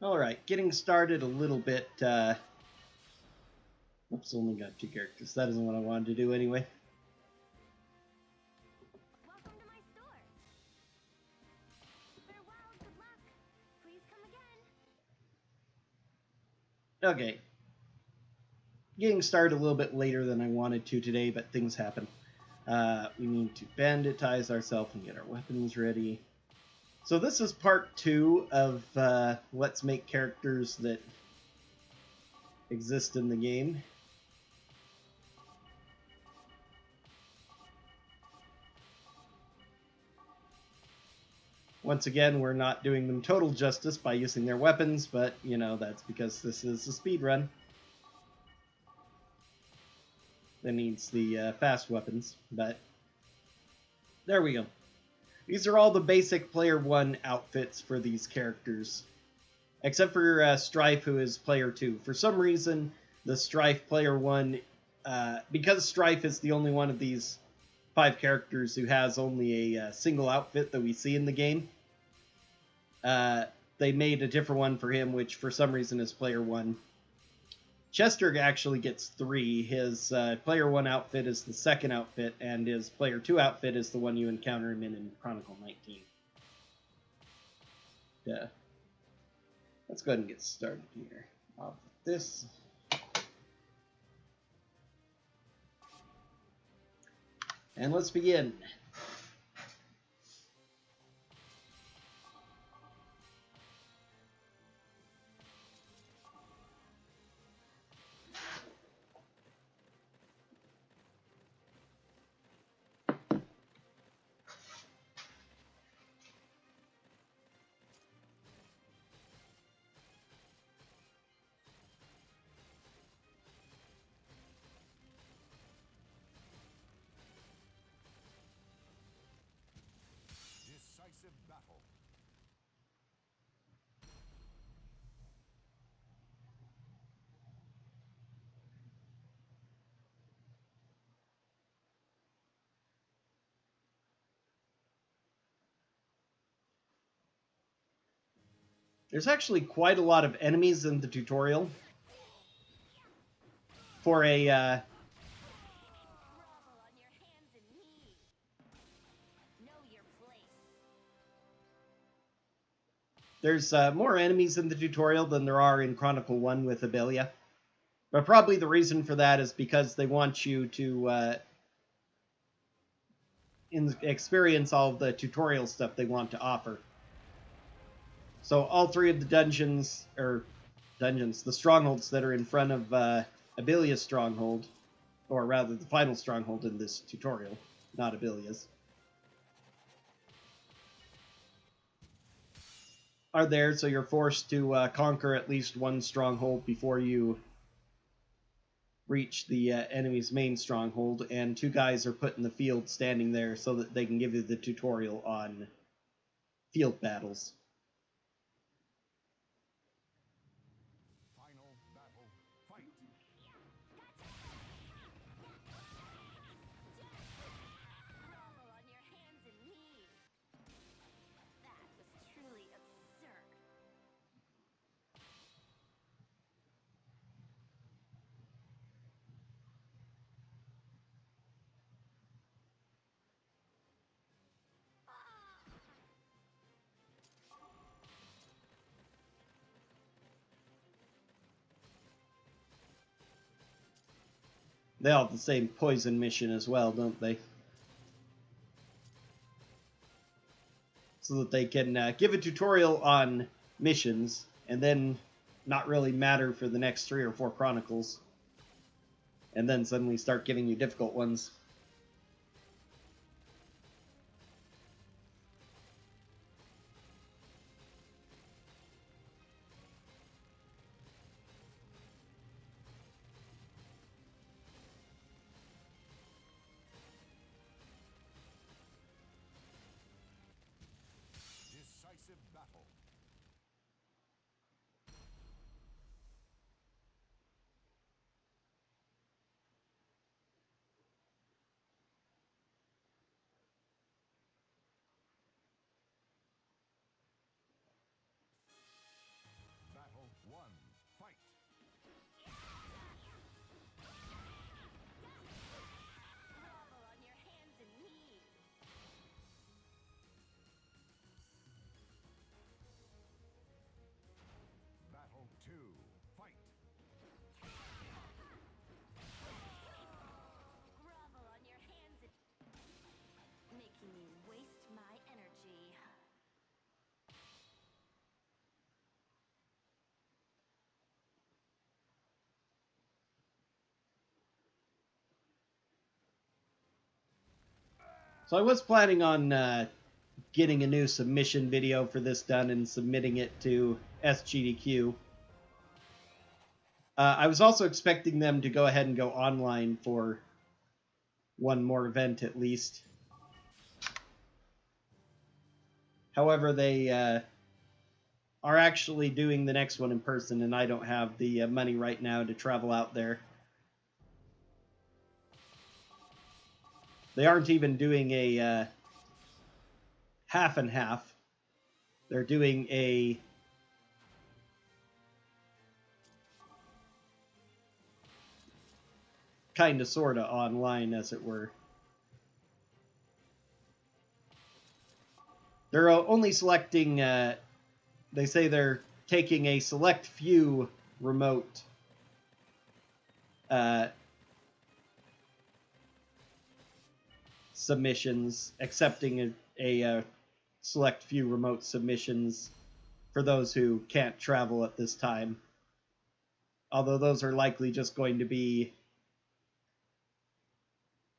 Alright, getting started a little bit, oops, only got 2 characters. That isn't what I wanted to do anyway. Welcome to my store. Farewell, good luck. Please come again. Okay. Getting started a little bit later than I wanted to today, but things happen. We need to banditize ourselves and get our weapons ready. So this is part 2 of Let's Make Characters that exist in the game. Once again, we're not doing them total justice by using their weapons, but, you know, that's because this is a speedrun that needs the fast weapons, but there we go. These are all the basic Player 1 outfits for these characters, except for Strife, who is Player 2. For some reason, the Strife Player 1, because Strife is the only one of these 5 characters who has only a single outfit that we see in the game, they made a different one for him, which for some reason is Player 1. Chester actually gets 3. His Player 1 outfit is the second outfit, and his Player 2 outfit is the one you encounter him in Chronicle 19. Yeah. Let's go ahead and get started here. Off with this. And let's begin. Decisive battle. There's actually quite a lot of enemies in the tutorial. For a Grovel on your hands and knees. Know your place. there's more enemies in the tutorial than there are in Chronicle 1 with Abelia. But probably the reason for that is because they want you to experience all of the tutorial stuff they want to offer. So all 3 of the the strongholds that are in front of Abelia's stronghold, or rather the final stronghold in this tutorial, not Abelia's, are there, so you're forced to conquer at least one stronghold before you reach the enemy's main stronghold, and 2 guys are put in the field standing there so that they can give you the tutorial on field battles. Final battle. Fight. Grovel on your hands and knees. That was truly absurd. They all have the same poison mission as well, don't they? So that they can give a tutorial on missions and then not really matter for the next 3 or 4 Chronicles, and then suddenly start giving you difficult ones. Decisive battle. So I was planning on getting a new submission video for this done and submitting it to SGDQ. I was also expecting them to go ahead and go online for one more event at least. However, they are actually doing the next one in person, and I don't have the money right now to travel out there. They aren't even doing a half and half. They're doing a kind of sort of online, as it were. They're only selecting, they say they're taking a select few remote submissions, accepting a select few remote submissions for those who can't travel at this time. Although those are likely just going to be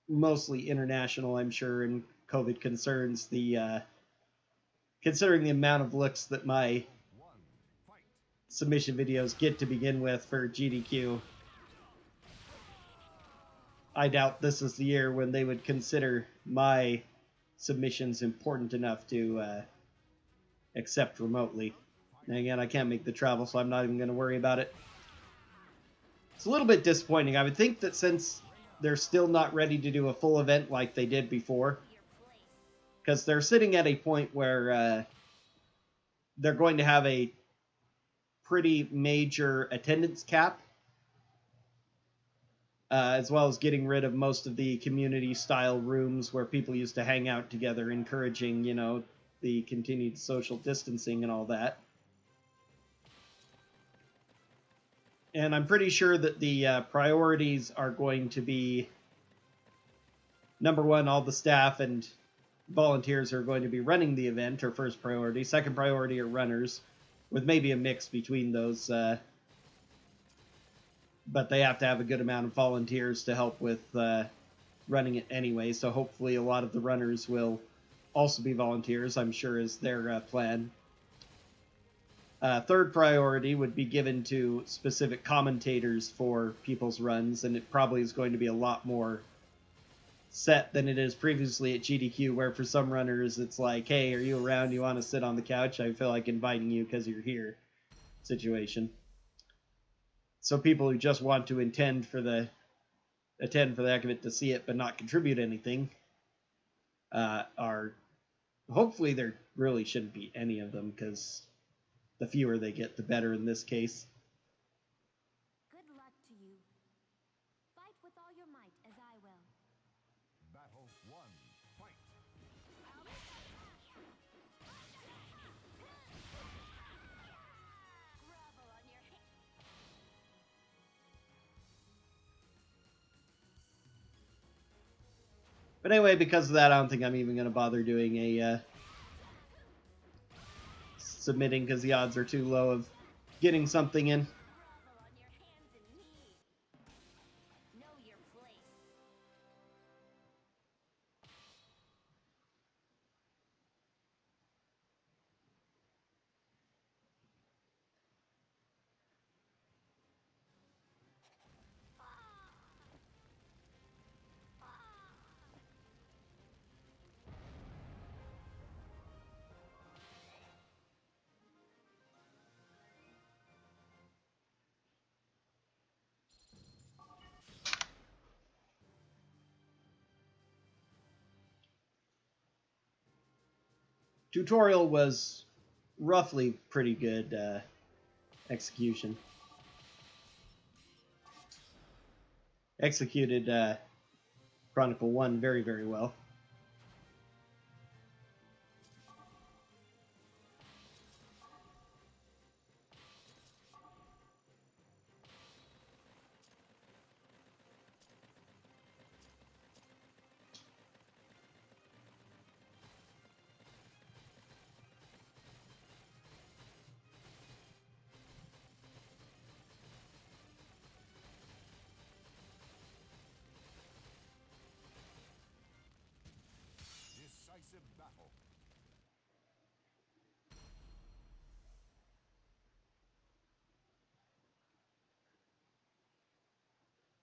mostly international, I'm sure, and COVID concerns. Considering the amount of looks that my submission videos get to begin with for GDQ, I doubt this is the year when they would consider my submissions important enough to accept remotely. And again, I can't make the travel, so I'm not even going to worry about it. It's a little bit disappointing. I would think that since they're still not ready to do a full event like they did before, because they're sitting at a point where they're going to have a pretty major attendance cap, as well as getting rid of most of the community-style rooms where people used to hang out together, encouraging, you know, the continued social distancing and all that. And I'm pretty sure that the priorities are going to be, number one, all the staff and volunteers are going to be running the event, or first priority. Second priority are runners, with maybe a mix between those. But they have to have a good amount of volunteers to help with running it anyway. So hopefully a lot of the runners will also be volunteers, I'm sure is their plan. Third priority would be given to specific commentators for people's runs, and it probably is going to be a lot more set than it is previously at GDQ, where for some runners it's like, hey, are you around? You want to sit on the couch? I feel like inviting you because you're here situation. So people who just want to attend for the heck of it to see it but not contribute anything are, hopefully there really shouldn't be any of them, because the fewer they get, the better in this case. Good luck to you. Fight with all your might, as I will. Battle 1. Fight. Gravel on your head. But anyway, because of that, I don't think I'm even going to bother doing a submitting, because the odds are too low of getting something in. Gravel on your hands and knees. Know your place. Tutorial was roughly pretty good execution. Executed Chronicle 1 very, very well.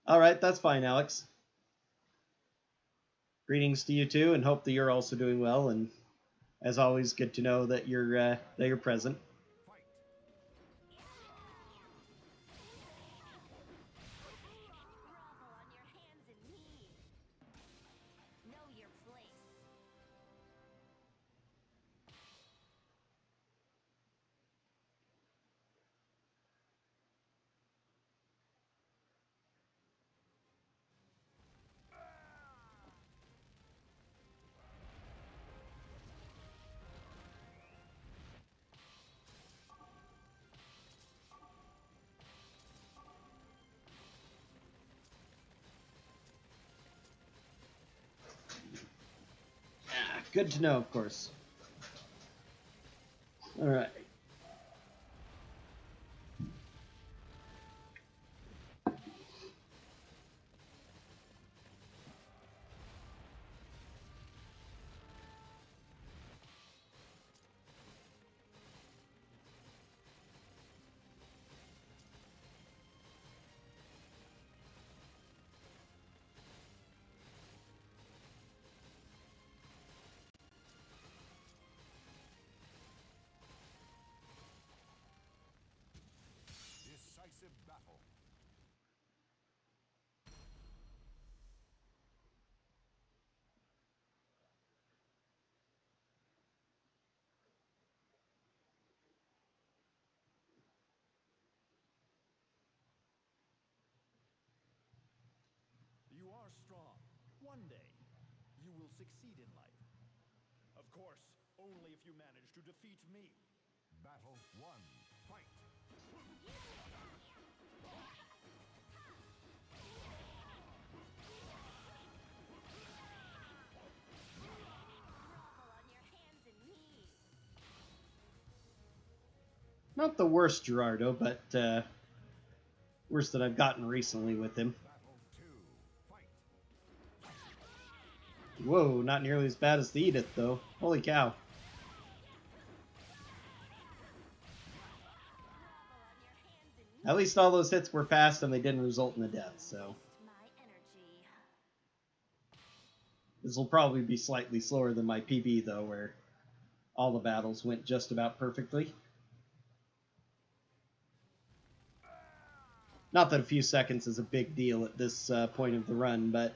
All right, that's fine, Alex. Greetings to you too, and hope that you're also doing well. And as always, good to know that you're present. Fight. Grovel on your hands and knees. Know your place. Ah, good to know, of course. All right. Decisive battle. You are strong. One day, you will succeed in life. Of course, only if you manage to defeat me. Battle 1. Fight. Grovel on your hands and knees. Not the worst Gerardo, but worse than I've gotten recently with him. Battle 2. Fight. Whoa, not nearly as bad as the Edith, though. Holy cow. Grovel on your hands and knees. At least all those hits were fast and they didn't result in a death, so. Waste my energy. This will probably be slightly slower than my PB, though, where all the battles went just about perfectly. Not that a few seconds is a big deal at this point of the run, but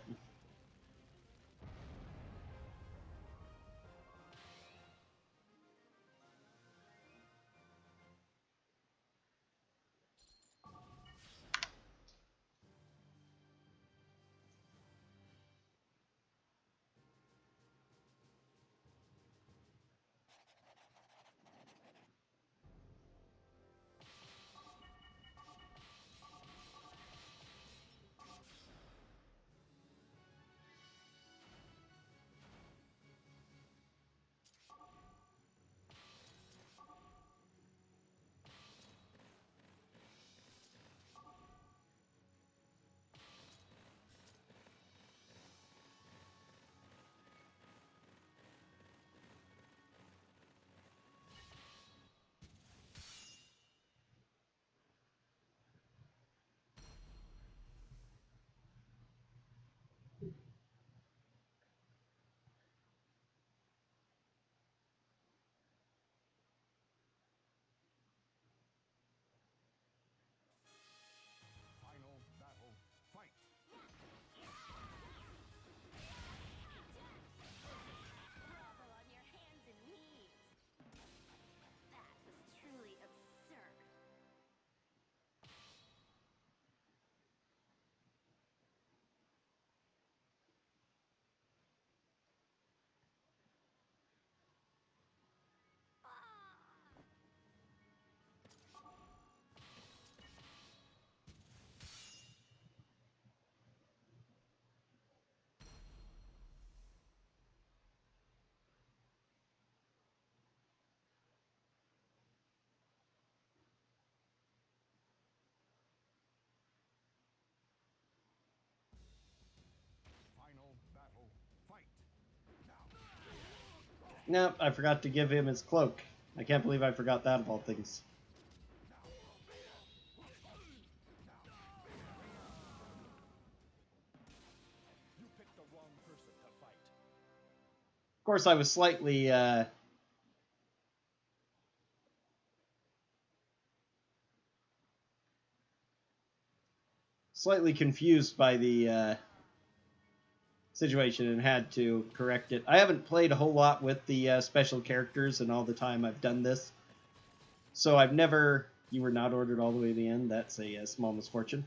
Final battle. Fight. Grovel on your hands and knees. That was truly absurd. Final battle. Fight. nope, I forgot to give him his cloak. I can't believe I forgot that of all things. course, I was slightly confused by the situation and had to correct it. I haven't played a whole lot with the special characters in all the time I've done this, so I've never... You were not ordered all the way to the end. That's a small misfortune.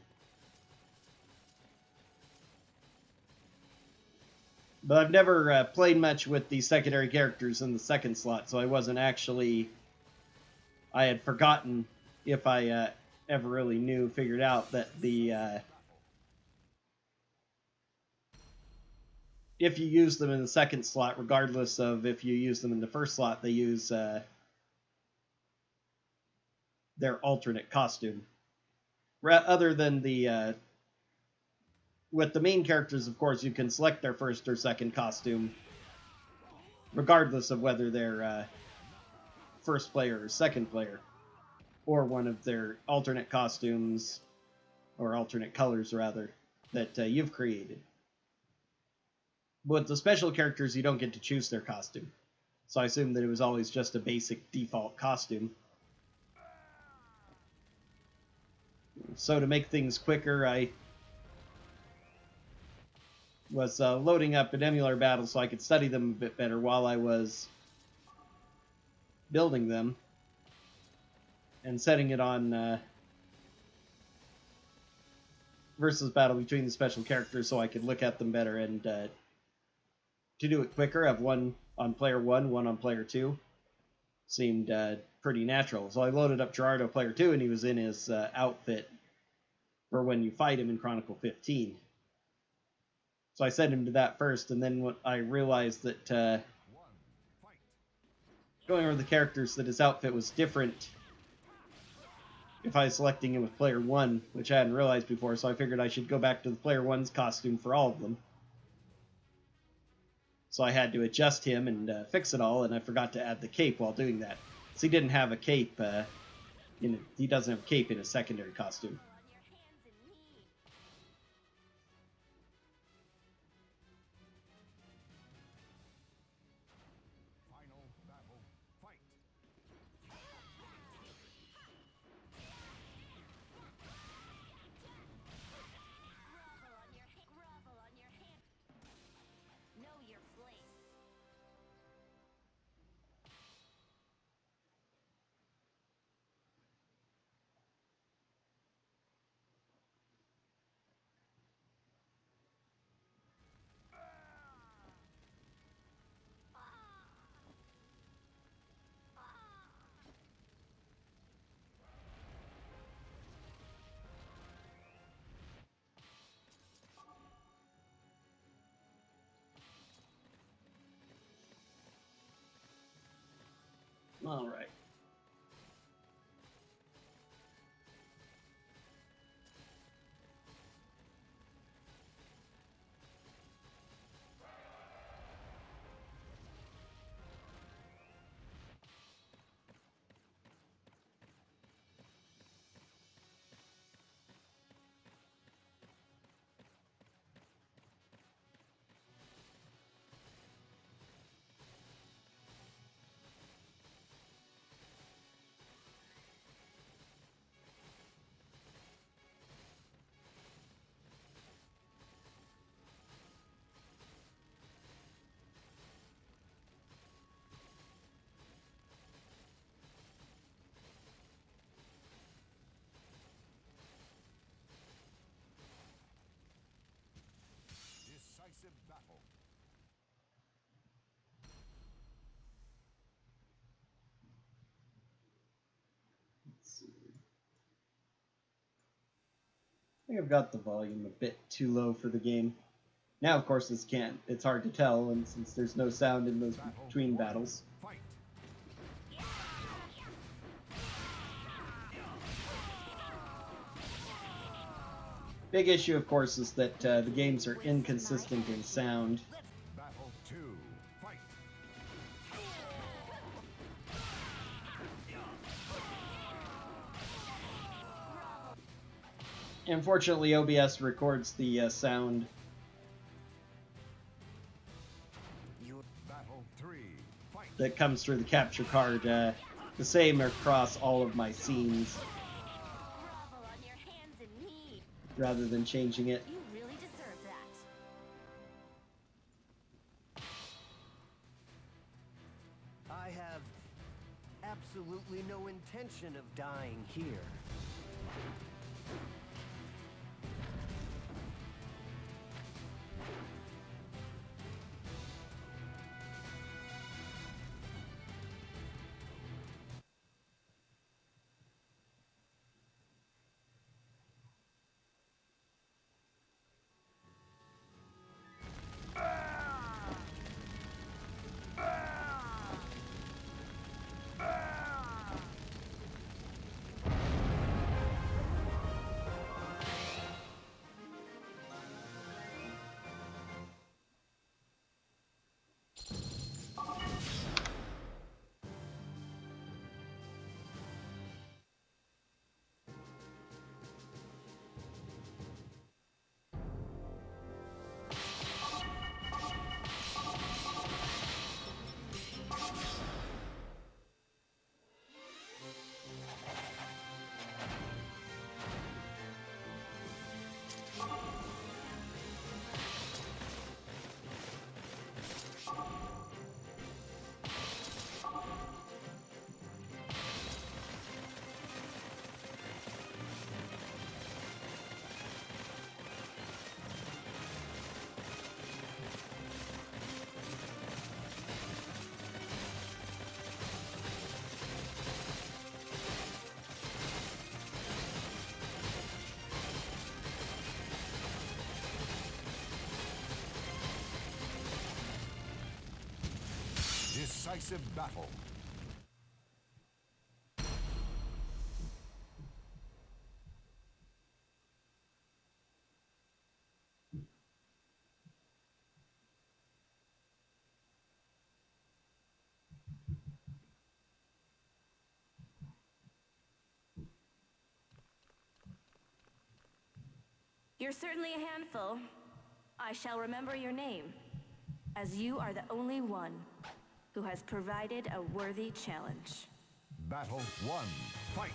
But I've never played much with the secondary characters in the second slot, so I wasn't actually... I had forgotten, if I ever really figured out that the... if you use them in the second slot, regardless of if you use them in the first slot, they use their alternate costume. Other than the... with the main characters, of course, you can select their first or second costume, regardless of whether they're first player or second player, or one of their alternate costumes, or alternate colors, rather, that you've created. But with the special characters, you don't get to choose their costume. So I assumed that it was always just a basic default costume. So to make things quicker, I was loading up an Emulator battle so I could study them a bit better while I was building them, and setting it on versus battle between the special characters so I could look at them better, and to do it quicker, have one on player 1, one on player 2, seemed pretty natural. So I loaded up Gerardo player 2, and he was in his outfit for when you fight him in Chronicle 15. So I sent him to that first, and then when I realized that going over the characters, that his outfit was different if I was selecting him with player 1, which I hadn't realized before, so I figured I should go back to the player 1's costume for all of them. So I had to adjust him and fix it all, and I forgot to add the cape while doing that. So he didn't have a cape, he doesn't have a cape in his secondary costume. Final battle, fight. Grovel on your hand. Know your place. All right. Decisive battle. Let's see. I think I've got the volume a bit too low for the game. Now, of course, it's hard to tell, and since there's no sound in those between battles. Fight. Big issue, of course, is that the games are inconsistent in sound. Battle 2, fight. Unfortunately, OBS records the sound. Battle that comes through the capture card the same across all of my scenes Grovel on your hands and knees. rather than changing it. You really deserve that. I have absolutely no intention of dying here. Decisive battle. You're certainly a handful. I shall remember your name, as you are the only one who has provided a worthy challenge. Battle 1. Fight.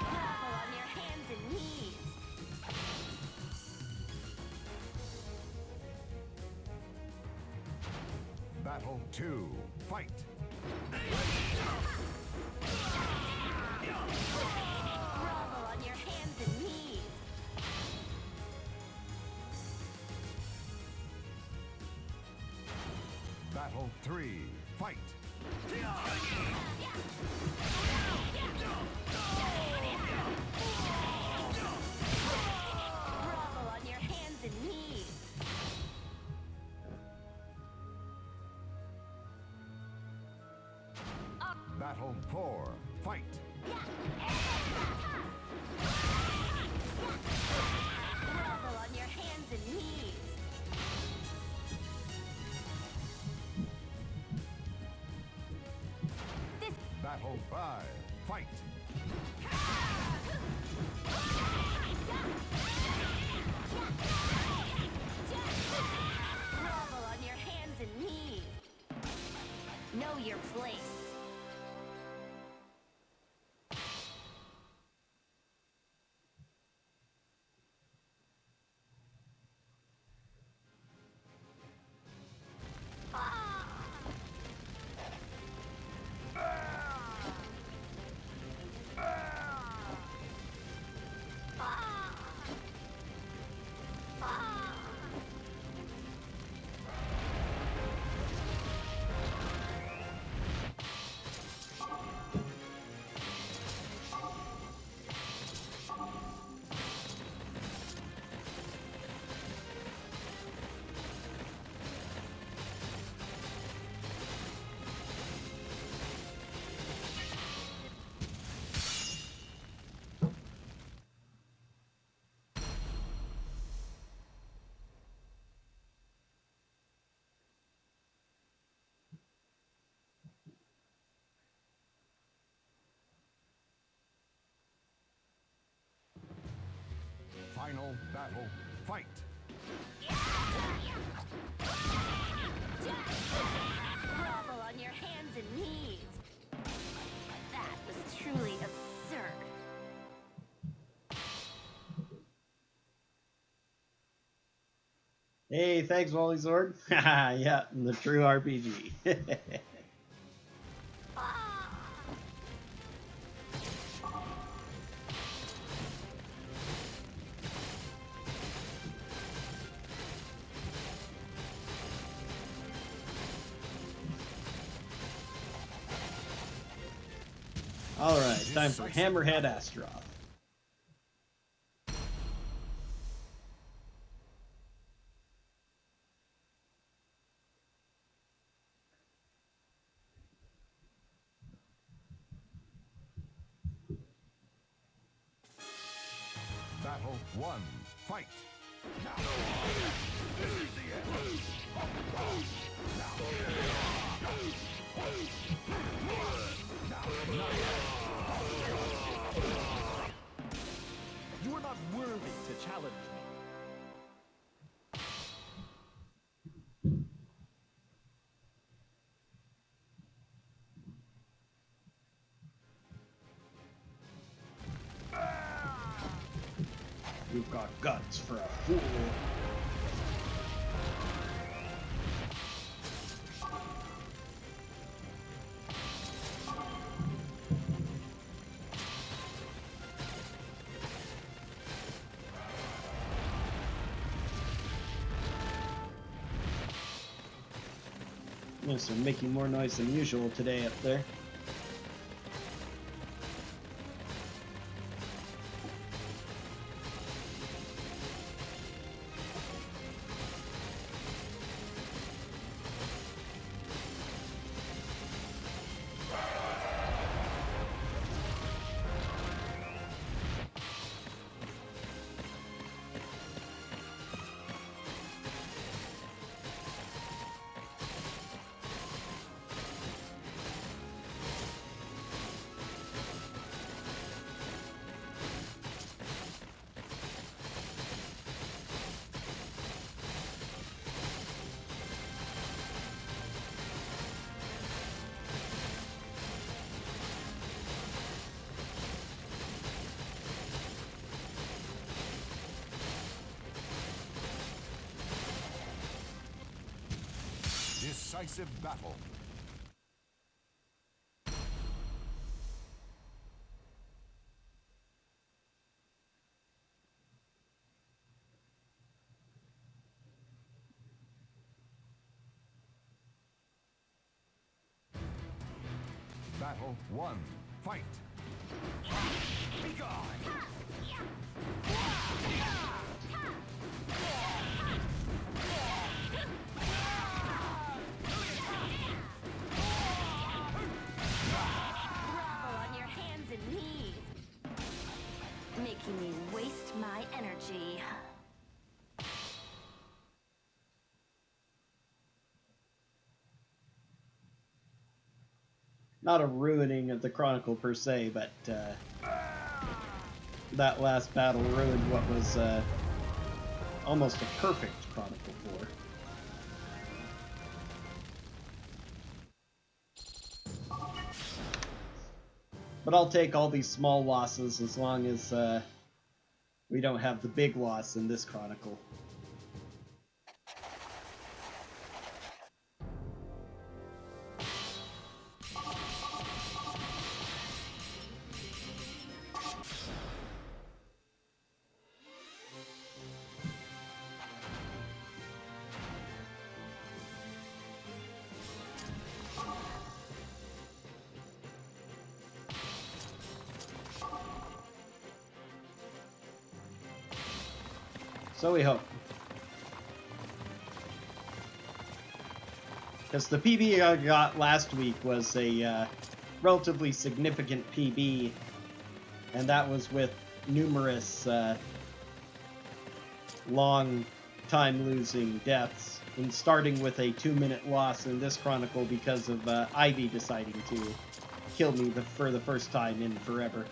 Grovel on your hands and knees. Battle 2. Fight. Grovel on your hands and knees. Battle 3. Fight. Grovel on your hands and knees. Battle 4. Fight. Grovel on your hands and knees. This Battle 5. Fight. grovel on your hands and knees. Know your place. battle, fight! Grovel on your hands and knees. That was truly absurd. Hey, thanks, Wally Sword. Haha, yeah, the true RPG. Alright, time for Hammerhead Astaroth. Battle 1, fight! You are not worthy to challenge me. You've got guts for a fool. Yes, they're making more noise than usual today up there. Decisive battle. Battle 1, fight! Be gone! Making me waste my energy. Not a ruining of the Chronicle per se, but that last battle ruined what was almost a perfect Chronicle 4. But I'll take all these small losses as long as we don't have the big loss in this Chronicle. So we hope. Because the PB I got last week was a relatively significant PB, and that was with numerous long time losing deaths, and starting with a 2-minute loss in this Chronicle because of Ivy deciding to kill me for the first time in forever.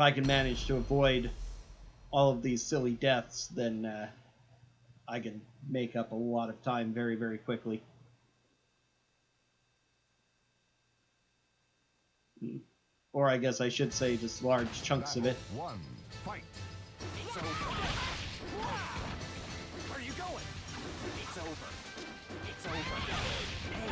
if I can manage to avoid all of these silly deaths, then I can make up a lot of time very, very quickly. Or I guess I should say just large chunks of it. One, fight. It's over. Where are you going? It's over. It's over. Hey,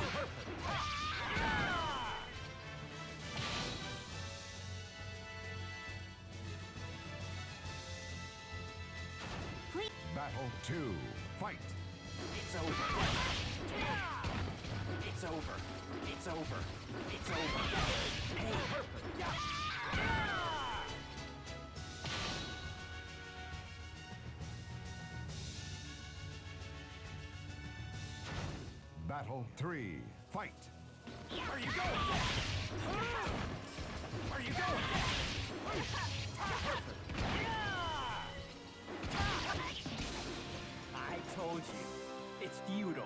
Please. Battle 2, fight. it's over. It's over. It's over. It's over. Hey, Battle 3, fight. where are you going? Where are you going? I told you, it's futile.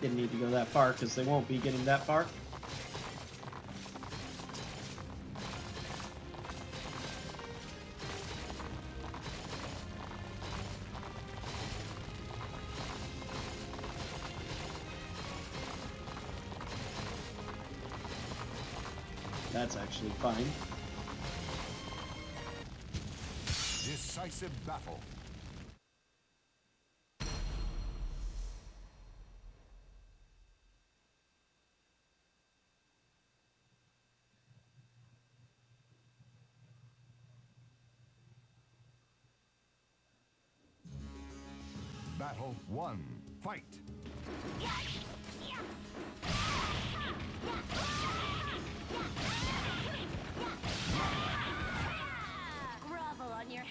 Didn't need to go that far because they won't be getting that far. That's actually fine. Decisive battle. Battle 1, fight. Grovel on your...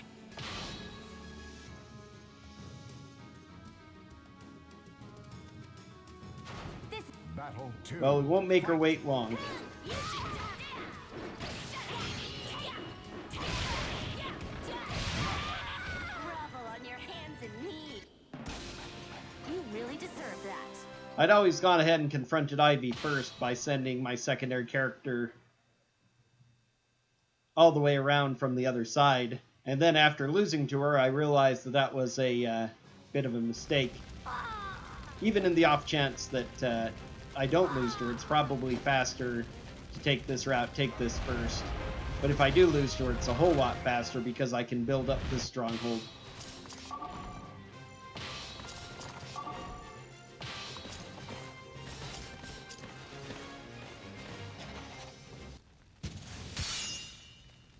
This... Battle 2. Well, we won't make her wait long. Grovel on your hands and knees. You really deserve that. I'd always gone ahead and confronted Ivy first by sending my secondary character all the way around from the other side. And then after losing to her, I realized that that was a bit of a mistake. Even in the off chance that I don't lose to her, it's probably faster to take this route, take this first. But if I do lose to her, it's a whole lot faster because I can build up this stronghold.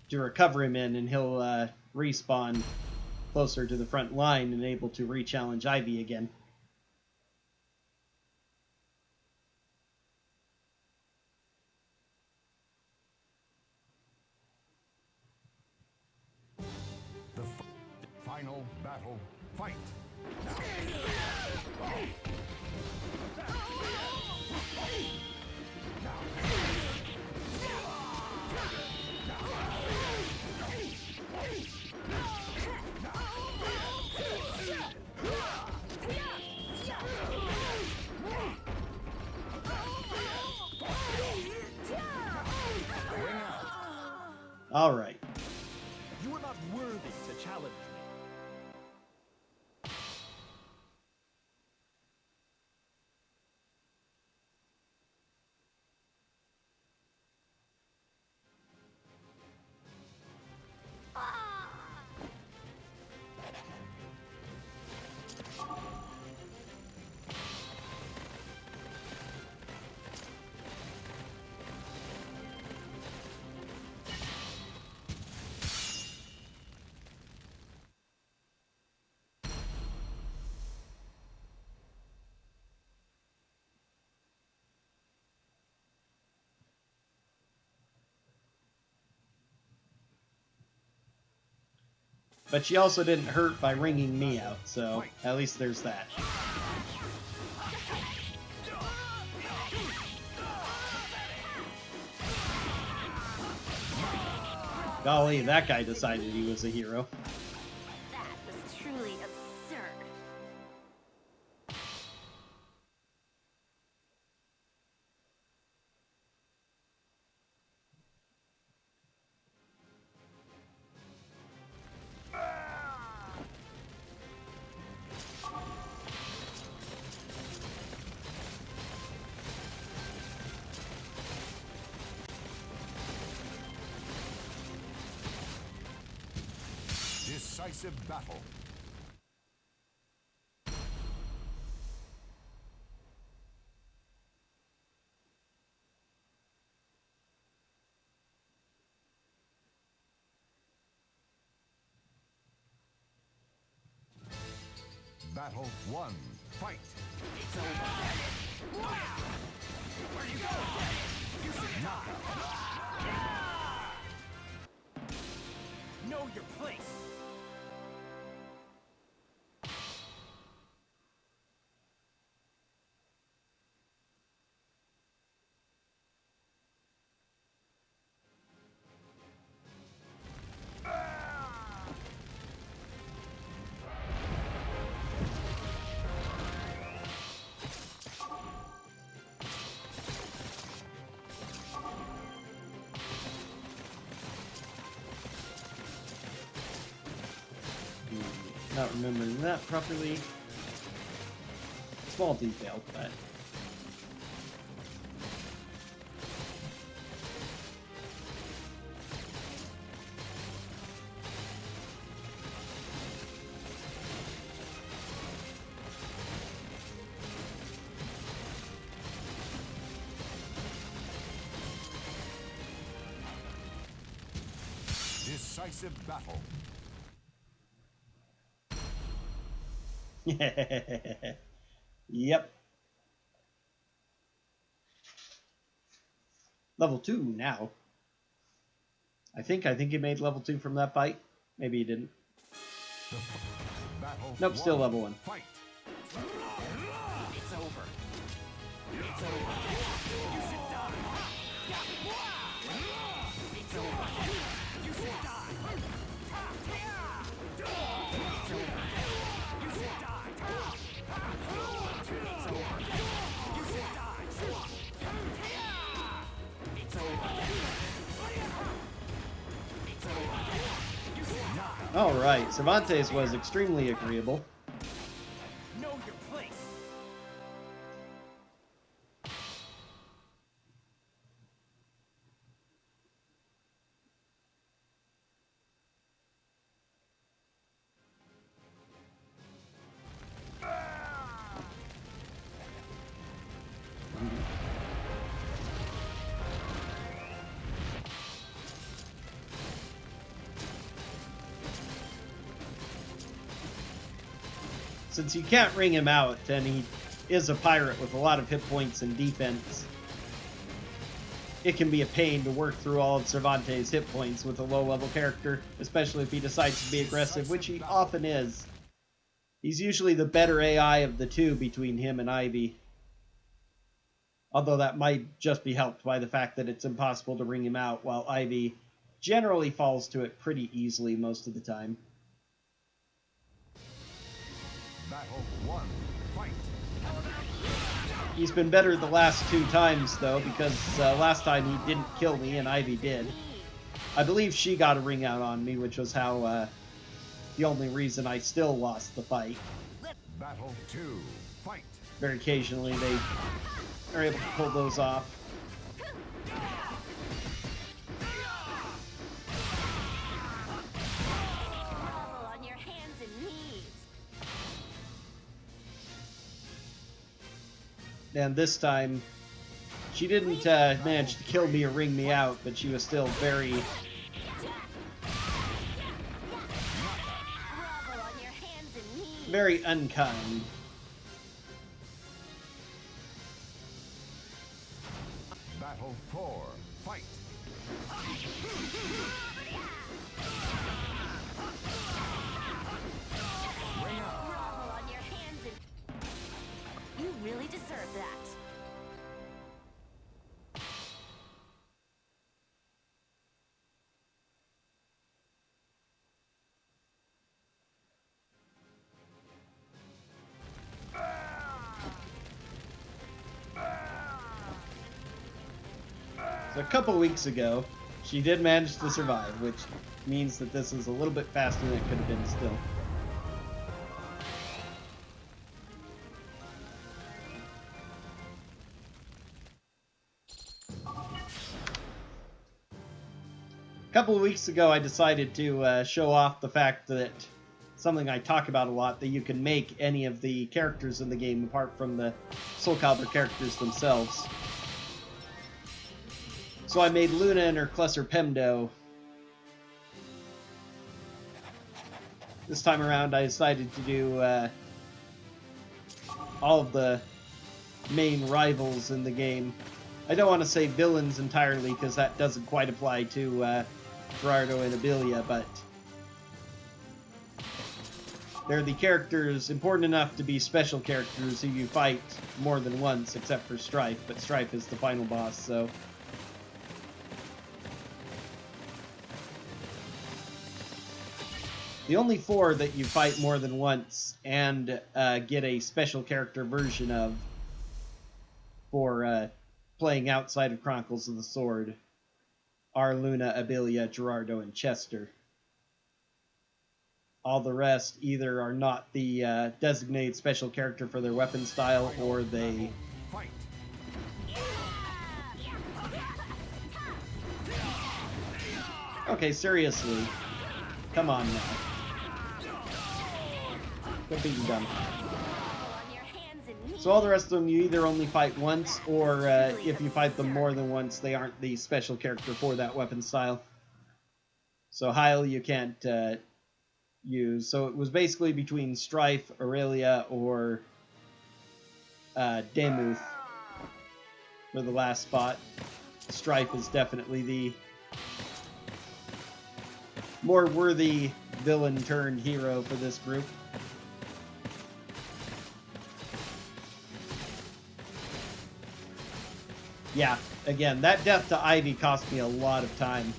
To recover him in, and he'll respawn closer to the front line and able to re-challenge Ivy again. The final battle, fight. All right. You are not worthy to challenge me. But she also didn't hurt by ringing me out, so at least there's that. Golly, that guy decided he was a hero. That was truly absurd. Decisive battle. Battle 1. Fight. It's over. Where you go? You should not. Know your place. Not remembering that properly. Small detail, but... Decisive battle. Yep. Level 2 now. I think he made level 2 from that fight. Maybe he didn't. Battle Nope, still 1. level 1. Fight. It's over. It's over. You should die. It's over. You should die. It's over. You should die. It's over. You should die. It's over. It's over. You should die. Alright, Cervantes was extremely agreeable. Know your place. Since you can't ring him out, and he is a pirate with a lot of hit points and defense, it can be a pain to work through all of Cervantes' hit points with a low-level character, especially if he decides to be aggressive, which he often is. He's usually the better AI of the two between him and Ivy. Although that might just be helped by the fact that it's impossible to ring him out, while Ivy generally falls to it pretty easily most of the time. Battle 1. Fight. He's been better the last 2 times, though, because last time he didn't kill me and Ivy did. I believe she got a ring out on me, which was how the only reason I still lost the fight. Battle 2. Fight. Very occasionally they are able to pull those off. Grovel on your hands and knees. And this time, she didn't manage to kill me or ring me out, but she was still very, Grovel on your hands and knees. very unkind. Battle 4. Fight. really deserve that. So a couple weeks ago, she did manage to survive, which means that this is a little bit faster than it could have been still. A couple of weeks ago, I decided to show off the fact that something I talk about a lot, that you can make any of the characters in the game apart from the Soulcalibur characters themselves. So I made Luna and her Klesser Pemdo. This time around, I decided to do all of the main rivals in the game. I don't want to say villains entirely, because that doesn't quite apply to Gerardo and Abilia, but they're the characters important enough to be special characters who you fight more than once, except for Strife, but Strife is the final boss, so... The only four that you fight more than once and get a special character version of for playing outside of Chronicles of the Sword are Luna, Abilia, Gerardo, and Chester. All the rest either are not the designated special character for their weapon style, or they... Fight. Okay, seriously. Come on now. Quit being dumb. So all the rest of them, you either only fight once, or if you fight them more than once, they aren't the special character for that weapon style. So Heil you can't use. So it was basically between Strife, Aurelia, or Demuth for the last spot. Strife is definitely the more worthy villain turned hero for this group. Yeah, again, that death to Ivy cost me a lot of time.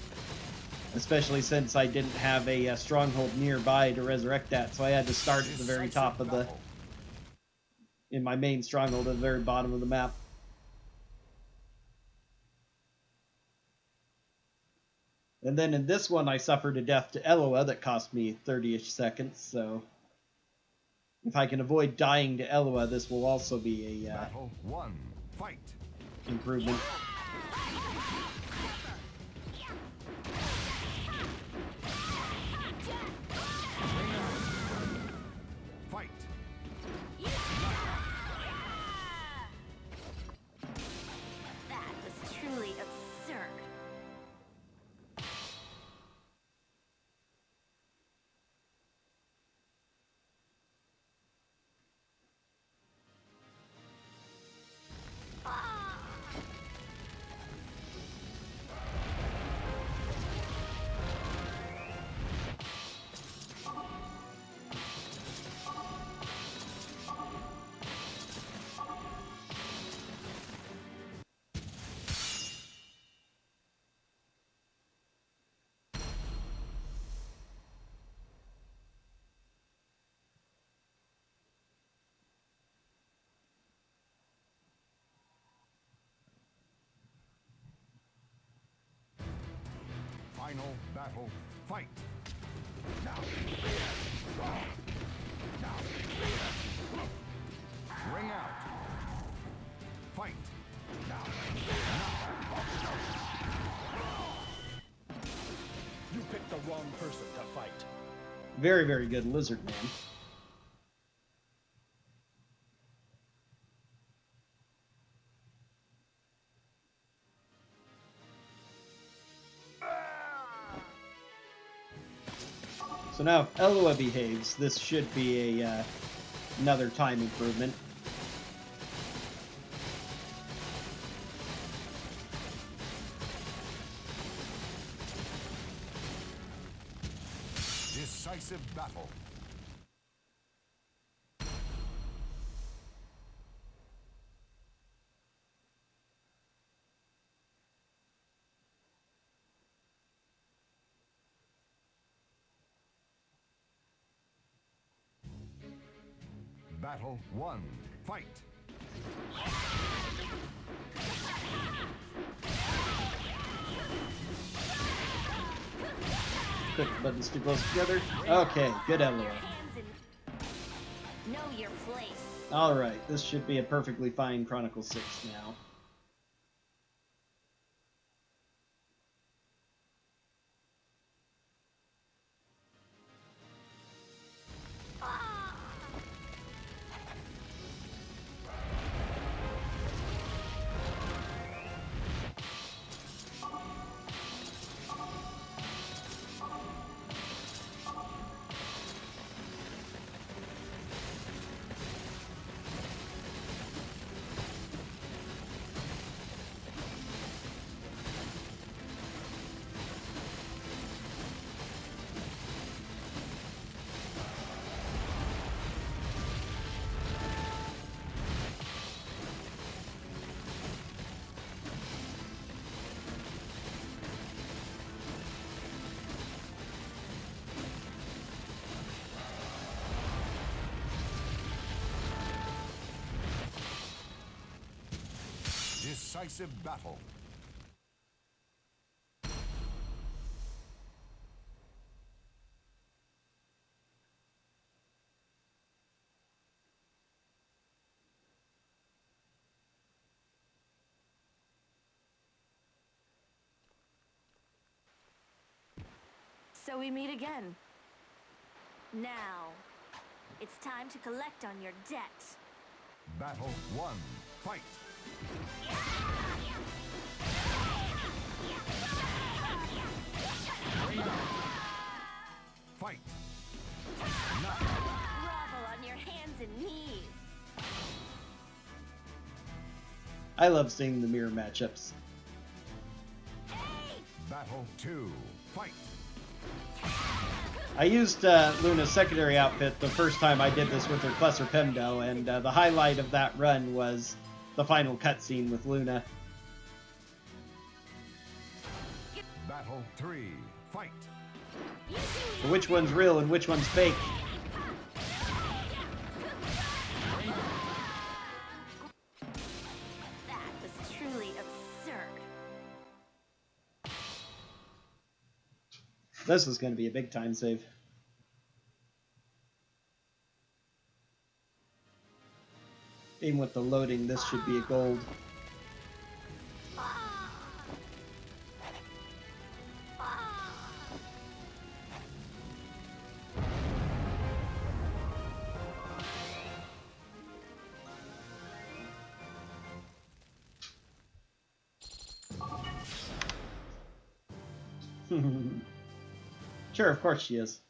Especially since I didn't have a stronghold nearby to resurrect that, so I had to start at the very top of the... in my main stronghold at the very bottom of the map. And then in this one, I suffered a death to Eloa that cost me 30-ish seconds, so... if I can avoid dying to Eloa, this will also be a Battle 1. Fight. improvement. Fight. That was truly absurd. Final battle. Fight. Now. Ring out. Fight. Now. You picked the wrong person to fight. Very, very good Lizard Man. So now, if Eloa behaves, this should be a another time improvement. Decisive battle. Battle 1. Fight. Quick buttons too close together. Okay, good Emily. Know your place. Alright, this should be a perfectly fine Chronicle 6 now. Decisive battle. So we meet again. Now, it's time to collect on your debt. Battle 1. Fight. Fight. Grovel on your hands and knees. I love seeing the mirror matchups. Battle 2. Fight. I used Luna's secondary outfit the first time I did this with her Klesser Pemdo, and the highlight of that run was the final cutscene with Luna. Battle 3. Fight. So which one's real and which one's fake? That was truly absurd. This is going to be a big time save. Even with the loading, this should be a gold. Sure, of course she is.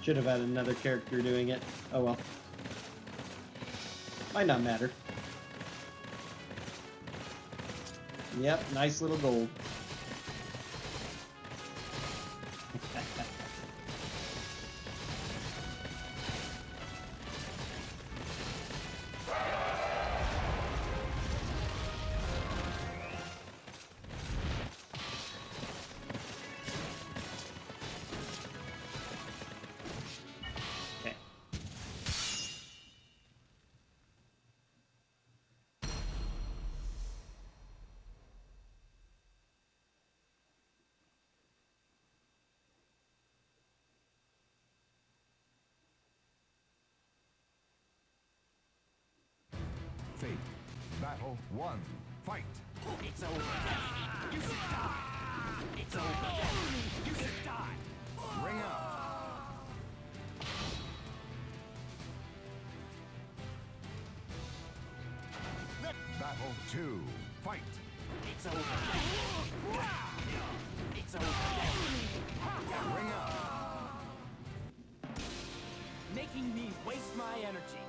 Should have had another character doing it. Oh well. Might not matter. Yep, nice little gold. Okay. Fate. Battle 1. Fight. It's over. You should die. It's over. You should die. Ring out. Battle 2. Fight. It's over. It's over. Ring up. Making me waste my energy.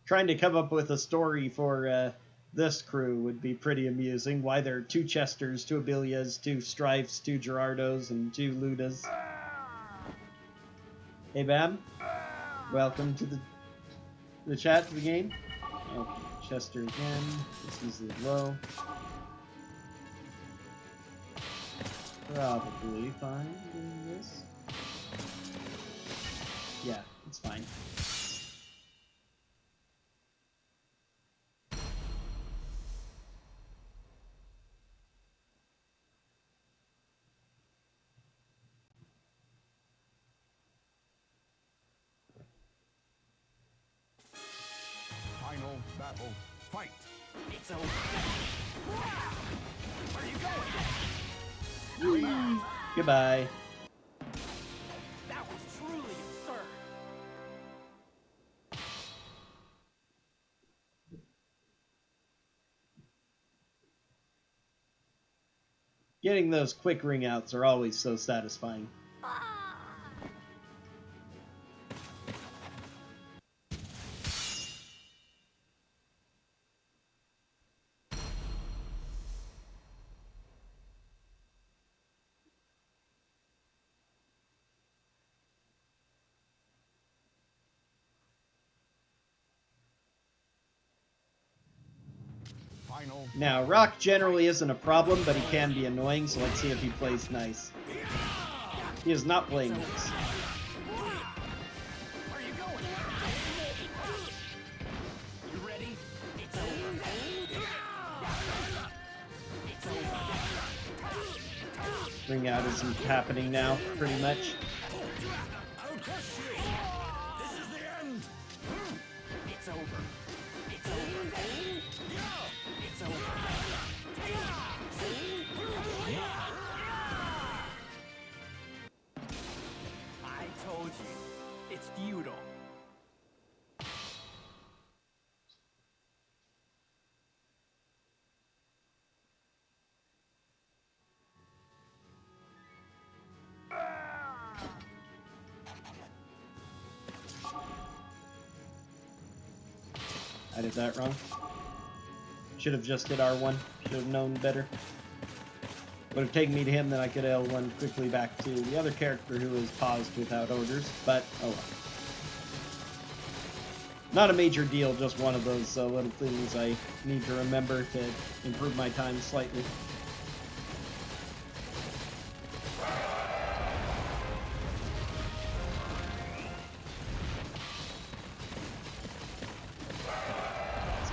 Trying to come up with a story for this crew would be pretty amusing. Why there are 2 Chesters, 2 Abilias, 2 Strifes, 2 Gerardos, and 2 Ludas. Hey Bam, welcome to the chat, to the game. Okay, Chester again. This is the low. Probably fine doing this. Yeah, it's fine. Final battle, fight! It's over. Where are you going? Goodbye. That was truly absurd. Getting those quick ring outs are always so satisfying. Final. Now, Rock generally isn't a problem, but he can be annoying, so let's see if he plays nice. He is not playing nice. Where are you going? You ready? It's over. It's over. Ring out isn't happening now, pretty much. I'll crush you! This is the end! It's over. It's over. It's over. I told you. It's futile. I did that wrong. Should have just hit R1. Should have known better. Would have taken me to him, then I could L1 quickly back to the other character who was paused without orders, but oh well. Not a major deal, just one of those little things I need to remember to improve my time slightly.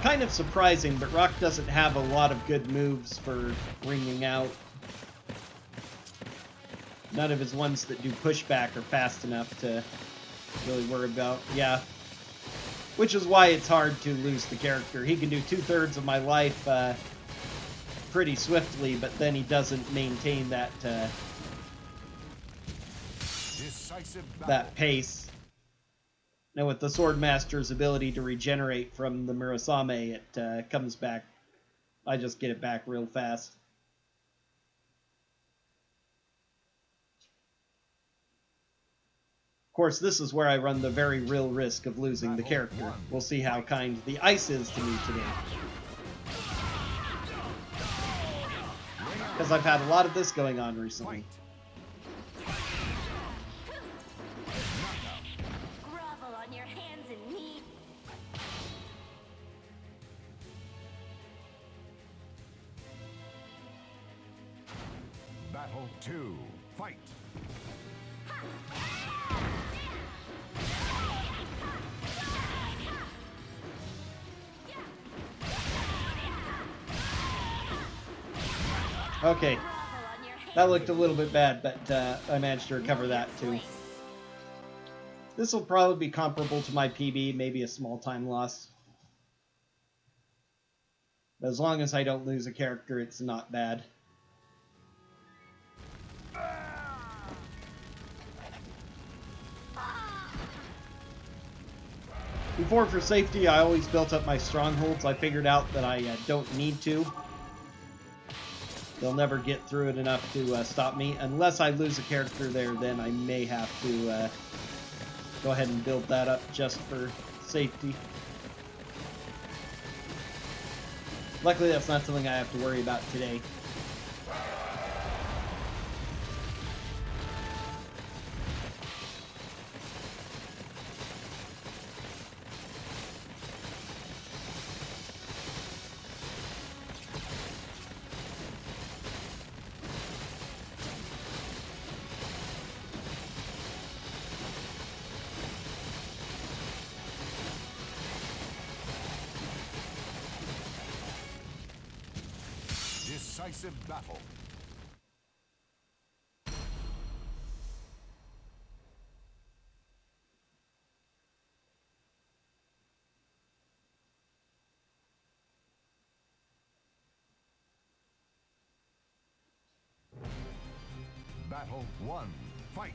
Kind of surprising, but Rock doesn't have a lot of good moves for ringing out. None of his ones that do pushback are fast enough to really worry about. Yeah. Which is why it's hard to lose the character. He can do 2/3 of my life pretty swiftly, but then he doesn't maintain that Decisive battle. that pace. Now with the Swordmaster's ability to regenerate from the Murasame, it comes back. I just get it back real fast. Of course, this is where I run the very real risk of losing the character. We'll see how kind the ice is to me today. Because I've had a lot of this going on recently. Grovel on your hands and knees. Battle 2, fight! Okay, that looked a little bit bad, but I managed to recover that too. This will probably be comparable to my PB, maybe a small time loss. But as long as I don't lose a character, it's not bad. Before, for safety, I always built up my strongholds. I figured out that I don't need to. They'll never get through it enough to stop me. Unless I lose a character there, then I may have to go ahead and build that up just for safety. Luckily, that's not something I have to worry about today. Decisive battle. Battle 1. Fight.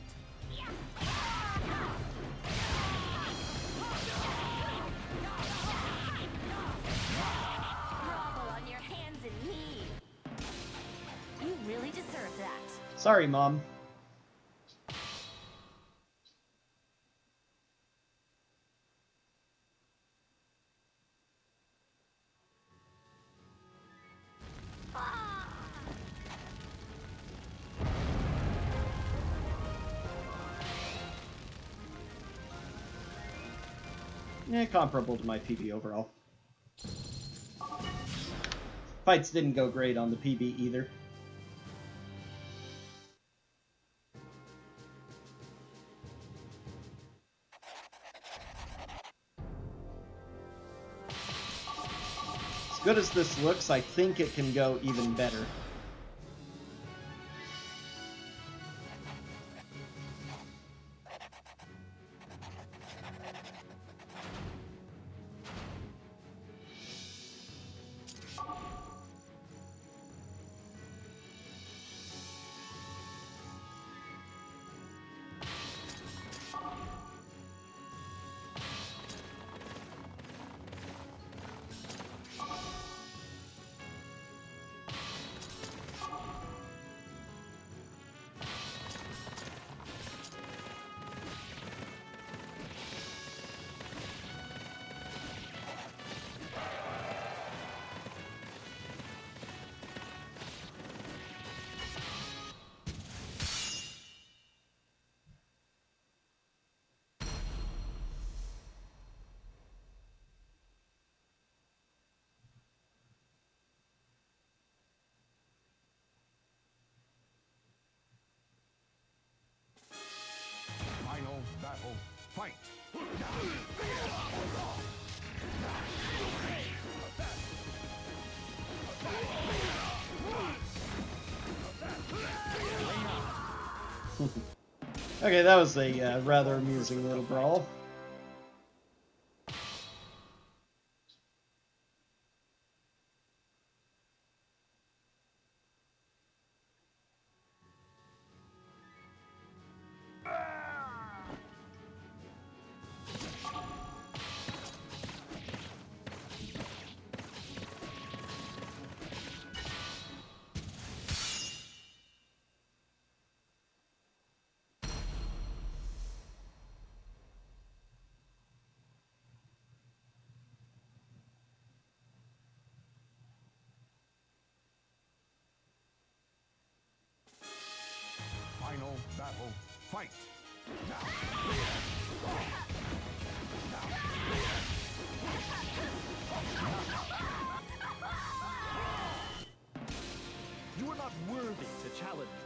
Grovel on your hands and knees. You really deserve that. Sorry, Mom. Comparable to my PB overall. Fights didn't go great on the PB either. As good as this looks, I think it can go even better. Final battle. Fight. Okay, that was a rather amusing little brawl. Final battle. Fight. You are not worthy to challenge me.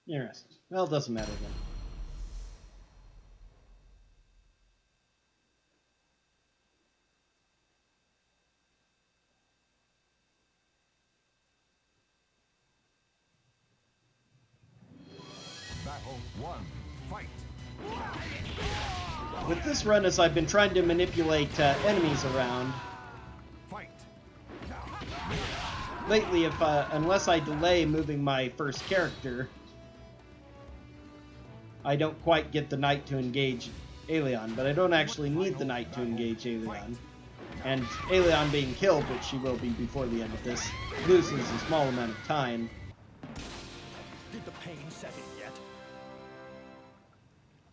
Interesting. Well, it doesn't matter then. one, fight. With this run, as I've been trying to manipulate enemies around, Fight. lately, if unless I delay moving my first character, I don't quite get the knight to engage Aelion, but I don't actually need the knight to engage Aelion. And Aelion being killed, which she will be before the end of this, loses a small amount of time. Did the pain set in yet?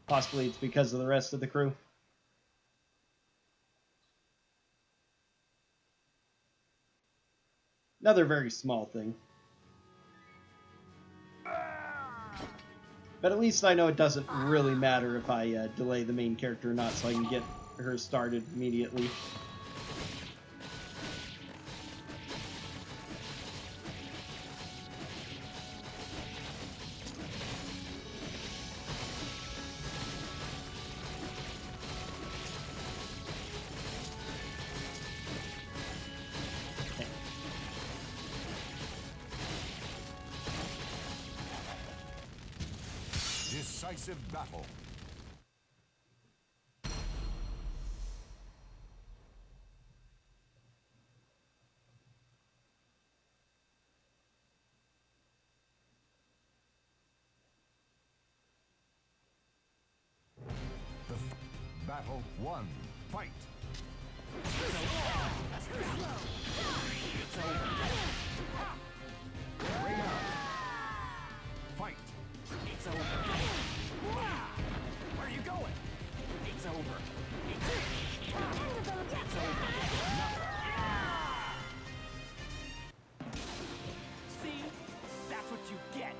Possibly it's because of the rest of the crew. Another very small thing. But at least I know it doesn't really matter if I delay the main character or not, so I can get her started immediately. Decisive battle. Battle 1. Fight. Bring out. Fight. It's over. Where are you going? It's over. It's over. See? That's what you get.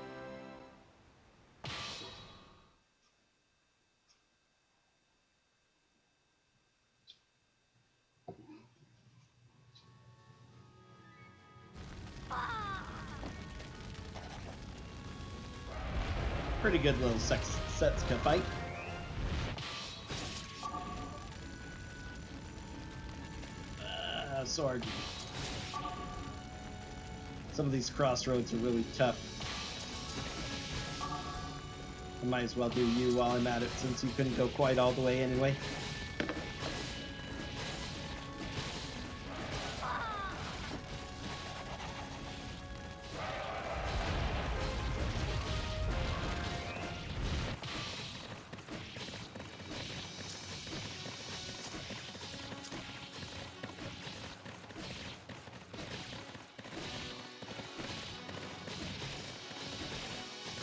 Pretty good little Setsuka fight. Sword. Some of these crossroads are really tough. I might as well do you while I'm at it, since you couldn't go quite all the way anyway.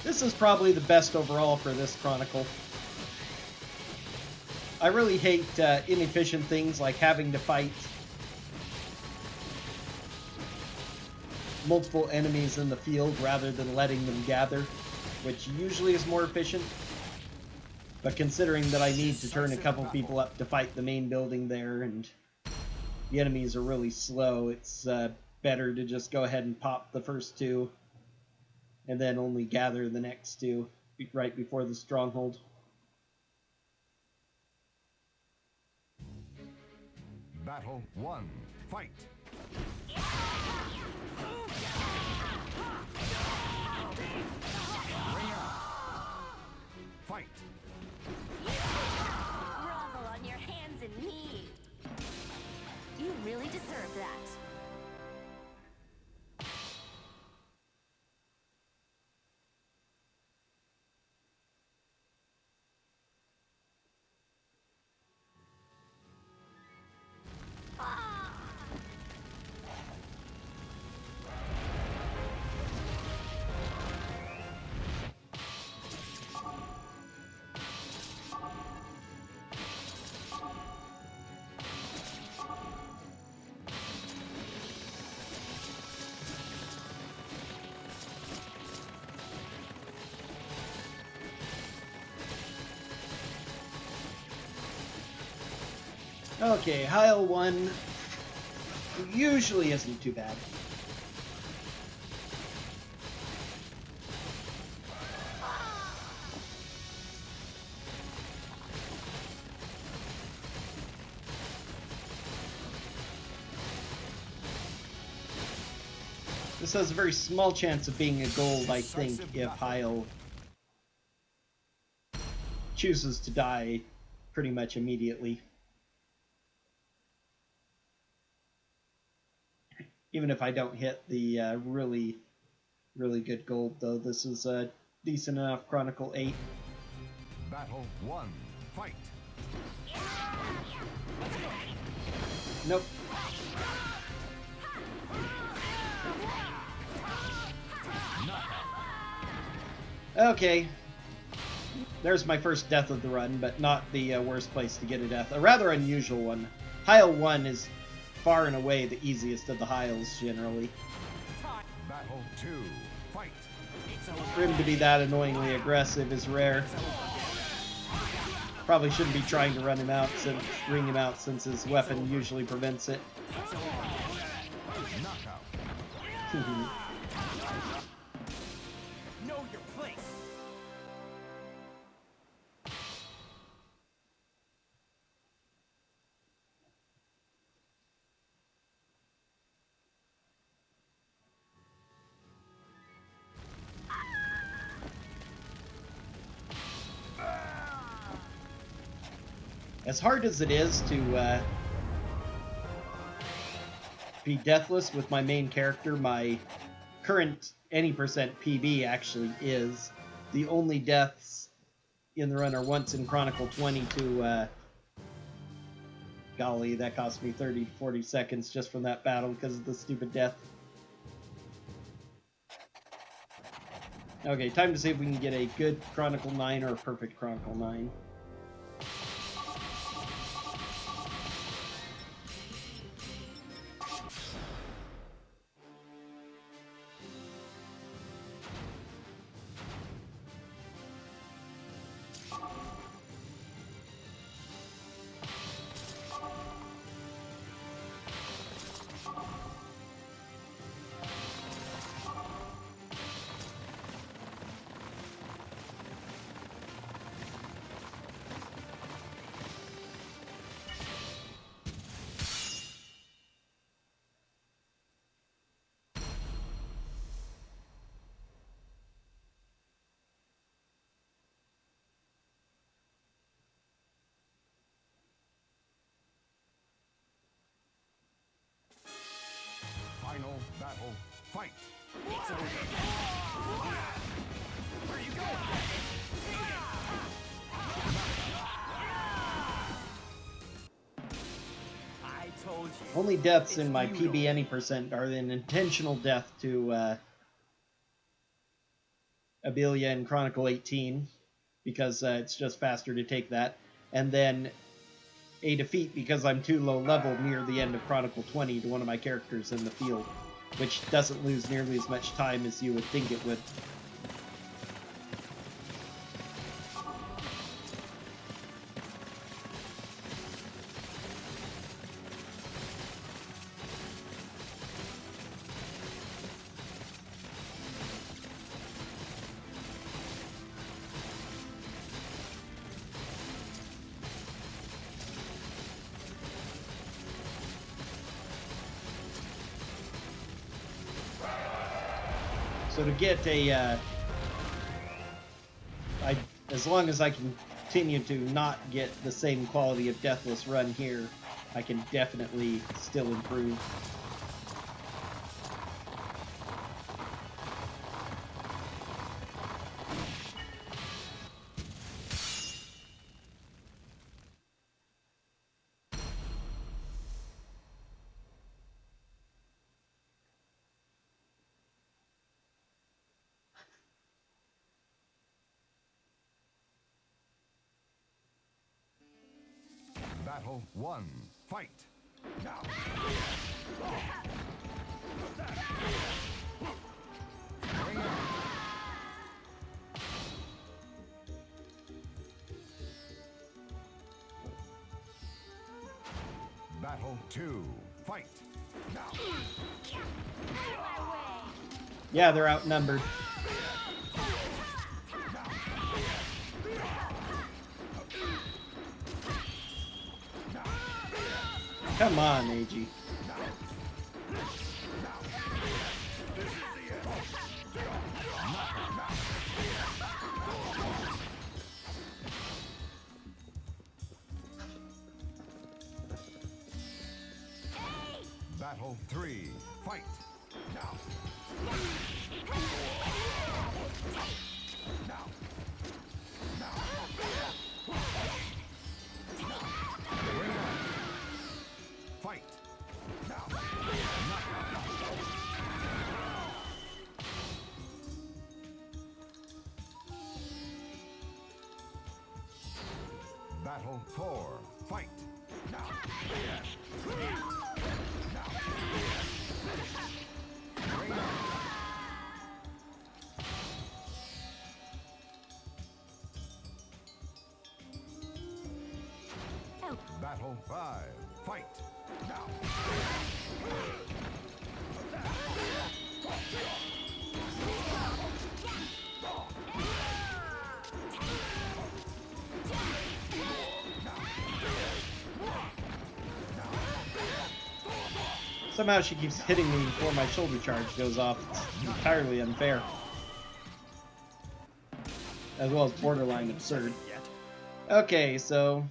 This is probably the best overall for this Chronicle. I really hate inefficient things like having to fight multiple enemies in the field rather than letting them gather, which usually is more efficient. But considering that I need to turn a couple people up to fight the main building there, and the enemies are really slow, it's better to just go ahead and pop the first two, and then only gather the next two right before the stronghold. Battle 1. Fight. Bring out. Fight. Grovel on your hands and knees. You really deserve that. Okay, Heil 1 usually isn't too bad. This has a very small chance of being a gold, I think, if Heil chooses to die pretty much immediately. Even if I don't hit the really good gold, though, this is a decent enough Chronicle 8. Battle 1. Fight. Nope. Okay. There's my first death of the run, but not the worst place to get a death. A rather unusual one. Heil 1 is far and away the easiest of the Heils, generally. Battle 2. Fight. For him to be that annoyingly aggressive is rare. Probably shouldn't be trying to ring him out since his weapon usually prevents it. Knockout. Know your place. As hard as it is to be deathless with my main character, my current any percent PB actually is. The only deaths in the run are once in Chronicle 20 to, golly, that cost me 30 to 40 seconds just from that battle because of the stupid death. Okay, time to see if we can get a good Chronicle 9 or a perfect Chronicle 9. Final battle. Fight. It's over. Where are you going? I told you. Only deaths in It's my futile. PB any percent are an intentional death to Abelia in Chronicle 18, because it's just faster to take that, and then a defeat because I'm too low level near the end of Chronicle 20 to one of my characters in the field, which doesn't lose nearly as much time as you would think it would. So to get a, as long as I can continue to not get the same quality of Deathless run here, I can definitely still improve. Battle 1. Fight. Now. Battle 2. Fight. Now. Yeah, they're outnumbered. Come on, AG. Battle 3, fight! Now! Now! Fight! Now! Battle 4, fight! Now! Battle 5, fight! Now! Somehow she keeps hitting me before my shoulder charge goes off. It's entirely unfair. As well as borderline absurd. Okay, so...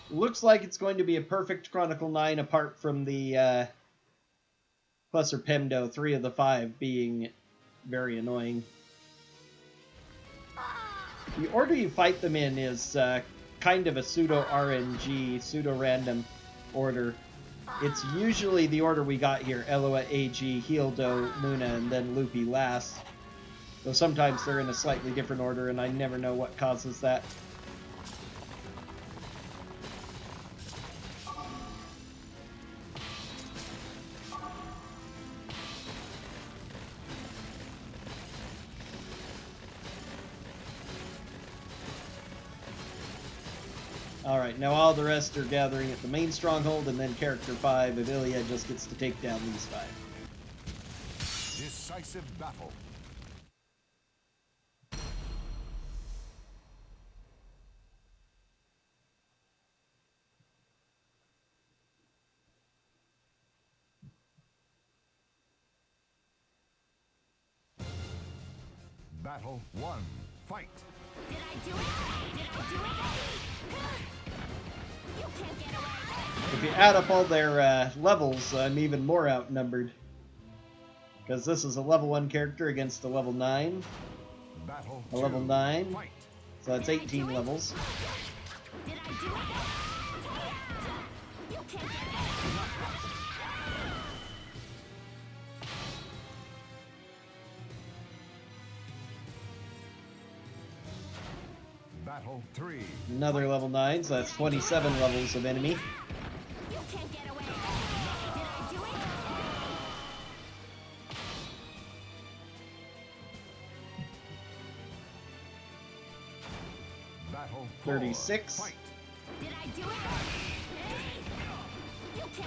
looks like it's going to be a perfect Chronicle 9 apart from the Plus or Pemdo, 3 of the 5 being very annoying. The order you fight them in is kind of a pseudo-RNG, pseudo-random order. It's usually the order we got here, Eloa, AG, Healdo, Luna, and then Loopy last. Though sometimes they're in a slightly different order, and I never know what causes that. Alright, now all the rest are gathering at the main stronghold, and then Character 5 of Ilya just gets to take down these 5. Decisive battle. Battle 1, fight! Did I do it? Did I do it? You can't get away. If you add up all their levels, I'm even more outnumbered. Because this is a level 1 character against a level 9. Battle A level 2, 9. fight! So that's 18 levels. Did I do it? You can't get away. Battle 3, Another level 9, so that's 27 levels of enemy. You can't get away. Did I do it? Battle 4, 36. fight! Did I do it? You can't get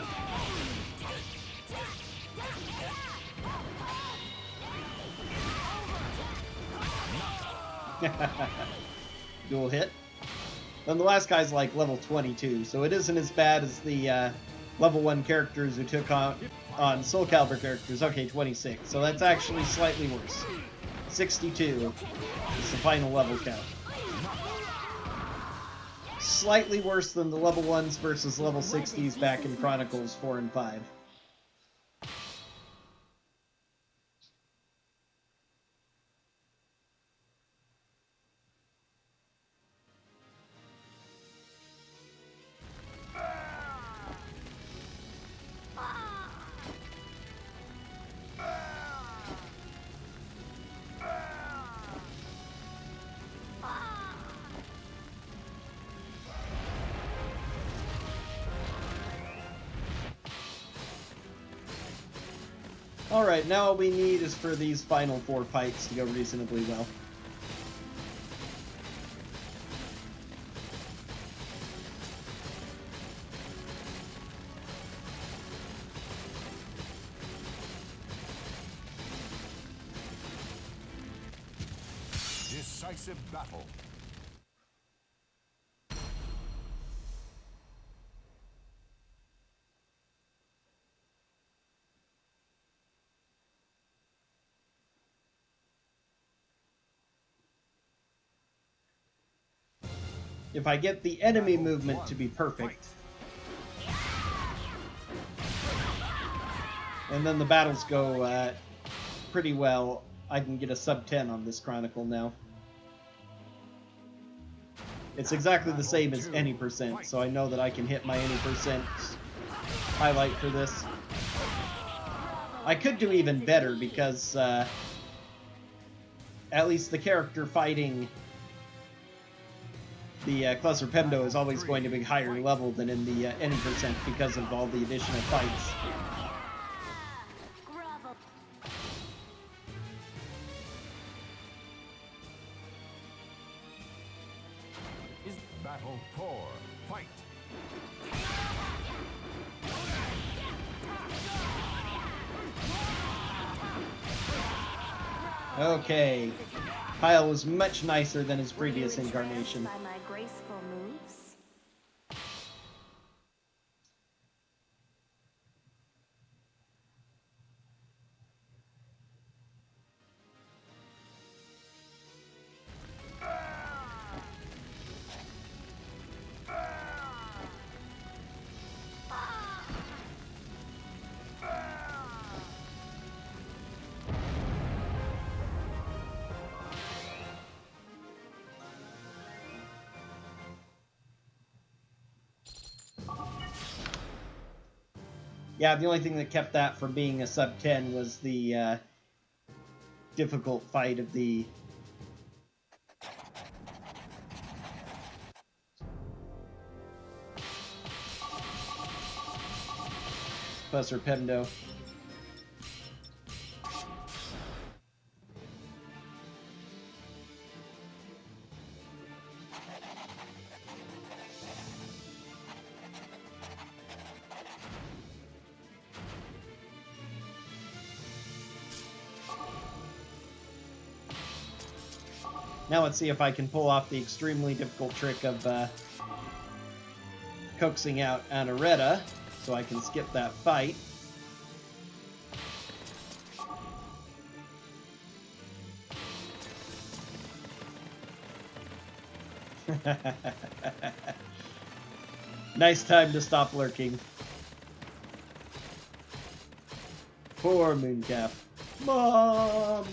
away. Dual hit. Then the last guy's like level 22, so it isn't as bad as the level 1 characters who took on Soulcalibur characters. Okay, 26. So that's actually slightly worse. 62 is the final level count. Slightly worse than the level 1s versus level 60s back in Chronicles 4 and 5. Alright, now all we need is for these final 4 fights to go reasonably well. Decisive battle. If I get the enemy movement to be perfect, And then the battles go pretty well. I can get a sub 10 on this Chronicle now. It's exactly the same as any percent, so I know that I can hit my any percent highlight for this. I could do even better because at least the character fighting the Cluster Pemdo is always going to be higher level than in the any percent because of all the additional fights. Battle 4. Fight. Okay. Kyle was much nicer than his previous incarnation. By my graceful moves? Yeah, the only thing that kept that from being a sub 10 was the difficult fight of the Cluster Pemdo. Now let's see if I can pull off the extremely difficult trick of coaxing out Anaretta, so I can skip that fight. Nice time to stop lurking. Poor Mooncalf. Mom!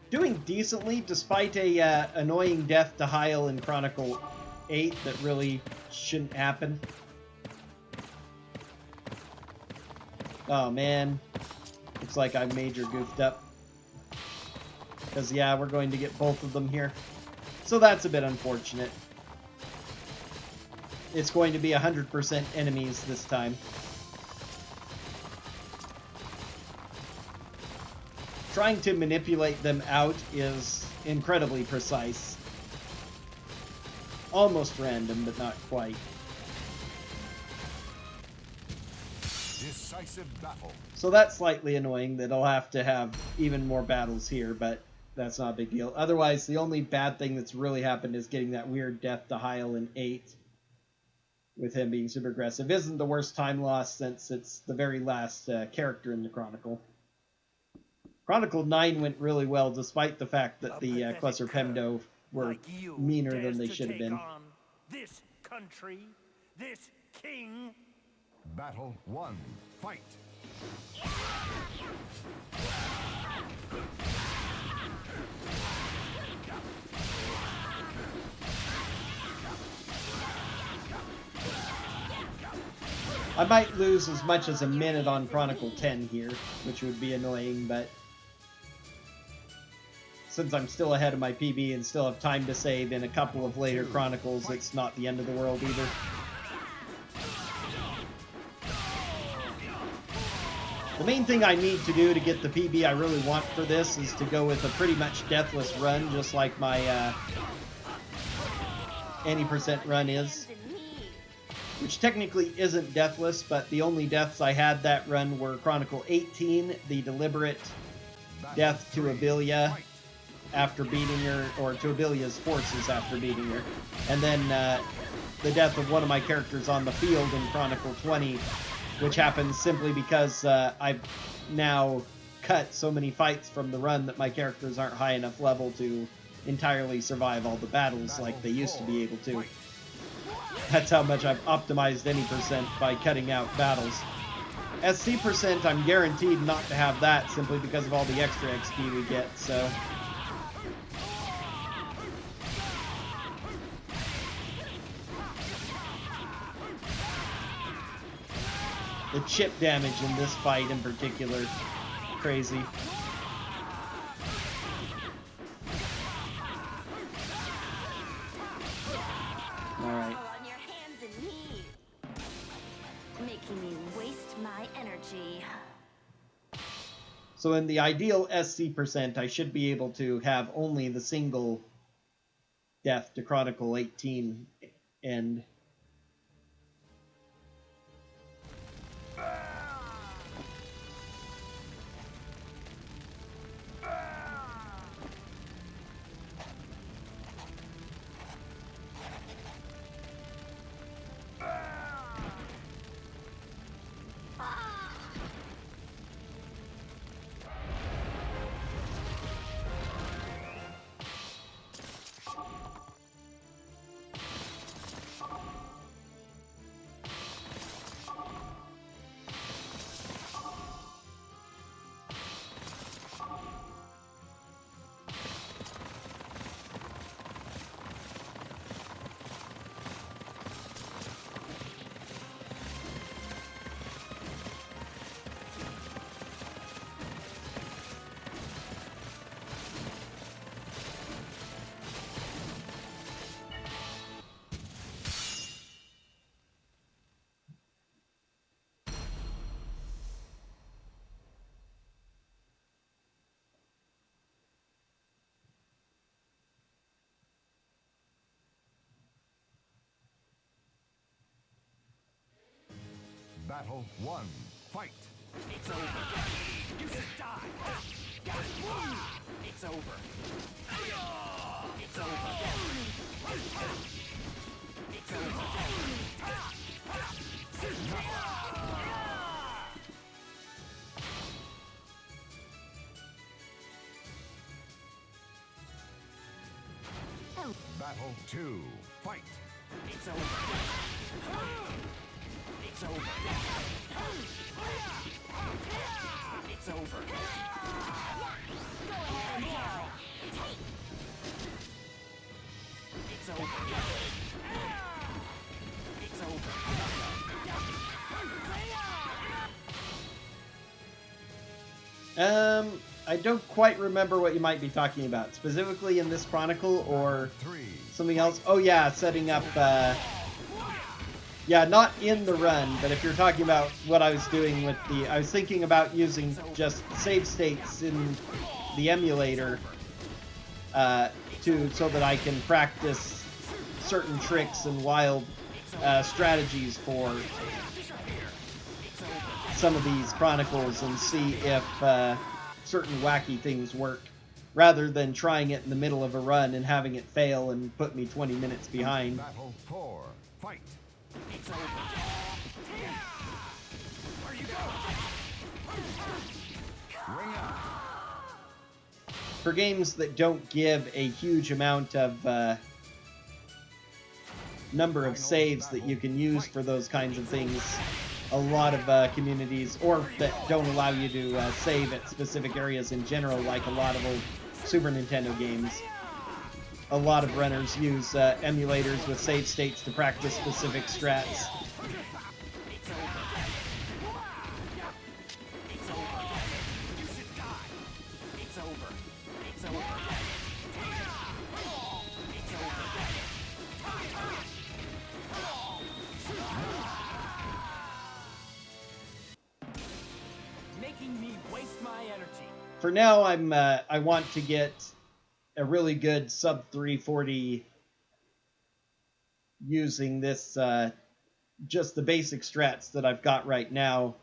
Doing decently, despite a annoying death to Heil in Chronicle 8 that really shouldn't happen. Oh man, looks like I major goofed up. Because yeah, we're going to get both of them here. So that's a bit unfortunate. It's going to be 100% enemies this time. Trying to manipulate them out is incredibly precise. Almost random, but not quite. Decisive battle. So that's slightly annoying that I'll have to have even more battles here, but that's not a big deal. Otherwise, the only bad thing that's really happened is getting that weird death to Heil in 8. With him being super aggressive. Isn't the worst time loss since it's the very last character in the Chronicle. Chronicle 9 went really well, despite the fact that the Cluster Pemdo were meaner than they should have been. This country, this king. Battle 1. Fight. I might lose as much as a minute on Chronicle 10 here, which would be annoying, but since I'm still ahead of my PB and still have time to save in a couple of later Chronicles, it's not the end of the world either. The main thing I need to do to get the PB I really want for this is to go with a pretty much deathless run, just like my any percent run is. Which technically isn't deathless, but the only deaths I had that run were Chronicle 18, the deliberate death to Abilia, after beating her, or to Abilia's forces after beating her. And then the death of one of my characters on the field in Chronicle 20, which happens simply because I've now cut so many fights from the run that my characters aren't high enough level to entirely survive all the battles like they used to be able to. That's how much I've optimized any percent by cutting out battles. SC percent, I'm guaranteed not to have that simply because of all the extra XP we get, so... The chip damage in this fight in particular, crazy. Alright. On your hands and knees, making me waste my energy. So in the ideal SC percent, I should be able to have only the single death to Chronicle 18 end. Battle 1. Fight! It's over. You should die. It's over. It's over. It's over. Battle 2. Fight! It's over. It's over. It's over. It's over. It's over. I don't quite remember what you might be talking about, specifically in this Chronicle or 3. something else. Oh yeah, setting up, yeah, not in the run, but if you're talking about what I was doing with the... I was thinking about using just save states in the emulator so that I can practice certain tricks and wild strategies for some of these Chronicles and see if certain wacky things work, rather than trying it in the middle of a run and having it fail and put me 20 minutes behind. Battle 4. Fight! It's over. Where you go? Ring out! For games that don't give a huge amount of number of saves that you can use for those kinds of things, a lot of communities, or that don't allow you to save at specific areas in general, like a lot of old Super Nintendo games. A lot of runners use emulators with save states to practice specific strats. It's over. It's over. You should die. It's over. It's over. It's over. Making me waste my energy. For now, I want to get a really good sub 340 using this just the basic strats that I've got right now,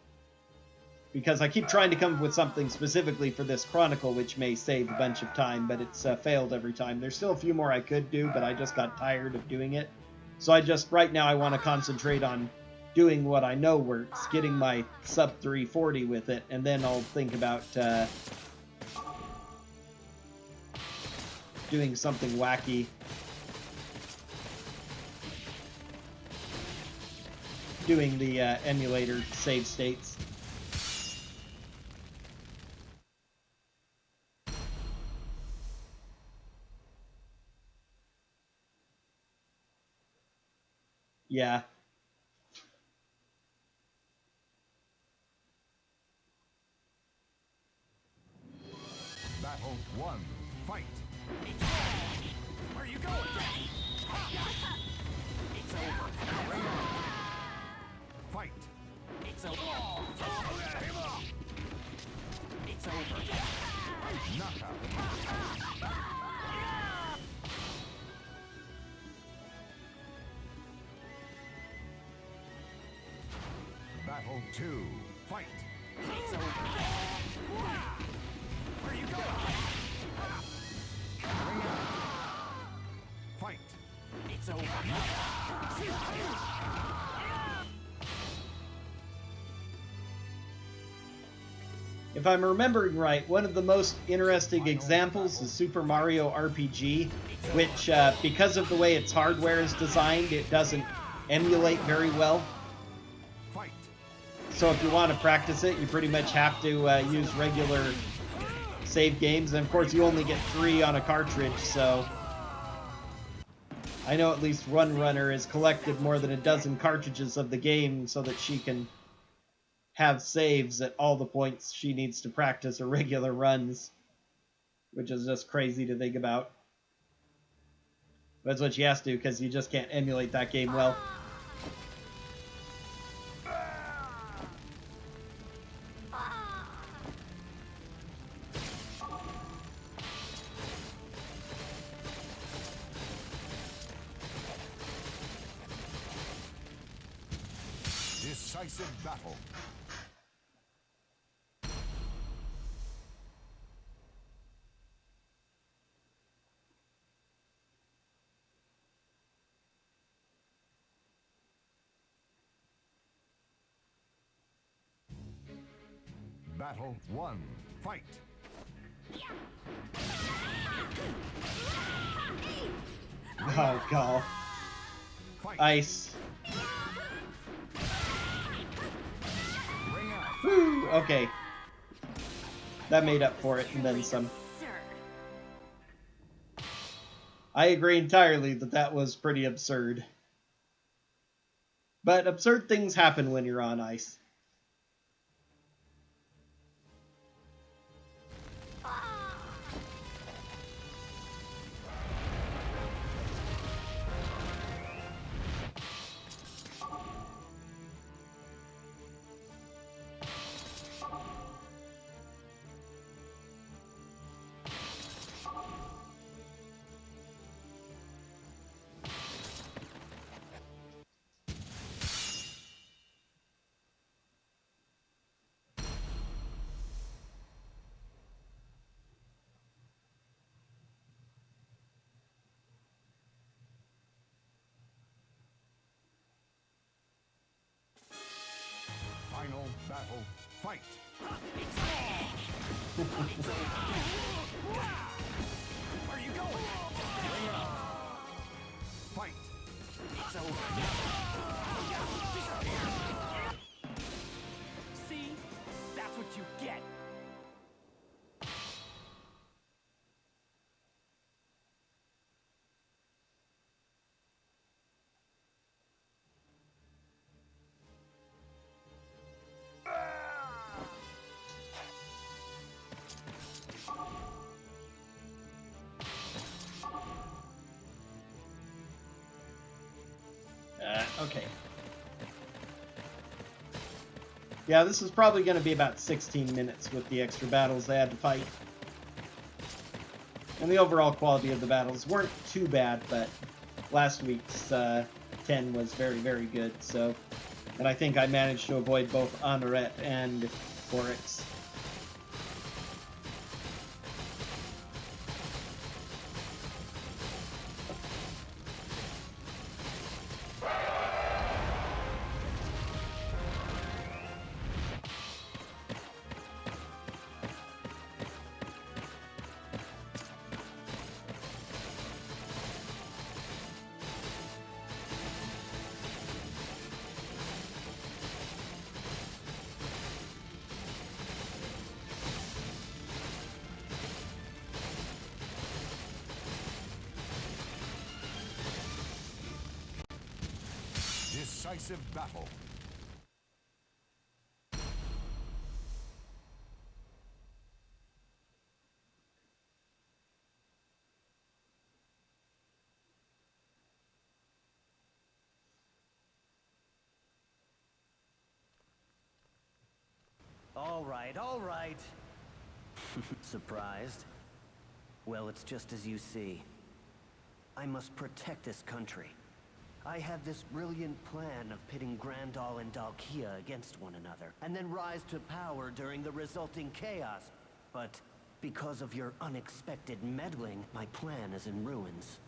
because I keep trying to come up with something specifically for this Chronicle, which may save a bunch of time, but it's failed every time. There's still a few more I could do, but I just got tired of doing it. So right now I want to concentrate on doing what I know works, getting my sub 340 with it, and then I'll think about doing something wacky. Doing the emulator save states. Yeah. Battle 1. Fight. Where are you going? It's over. Fight. It's over. It's over. Knockout. Battle 2. Fight. It's over. Where are you going? Fight. It's over. If I'm remembering right, one of the most interesting examples is Super Mario RPG, which, because of the way its hardware is designed, it doesn't emulate very well. Fight. So if you want to practice it, you pretty much have to use regular save games. And of course, you only get 3 on a cartridge, so I know at least one runner has collected more than a dozen cartridges of the game so that she can have saves at all the points she needs to practice her regular runs, which is just crazy to think about. That's what she has to, because you just can't emulate that game well. Decisive battle. Battle 1. Fight. Oh, God. Fight. Ice. Ring out. Woo! Okay. That made up for it, and then some. I agree entirely that that was pretty absurd. But absurd things happen when you're on ice. Final battle. Fight. Where are you going? Fight. It's over. See? That's what you get. Okay. Yeah, this is probably going to be about 16 minutes with the extra battles they had to fight. And the overall quality of the battles weren't too bad, but last week's 10 was very, very good, so... And I think I managed to avoid both Honoret and Oryx. Decisive battle. All right, all right. Surprised? Well, it's just as you see. I must protect this country. I have this brilliant plan of pitting Grandal and Dalkia against one another, and then rise to power during the resulting chaos. But because of your unexpected meddling, my plan is in ruins.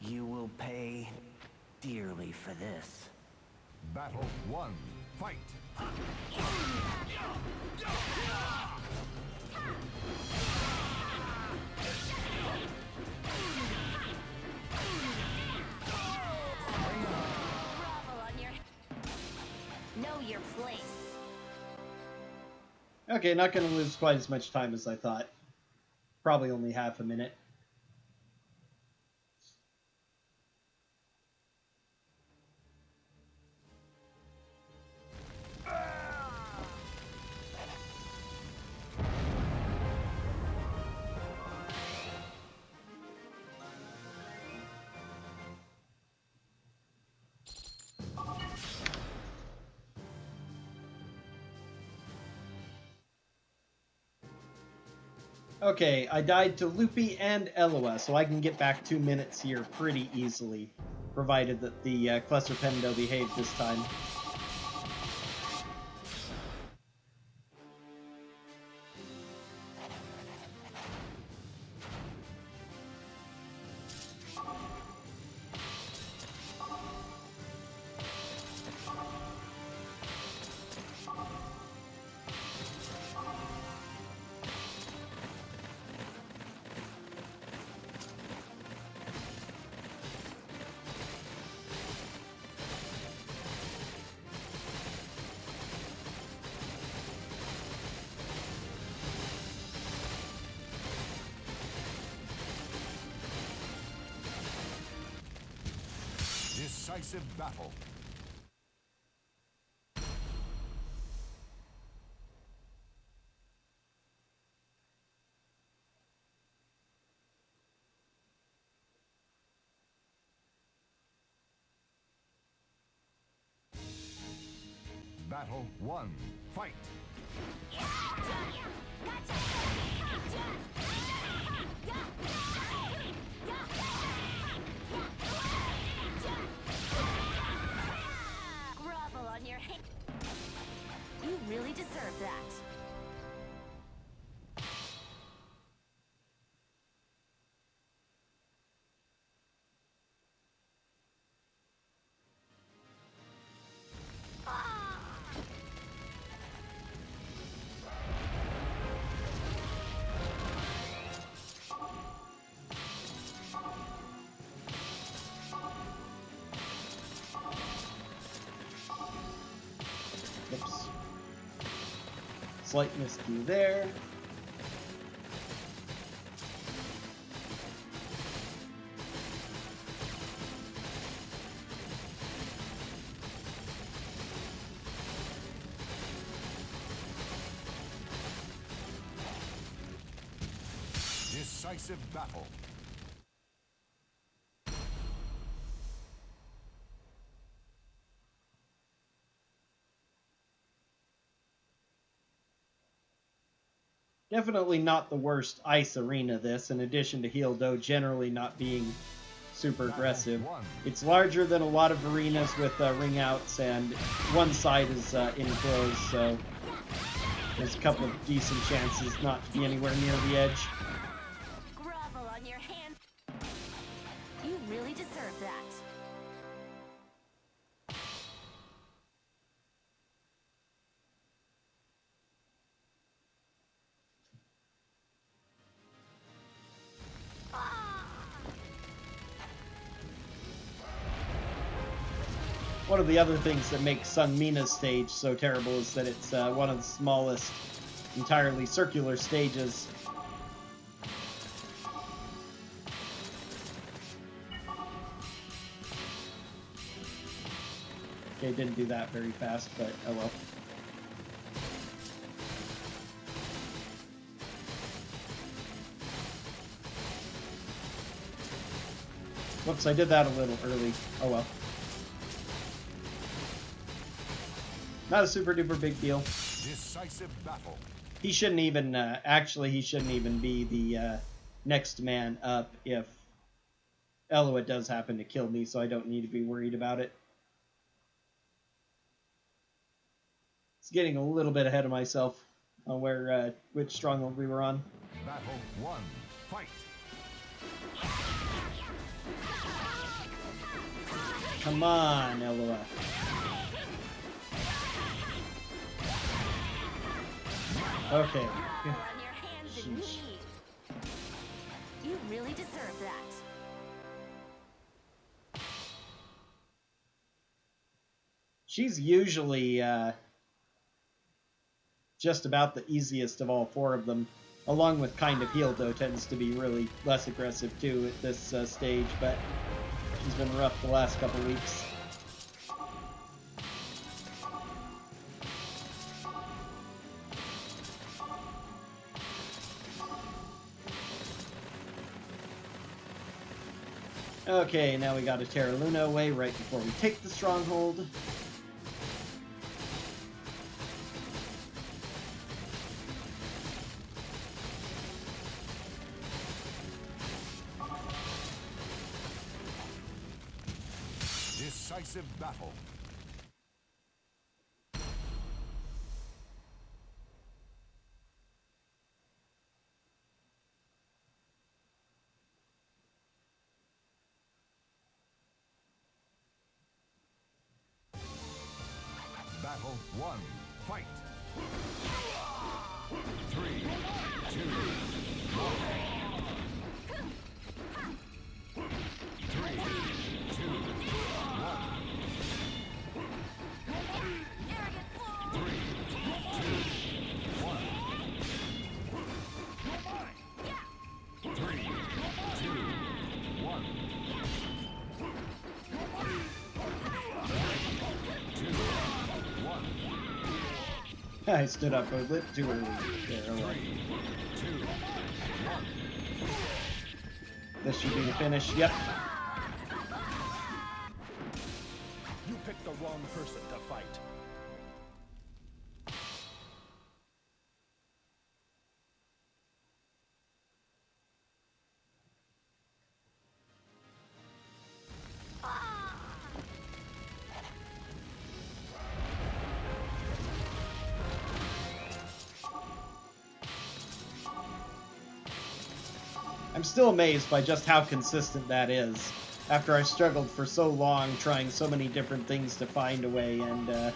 You will pay dearly for this. Battle 1. Fight! Know your place. Okay, not gonna lose quite as much time as I thought. Probably only half a minute. Okay, I died to Loopy and Eloa, so I can get back 2 minutes here pretty easily, provided that the Clesserpendo behaved this time. Decisive battle. Battle 1. Fight! Grovel on your hand. You really deserve that. Oops. Slight miscue there. Decisive battle. Definitely not the worst ice arena this, in addition to Healdo generally not being super aggressive. It's larger than a lot of arenas with ring outs, and one side is enclosed, so There's a couple of decent chances not to be anywhere near the edge. Grovel on your hand. You really deserve that. One of the other things that makes Sun Mina's stage so terrible is that it's one of the smallest, entirely circular stages. Okay, didn't do that very fast, but oh well. Whoops, I did that a little early. Oh well. Not a super duper big deal. Decisive battle. He shouldn't even, actually, he shouldn't even be the next man up if Eloa does happen to kill me, so I don't need to be worried about it. It's getting a little bit ahead of myself on where, which stronghold we were on. Battle 1. Fight. Come on, Eloa. Okay. Grovel on your hands and knees. You really deserve that. She's usually just about the easiest of all four of them. Along with Kind of Healed, though, tends to be really less aggressive too at this stage, but she's been rough the last couple weeks. Okay, now we got a Terra Luna away right before we take the stronghold. Decisive battle. Battle 1. Fight. 3, 2, 1. 3, 2, 1. 3, 2, 1. 3, 2, 1. 1. I stood up a bit too early there. Oh well. 3, 2, 1. This should be the finish. Yep. You picked the wrong person to fight. I'm still amazed by just how consistent that is. After I struggled for so long trying so many different things to find a way, and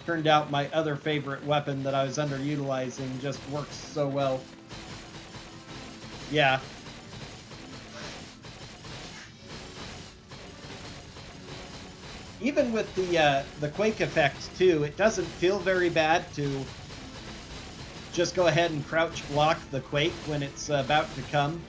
turned out my other favorite weapon that I was underutilizing just works so well. Yeah. Even with the Quake effect too, it doesn't feel very bad to just go ahead and crouch block the Quake when it's about to come,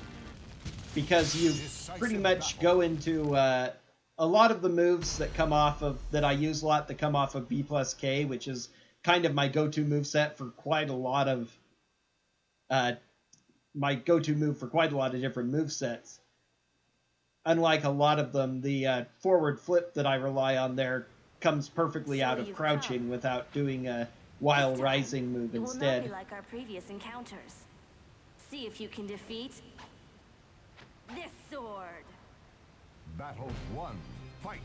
because you pretty much go into a lot of the moves that come off of, that I use a lot, that come off of B plus K, which is kind of my go-to moveset for quite a lot of my go-to move for quite a lot of different movesets. Unlike a lot of them, the forward flip that I rely on there comes perfectly out of crouching without doing a while rising move It will instead. not be like our previous encounters. See if you can defeat this sword. Battle 1. Fight.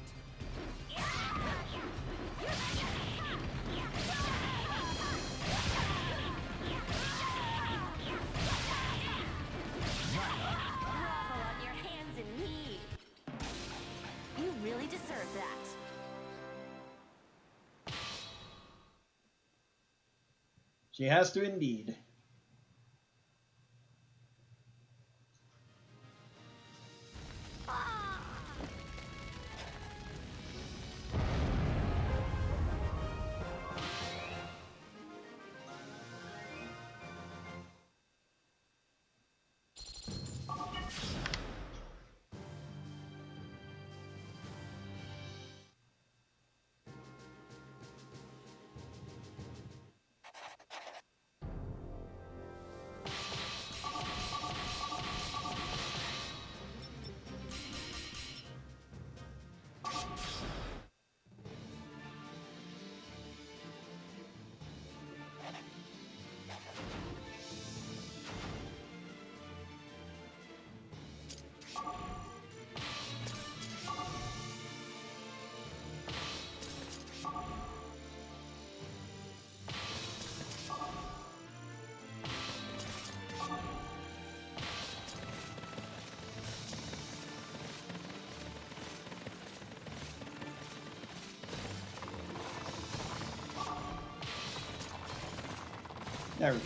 She has to indeed. There we go.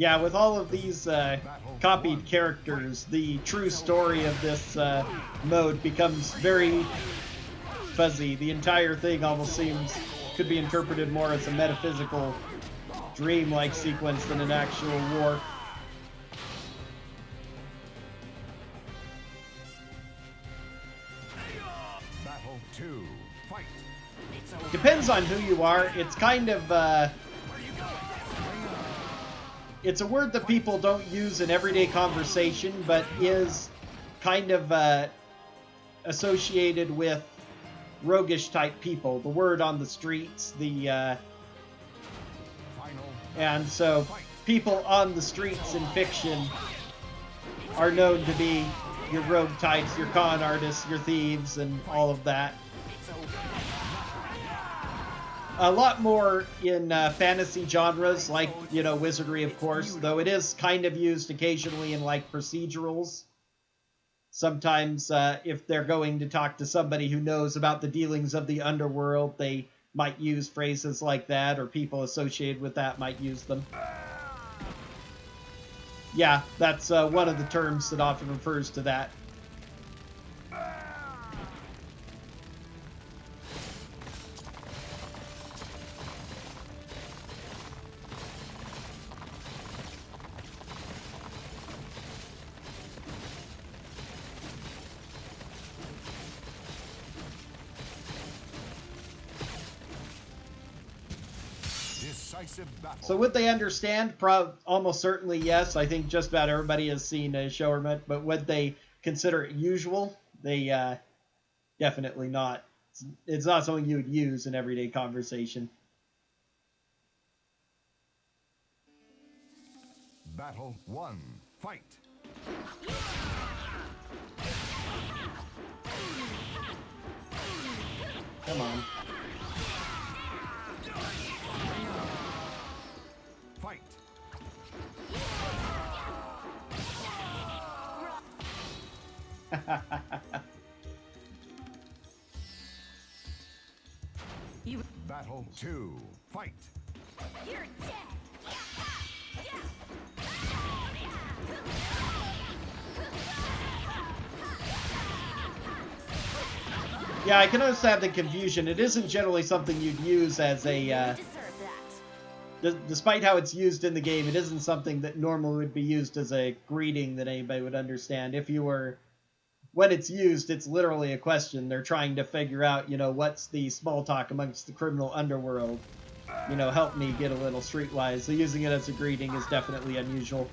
Yeah, with all of these copied characters, the true story of this mode becomes very fuzzy. The entire thing almost could be interpreted more as a metaphysical, dream-like sequence than an actual war. Battle 2. Fight. Depends on who you are. It's kind of it's a word that people don't use in everyday conversation, but is kind of associated with roguish type people. The word on the streets, and so people on the streets in fiction are known to be your rogue types, your con artists, your thieves, and all of that. A lot more in fantasy genres, like, you know, wizardry, of course, though it is kind of used occasionally in, like, procedurals. Sometimes, if they're going to talk to somebody who knows about the dealings of the underworld, they might use phrases like that, or people associated with that might use them. Yeah, that's one of the terms that often refers to that. So would they understand? Almost certainly yes. I think just about everybody has seen a Showermet, but would they consider it usual? They definitely not. It's not something you would use in everyday conversation. Battle 1. Fight. Come on. Fight. Battle 2. Fight. You're dead. Yeah, I can understand the confusion. It isn't generally something you'd use as a... You deserve that. Despite how it's used in the game, it isn't something that normally would be used as a greeting that anybody would understand. If you were... When it's used, it's literally a question. They're trying to figure out, you know, what's the small talk amongst the criminal underworld. you know, help me get a little streetwise. So using it as a greeting is definitely unusual.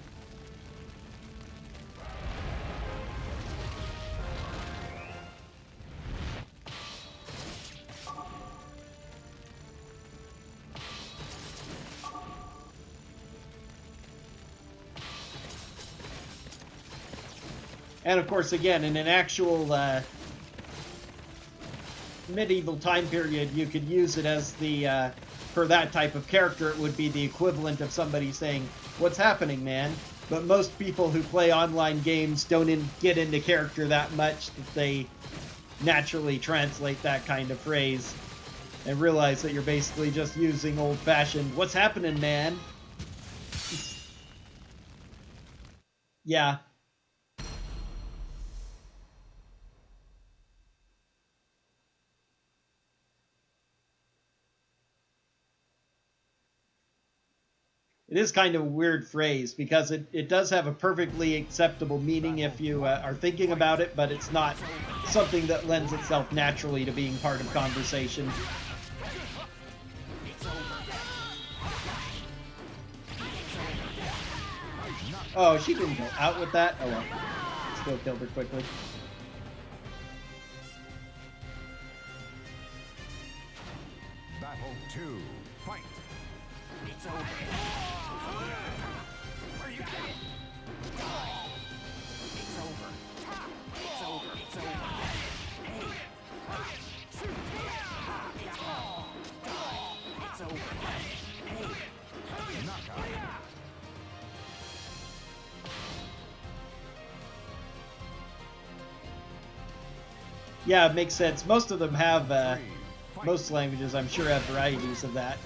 And of course, again, in an actual medieval time period, you could use it as the, for that type of character, it would be the equivalent of somebody saying, "What's happening, man?" But most people who play online games don't get into character that much that they naturally translate that kind of phrase and realize that you're basically just using old-fashioned, "What's happening, man?" Yeah. It is kind of a weird phrase because it does have a perfectly acceptable meaning if you are thinking about it, but it's not something that lends itself naturally to being part of conversation. Oh, she didn't go out with that? Oh well. Still killed her quickly. Battle 2. Fight. It's over. Where you going? It's over. It's over. It's over. Hey. Shoot. It's over. Hey. Knockout. Yeah, it makes sense. Most of them have, most languages I'm sure have varieties of that.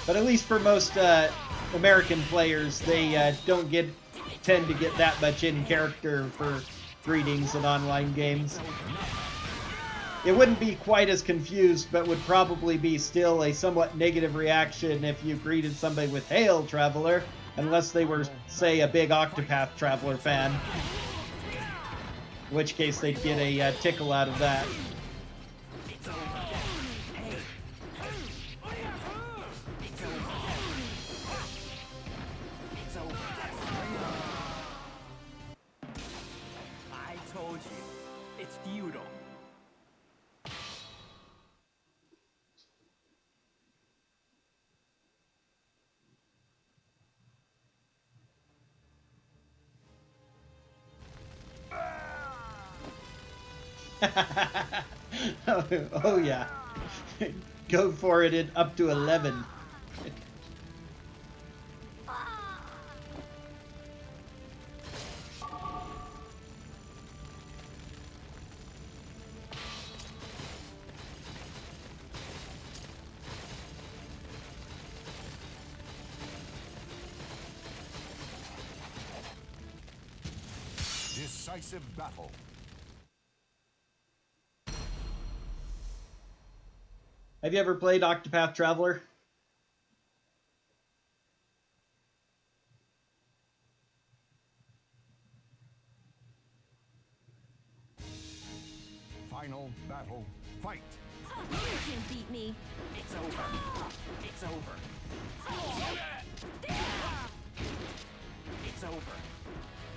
But at least for most American players, they don't tend to get that much in character for greetings in online games. It wouldn't be quite as confused, but would probably be still a somewhat negative reaction if you greeted somebody with "Hail, Traveler," unless they were, say, a big Octopath Traveler fan. In which case they'd get a tickle out of that. I told you. It's feudal. Oh yeah. Go for it in up to 11. Decisive battle. Have you ever played Octopath Traveler? Final battle. Fight. You can beat me. It's over. It's over. It's over.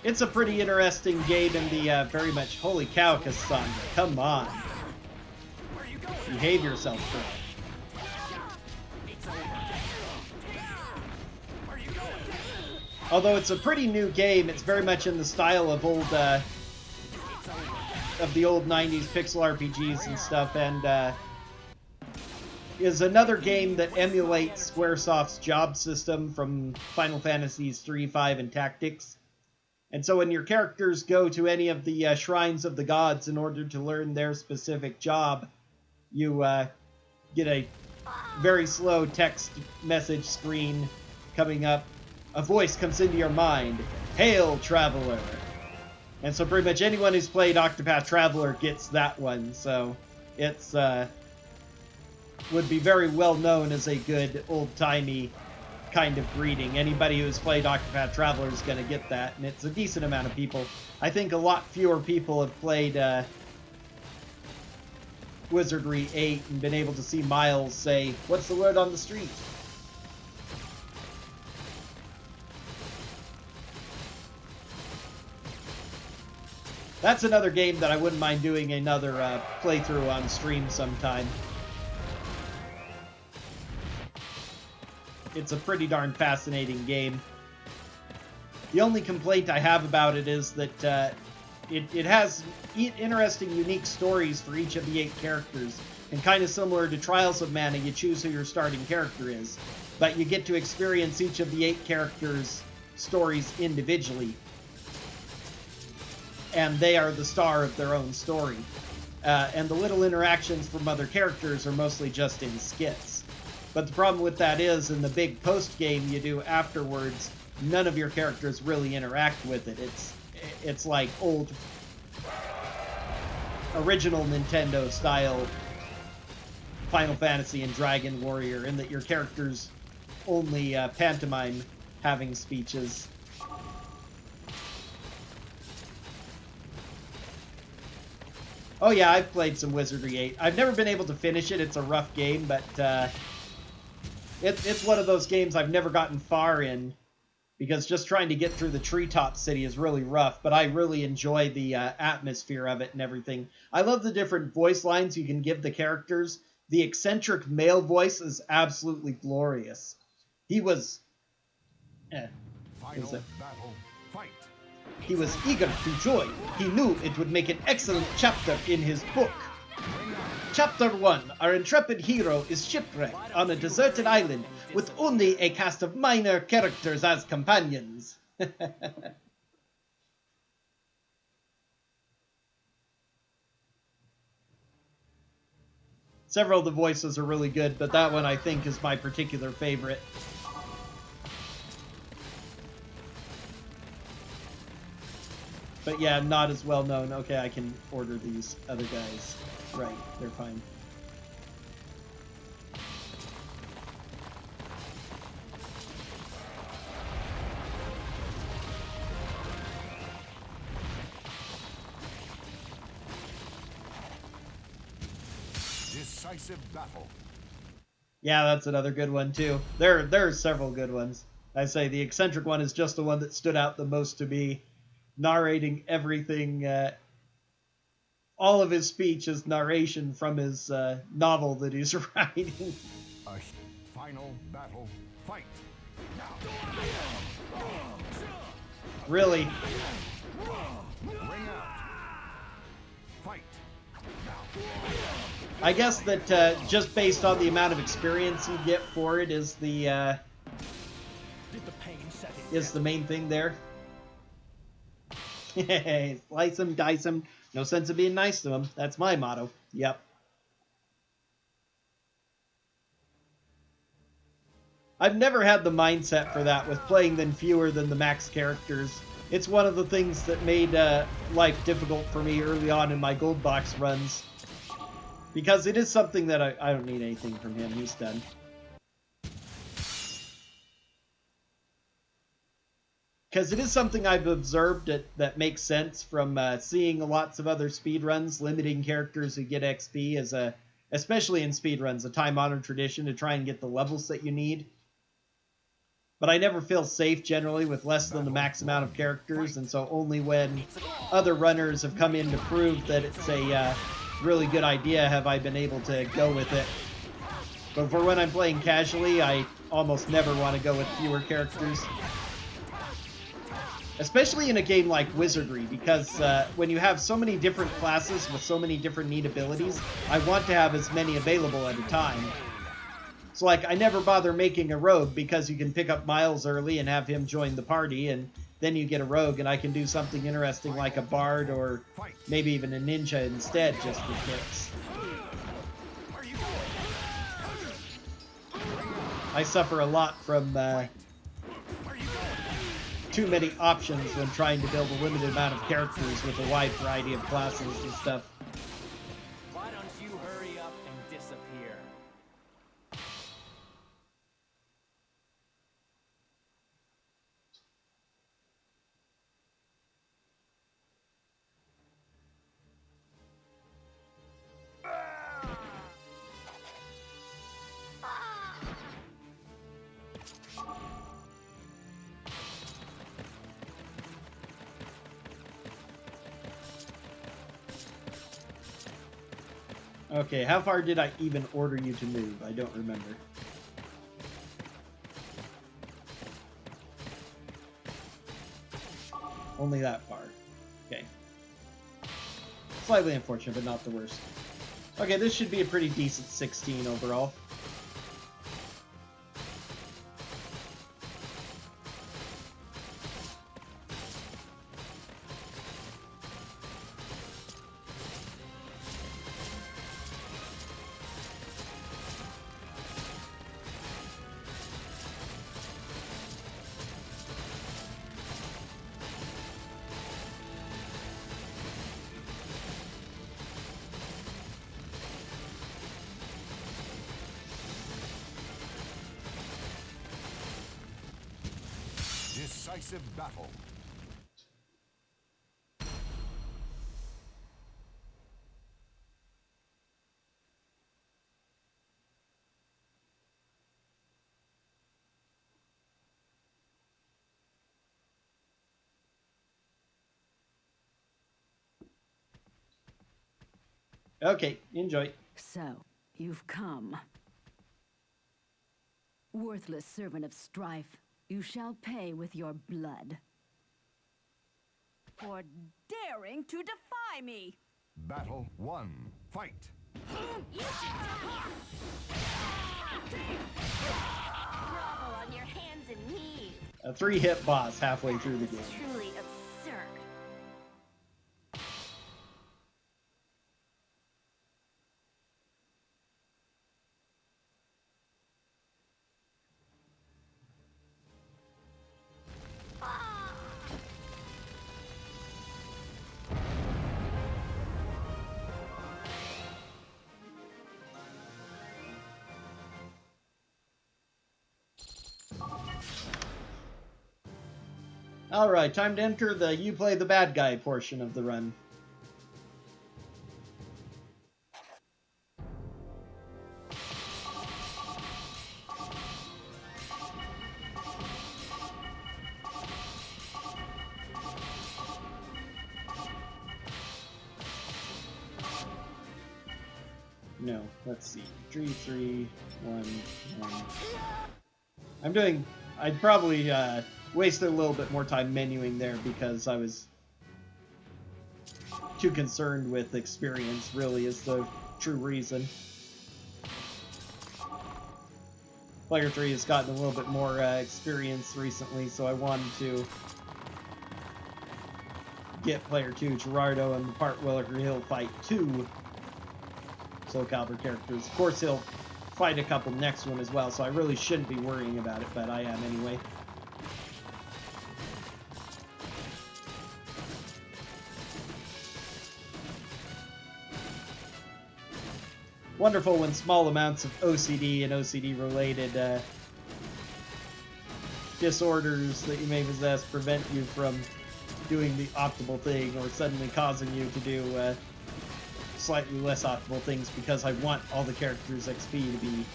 It's a pretty interesting game in the very much... Holy cow, Cassandra. Come on. Where you going? Behave yourself, bro. It's over. Where you going? Although it's a pretty new game, it's very much in the style of the old 90s pixel RPGs and stuff, and is another game that emulates Squaresoft's job system from Final Fantasies 3, 5, and Tactics. And so when your characters go to any of the shrines of the gods in order to learn their specific job, you get a very slow text message screen coming up. A voice comes into your mind. "Hail, Traveler!" And so pretty much anyone who's played Octopath Traveler gets that one. So it's would be very well known as a good old-timey kind of greeting. Anybody who's played Octopath Traveler is going to get that, and it's a decent amount of people. I think a lot fewer people have played Wizardry 8 and been able to see Miles say, "What's the word on the street?" That's another game that I wouldn't mind doing another playthrough on stream sometime. It's a pretty darn fascinating game. The only complaint I have about it is that it has interesting, unique stories for each of the 8 characters. And kind of similar to Trials of Mana, you choose who your starting character is. But you get to experience each of the 8 characters' stories individually. And they are the star of their own story. And the little interactions from other characters are mostly just in skits. But the problem with that is, in the big post-game you do afterwards, none of your characters really interact with it. It's like old, original Nintendo-style Final Fantasy and Dragon Warrior, in that your characters only pantomime having speeches. Oh yeah, I've played some Wizardry 8. I've never been able to finish it. It's a rough game, but it's one of those games I've never gotten far in, because just trying to get through the treetop city is really rough, but I really enjoy the atmosphere of it and everything. I love the different voice lines you can give the characters. The eccentric male voice is absolutely glorious. He was... Final battle, fight. He was eager to join. He knew it would make an excellent chapter in his book. Chapter 1. Our intrepid hero is shipwrecked on a deserted island with only a cast of minor characters as companions. Several of the voices are really good, but that one I think is my particular favorite. But yeah, not as well known. Okay, I can order these other guys. Right, they're fine. Decisive battle. Yeah, that's another good one too. There are several good ones. I say the eccentric one is just the one that stood out the most to me. Narrating everything, all of his speech is narration from his novel that he's writing. A final battle, fight. Really. Ring out. Fight. I guess that just based on the amount of experience you get for it is the main thing there. Slice him, dice him. No sense of being nice to him. That's my motto. Yep. I've never had the mindset for that with playing than fewer than the max characters. It's one of the things that made life difficult for me early on in my gold box runs. Because it is something that I don't need anything from him. He's done. Because it is something I've observed that makes sense from seeing lots of other speedruns, limiting characters who get XP as especially in speedruns, a time-honored tradition to try and get the levels that you need. But I never feel safe generally with less than the max amount of characters, and so only when other runners have come in to prove that it's a really good idea have I been able to go with it. But for when I'm playing casually, I almost never want to go with fewer characters. Especially in a game like Wizardry, because when you have so many different classes with so many different neat abilities, I want to have as many available at a time. So, like, I never bother making a rogue, because you can pick up Miles early and have him join the party, and then you get a rogue, and I can do something interesting like a bard, or maybe even a ninja instead, just for kicks. I suffer a lot from too many options when trying to build a limited amount of characters with a wide variety of classes and stuff. Why don't you hurry up and disappear? Okay, how far did I even order you to move? I don't remember. Only that far. Okay. Slightly unfortunate, but not the worst. Okay, this should be a pretty decent 16 overall. Decisive battle. Okay, enjoy. So, you've come. Worthless servant of strife, you shall pay with your blood. For daring to defy me! Battle 1. Fight. Grovel on your hands and knees. A 3-hit boss halfway through the This game. is truly absurd. Alright, time to enter the you play the bad guy portion of the run. No, let's see. 3, 3, 1, 1. I'd probably wasted a little bit more time menuing there because I was too concerned with experience, really, is the true reason. Player 3 has gotten a little bit more experience recently, so I wanted to get Player 2, Gerardo, and the part where he'll fight 2 Soulcalibur characters. Of course, he'll fight a couple next one as well, so I really shouldn't be worrying about it, but I am anyway. Wonderful when small amounts of OCD and OCD-related disorders that you may possess prevent you from doing the optimal thing, or suddenly causing you to do slightly less optimal things because I want all the characters' XP to be...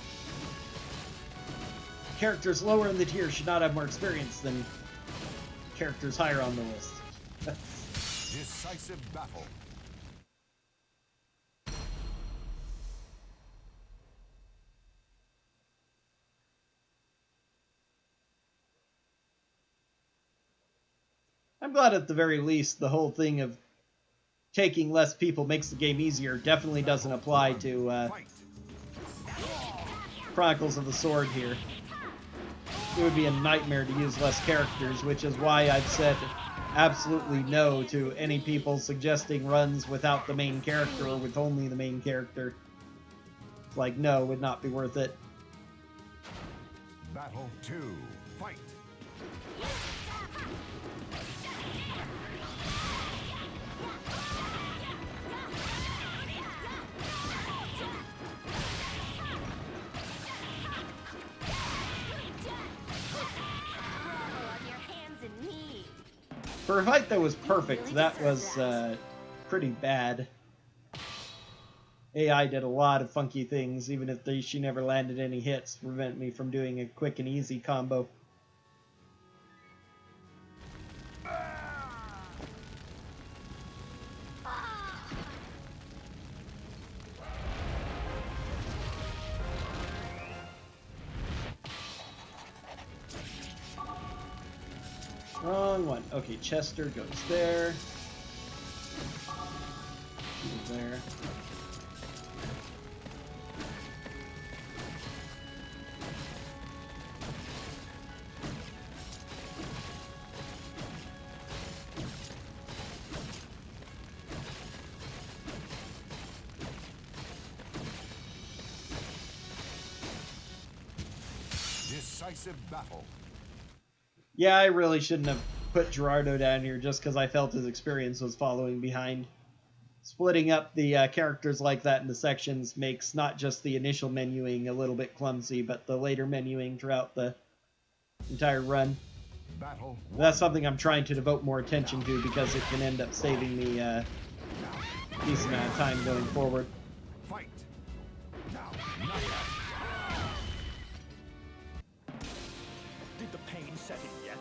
Characters lower in the tier should not have more experience than characters higher on the list. Decisive battle. I'm glad at the very least the whole thing of taking less people makes the game easier definitely doesn't apply to Fight. Chronicles of the Sword here. It would be a nightmare to use less characters, which is why I've said absolutely no to any people suggesting runs without the main character or with only the main character. Like, no, would not be worth it. Battle 2. Fight. For a fight that was perfect, that was pretty bad. AI did a lot of funky things, even if she never landed any hits to prevent me from doing a quick and easy combo. Wrong one. Okay, Chester goes there. Goes there. Decisive battle. Yeah, I really shouldn't have put Gerardo down here just because I felt his experience was following behind. Splitting up the characters like that into sections makes not just the initial menuing a little bit clumsy, but the later menuing throughout the entire run. Battle. That's something I'm trying to devote more attention to because it can end up saving me a decent amount of time going forward. Fight. Now. Knockout. Did the pain set in yet?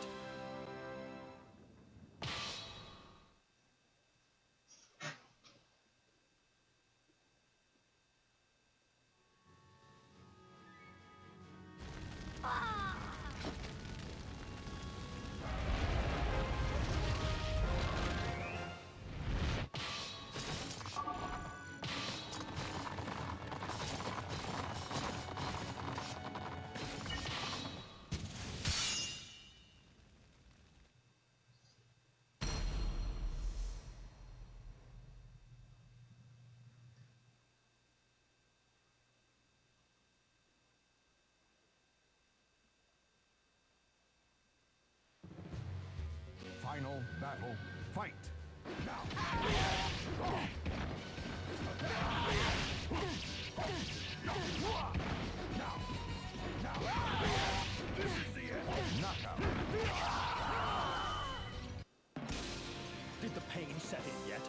Final battle. Fight. Now. This is the end. Knockout. Did the pain set in yet?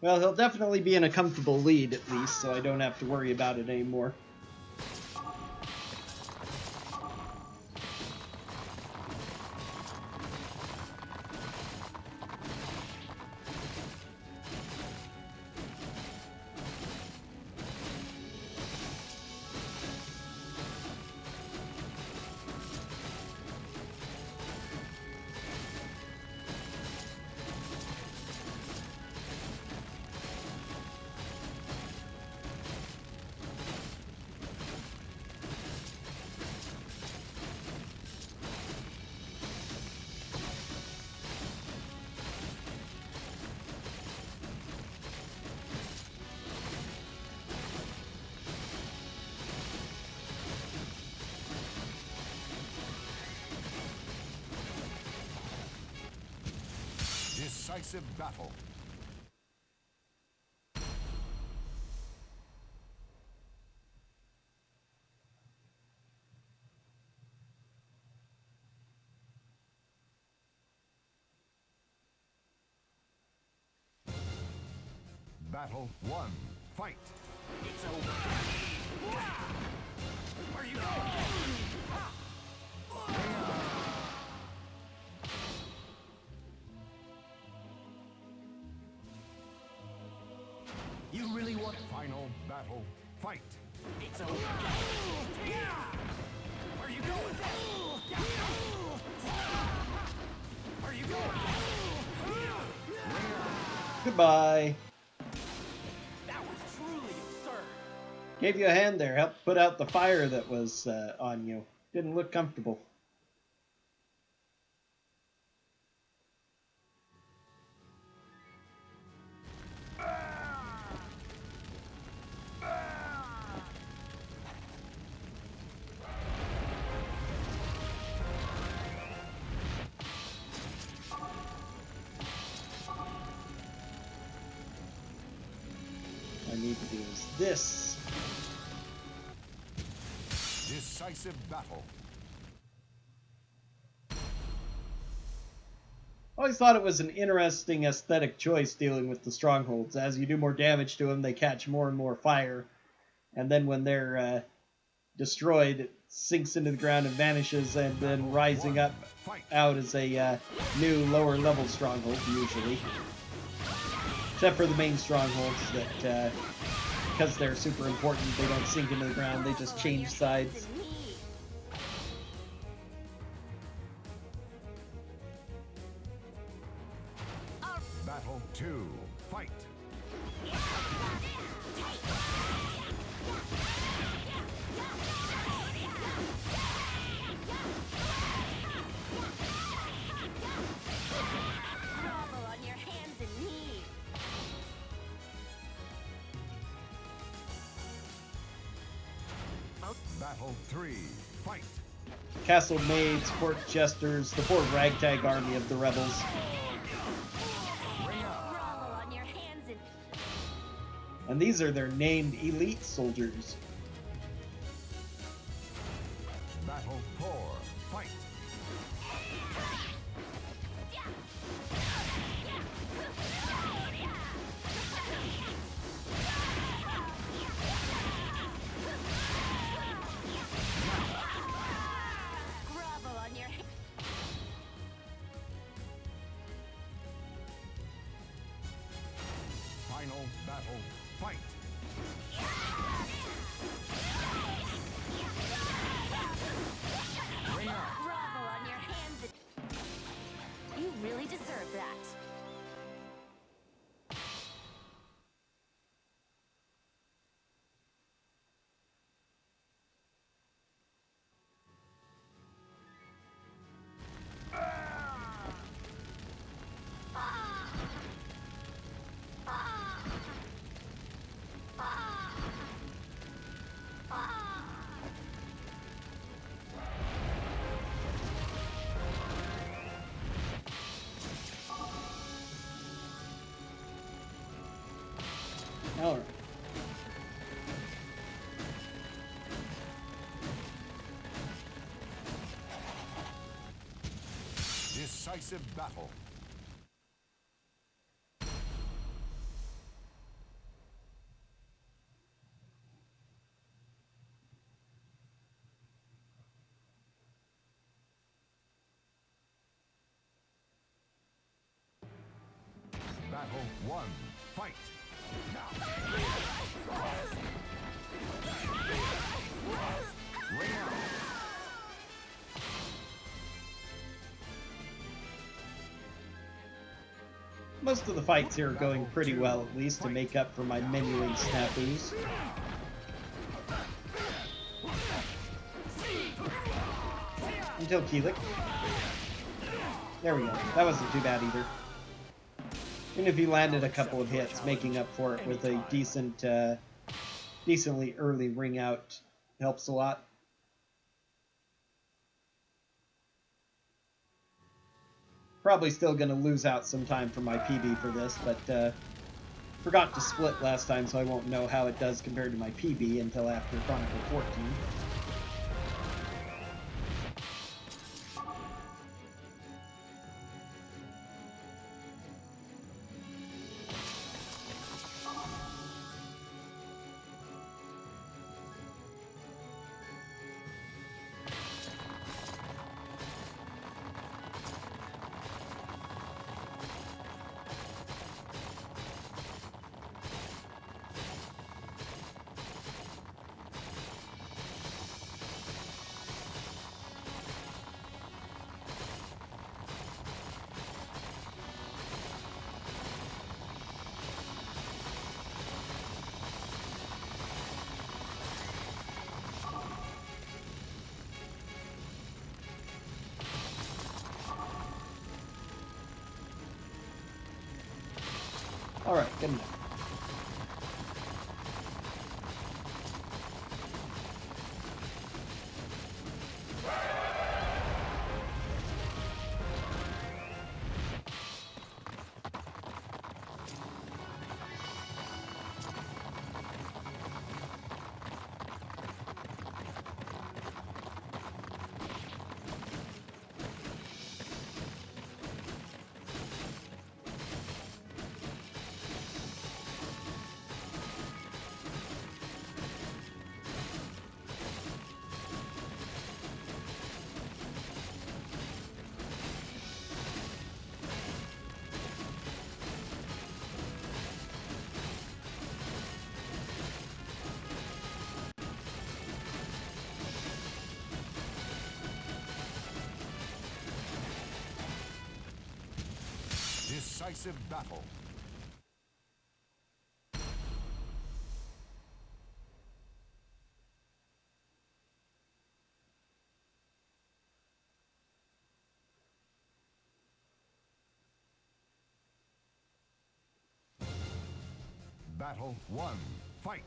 Well, he'll definitely be in a comfortable lead at least, so I don't have to worry about it anymore. Decisive battle. Battle 1. Fight. It's over. Where are you going? You really want... Final battle. Fight. It's over. Where are you going? Where are you going? Goodbye. That was truly absurd. Gave you a hand there, helped put out the fire that was on you. Didn't look comfortable. What I need to do is this. Decisive battle. Always thought it was an interesting aesthetic choice dealing with the strongholds. As you do more damage to them, they catch more and more fire. And then when they're destroyed, it sinks into the ground and vanishes, and then rising up out as a new lower level stronghold, usually. Except for the main strongholds that, because they're super important, they don't sink into the ground, they just change sides. Battle 2, fight! Grovel on your hands and knees. Battle 3, fight! Castle maids, court jesters, the poor ragtag army of the rebels. Ring out! Grovel on your hands and And these are their named elite soldiers. Battle 4, fight! grovel on your hands. Final battle, fight! Ring out! Grovel on your hands and... You really deserve that. Alright. Decisive battle. Battle 1, fight! Ring out! Most of the fights here are going pretty well, at least to make up for my menuing snafus. Until Keelik. There we go. That wasn't too bad either. Even if he landed a couple of hits, making up for it with a decent, decently early ring out helps a lot. Probably still going to lose out some time for my PB for this, but forgot to split last time, so I won't know how it does compared to my PB until after Chronicle 14. Alright, good enough. Decisive battle. Battle 1. Fight!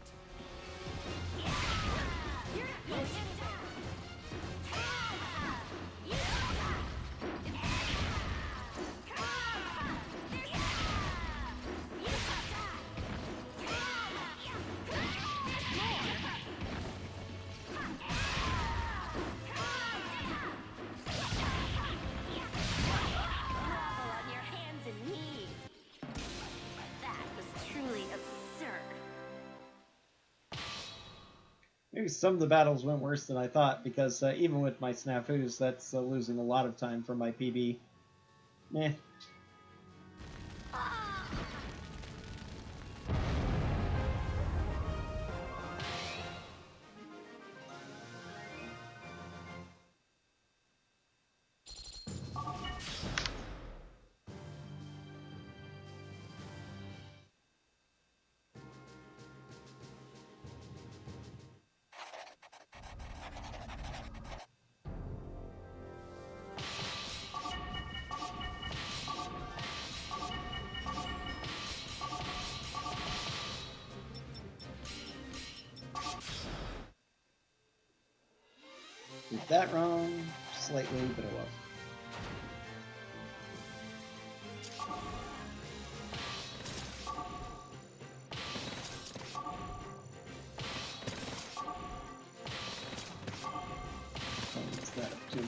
On your hands and knees. That was truly absurd. Maybe some of the battles went worse than I thought, because even with my snafus, that's losing a lot of time for my PB. Meh. Did that wrong slightly, but it was. What's that up to?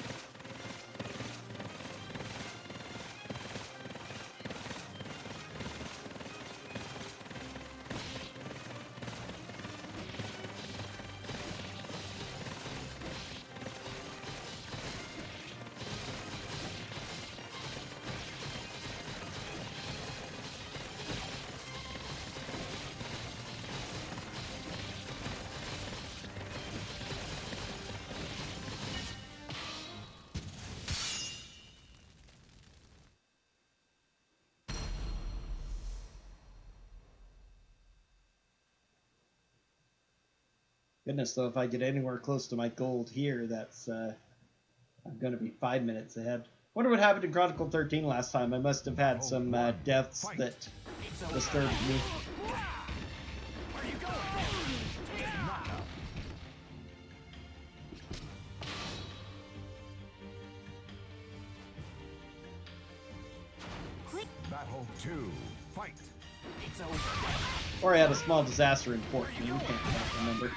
Goodness, though, if I get anywhere close to my gold here, that's I'm going to be 5 minutes ahead. Wonder what happened in Chronicle 13 last time. I must have had some deaths that disturbed me. Where are you going? Battle 2. Fight! It's over. Or I had a small disaster in port. You can't remember.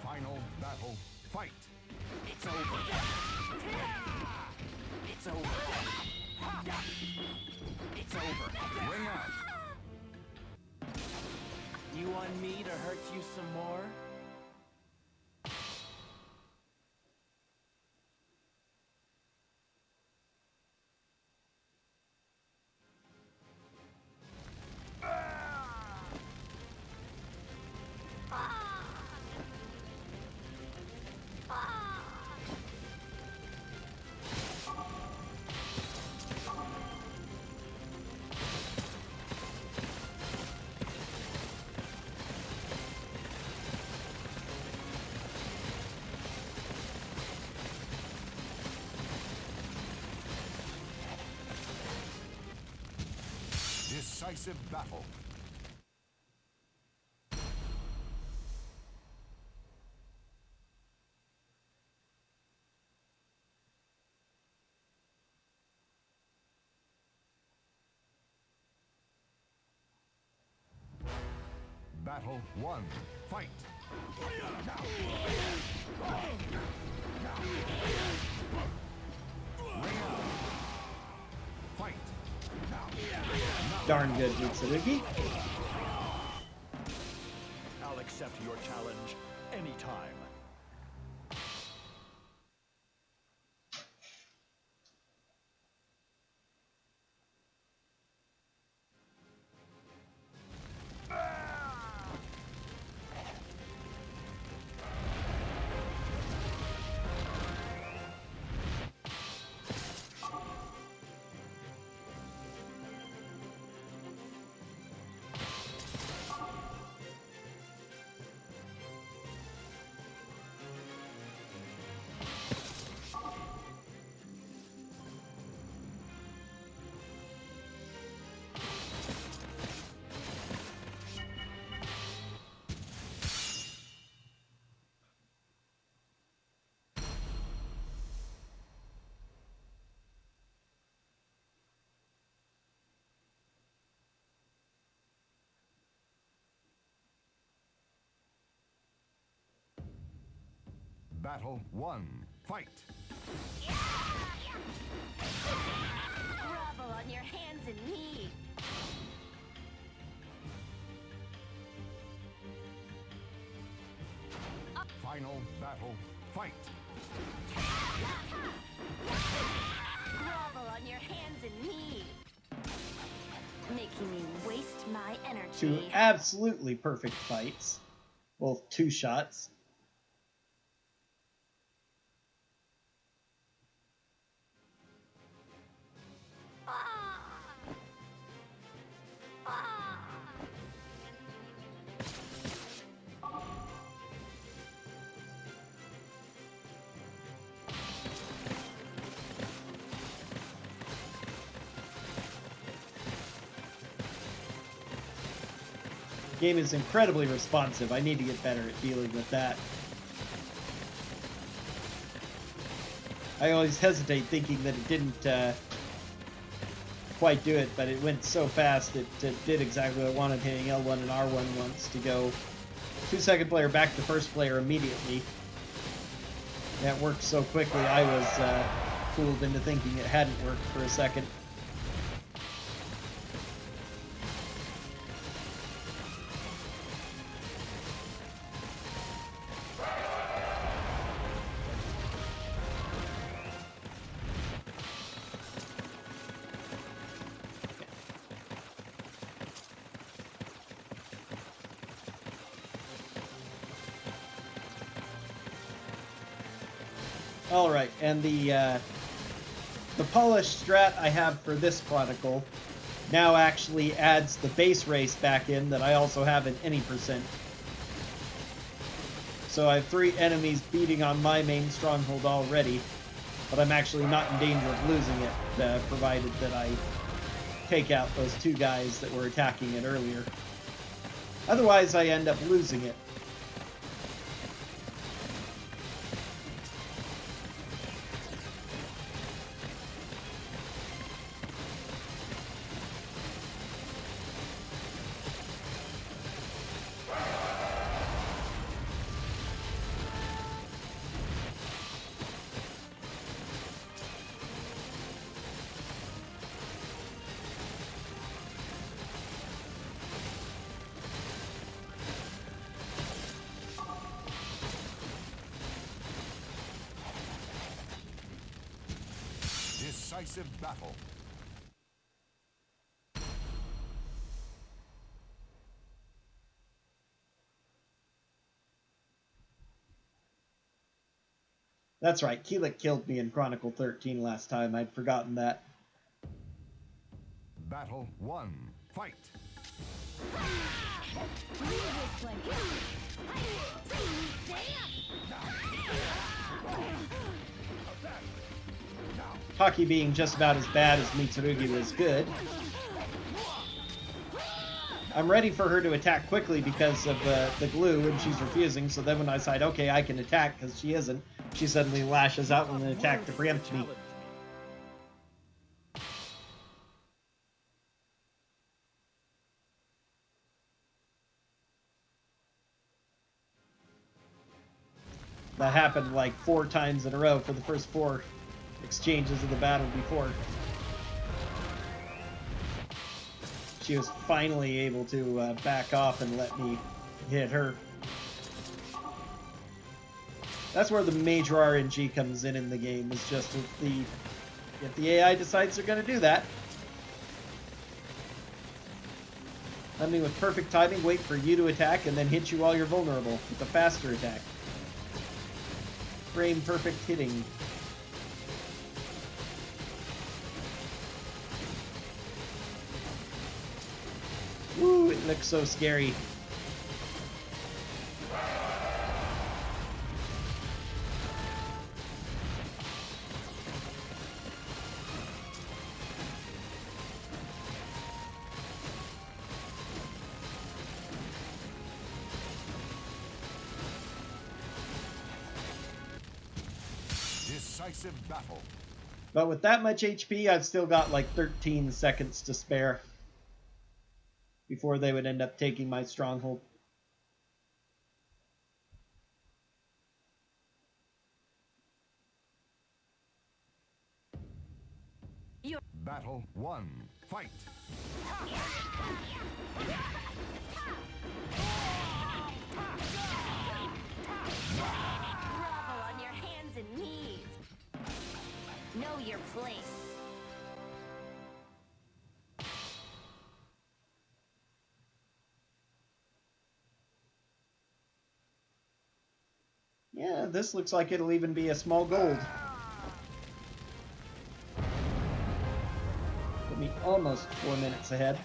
Final battle. Fight! It's over. It's over. It's over. Ring out! You want me to hurt you some more? Decisive battle. Battle 1. Fight! Ring out! Fight! Darn good, Mitsurugi. I'll accept your challenge anytime. Battle 1. Fight! Grovel on your hands and knees. Final battle. Fight! Grovel on your hands and knees. Making me waste my energy. Two absolutely perfect fights. Both 2 shots. Game is incredibly responsive. I need to get better at dealing with that. I always hesitate thinking that it didn't quite do it, but it went so fast it did exactly what I wanted, hitting L1 and R1 once to go 2 second player back to first player immediately. That worked so quickly I was fooled into thinking it hadn't worked for a second. Alright, and the polished strat I have for this Chronicle now actually adds the base race back in that I also have in any percent. So I have 3 enemies beating on my main stronghold already, but I'm actually not in danger of losing it, provided that I take out those 2 guys that were attacking it earlier. Otherwise, I end up losing it. Decisive battle. That's right, Keelik killed me in Chronicle 13 last time. I'd forgotten that. Battle 1. Fight! Taki being just about as bad as Mitsurugi was good. I'm ready for her to attack quickly because of the glue, and she's refusing, so then when I decide, okay, I can attack because she isn't, she suddenly lashes out with an attack to preempt me. That happened like 4 times in a row for the first 4 exchanges of the battle before. She was finally able to back off and let me hit her. That's where the major RNG comes in the game, is just if the AI decides they're going to do that. Let me with perfect timing wait for you to attack and then hit you while you're vulnerable with a faster attack. Frame perfect hitting. Woo, it looks so scary. Decisive battle. But with that much HP, I've still got like 13 seconds to spare before they would end up taking my stronghold. battle one. Fight. Grovel on your hands and knees. Know your place. Yeah, this looks like it'll even be a small gold. Put me almost 4 minutes ahead.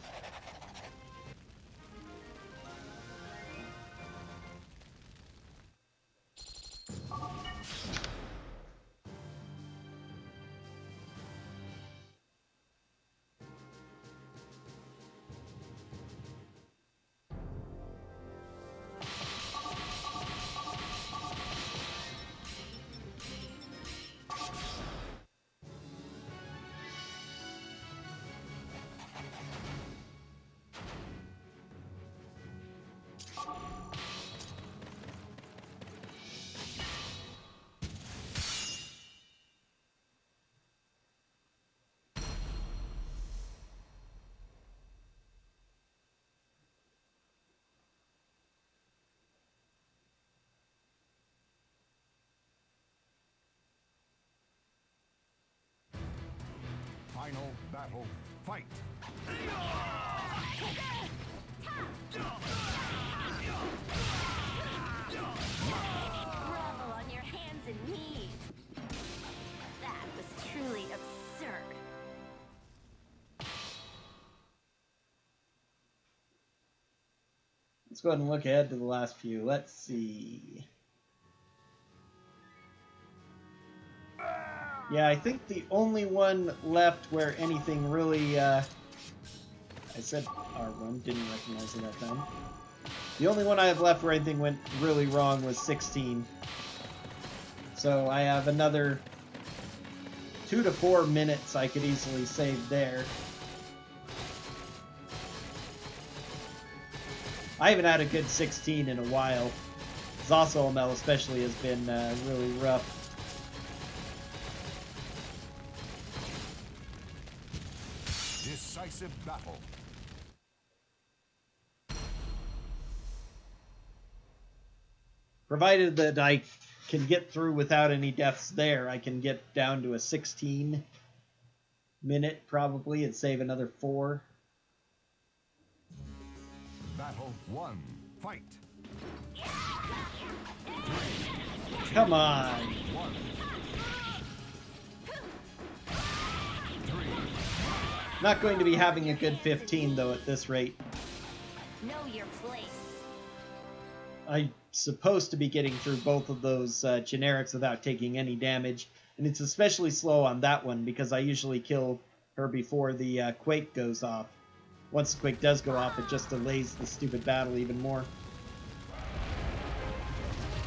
Final battle. Fight. Grovel on your hands and knees. That was truly absurd. Let's go ahead and look ahead to the last few. Let's see. Yeah, I think the only one left where anything really, I said R1, didn't recognize it that time. The only one I have left where anything went really wrong was 16. So I have another 2 to 4 minutes I could easily save there. I haven't had a good 16 in a while. Zosomel especially has been really rough. Decisive battle. Provided that I can get through without any deaths there, I can get down to a 16 minute probably and save another 4. Battle one. Fight. Come on. One. Not going to be having a good 15 though at this rate. Know your place. I'm supposed to be getting through both of those generics without taking any damage, and it's especially slow on that one because I usually kill her before the quake goes off. Once the quake does go off, it just delays the stupid battle even more.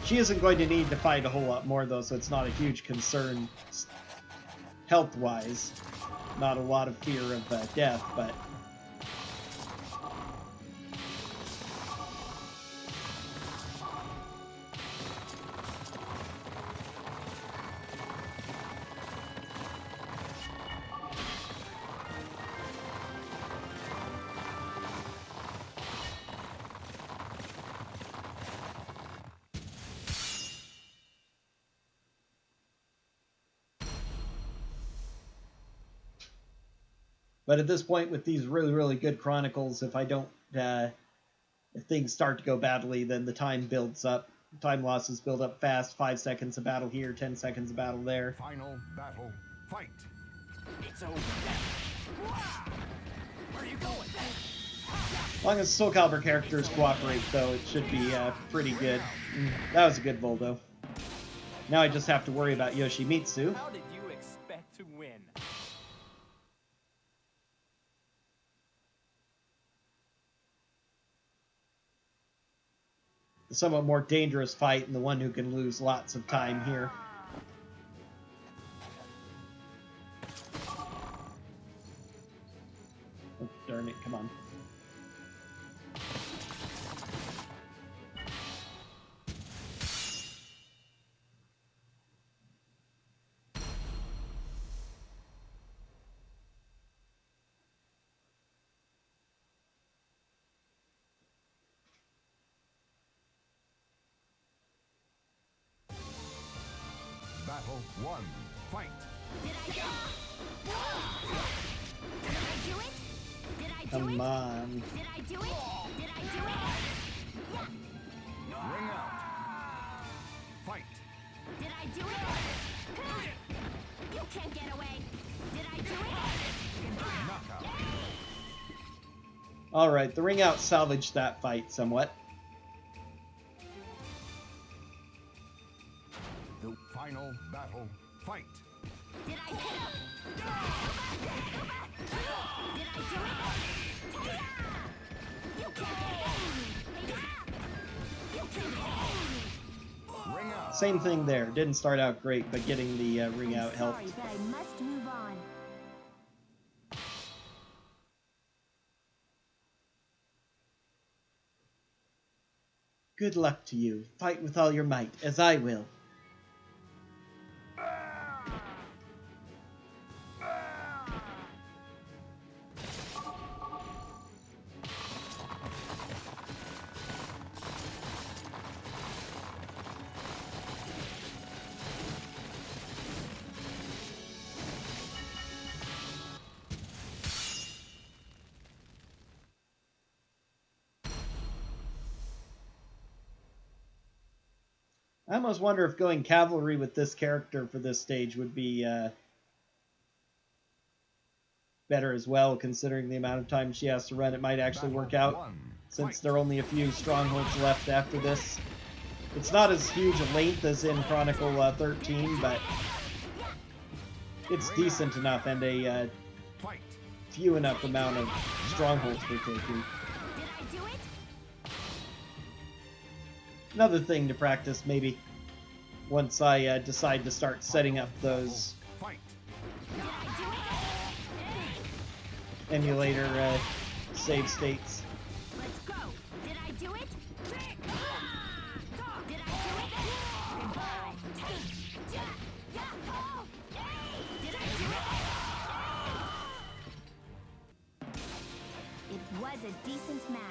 She isn't going to need to fight a whole lot more though, so it's not a huge concern health-wise. Not a lot of fear of death, but... But at this point, with these really, really good Chronicles, if I don't, if things start to go badly, then the time builds up. Time losses build up fast. 5 seconds of battle here, 10 seconds of battle there. Final battle. Fight. It's over. Where are you going? As long as Soulcalibur characters cooperate, though, it should be pretty good. That was a good Voldo. Now I just have to worry about Yoshimitsu. How did you expect to win? The somewhat more dangerous fight and the one who can lose lots of time here. Oh, darn it, come on. Battle 1. Fight. Did I do it? Did I do it? Come on. Did I do it? Did I do it? Ring out. Fight. Did I do it? You can't get away. Did I do it? Knockout. Alright, the ring out salvaged that fight somewhat. The final battle. Fight. Did I hit him? Did I do it? You can't get away. You can't get away. Ring out. Same thing there. Didn't start out great, but getting the ring out I'm helped. sorry, but I must move on. Good luck to you. Fight with all your might, as I will. I almost wonder if going cavalry with this character for this stage would be better as well, considering the amount of time she has to run. It might actually work Battle out, 1. since Fight. there are only a few strongholds left after this. It's not as huge a length as in Chronicle 13, but it's decent enough and a Fight. few enough amount of strongholds we're taking. Did I do it? Another thing to practice, maybe, once I decide to start setting up those Fight. Did I do it? emulator save states. Let's go. Did I do it? Did I do it? Goodbye. Did I do it? It was a decent match.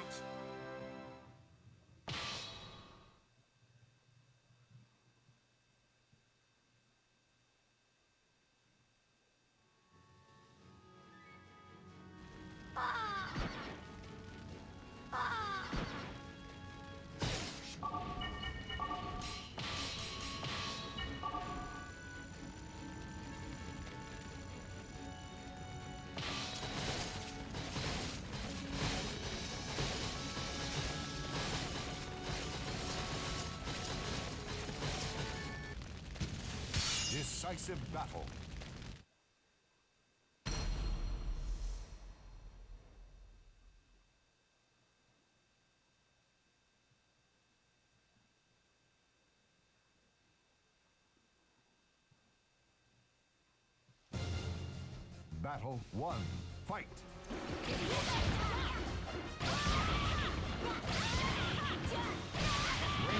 Decisive battle. Battle 1. Fight.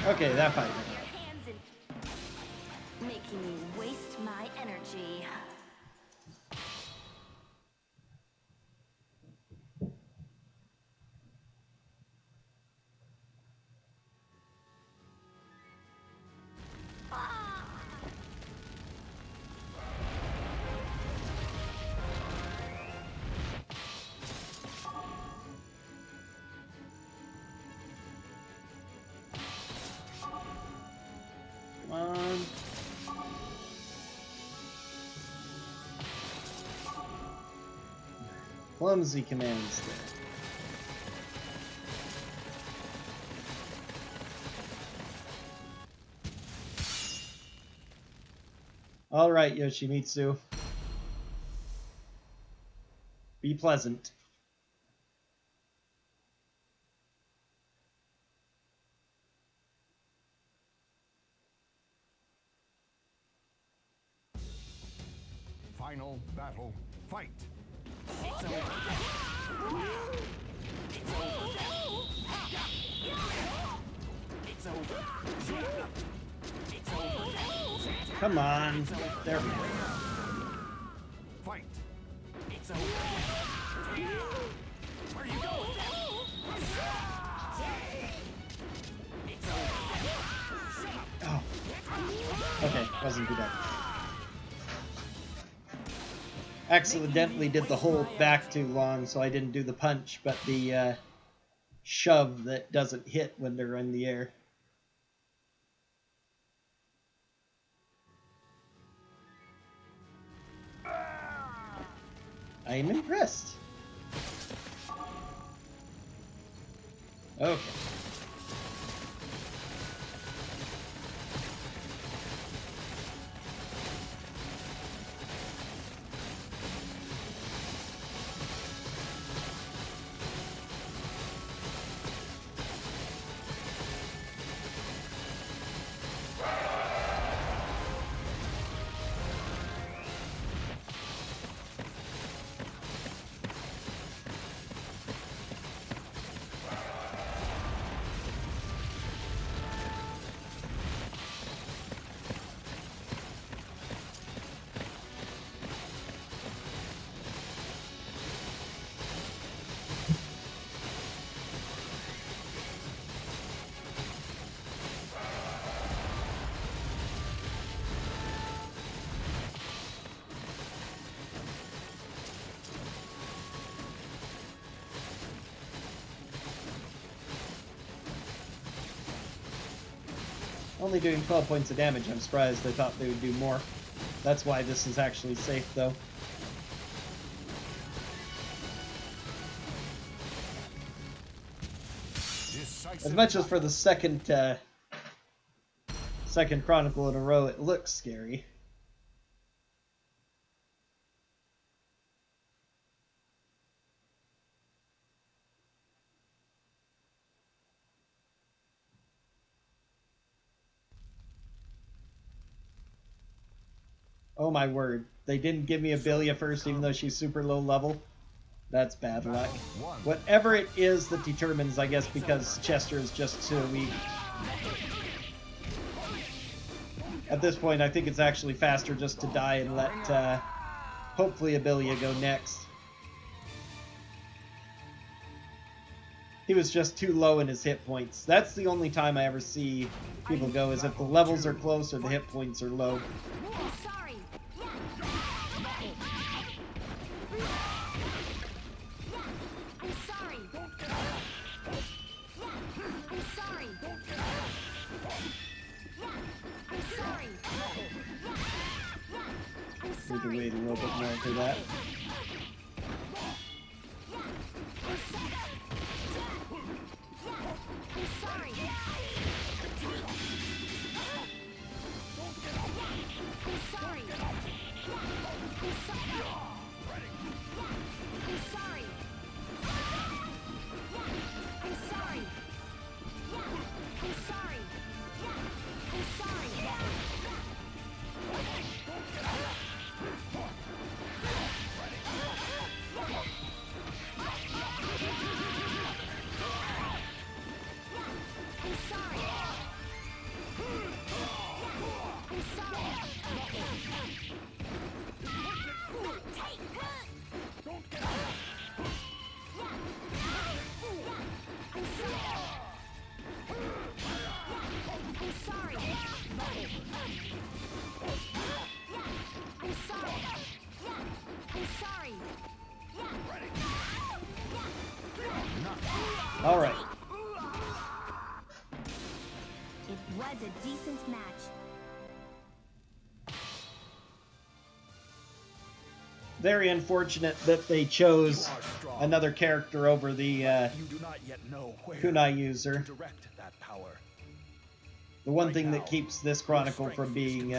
Okay, that fight. Your hands in making me waste my energy. Come on. Clumsy commands there. All right, Yoshimitsu. Be pleasant. Final battle. Fight. Come on. There we go. Fight. Where you going? Oh. Okay, wasn't too bad. accidentally did the hold back too long, so I didn't do the punch, but the shove that doesn't hit when they're in the air. I am impressed. Okay. Only doing 12 points of damage. I'm surprised they thought they would do more. That's why this is actually safe, though. As much as for the second Chronicle in a row, it looks scary. Oh my word. They didn't give me Abilia first, even though she's super low level. That's bad luck. Whatever it is that determines, I guess, because Chester is just so weak. At this point, I think it's actually faster just to die and let, hopefully, Abilia go next. He was just too low in his hit points. That's the only time I ever see people go, is if the levels are close or the hit points are low. Need to wait a little bit more for that. All right. It was a decent match. Very unfortunate that they chose another character over the You do not yet know where kunai user. to direct that power. The one thing that keeps this Chronicle from being,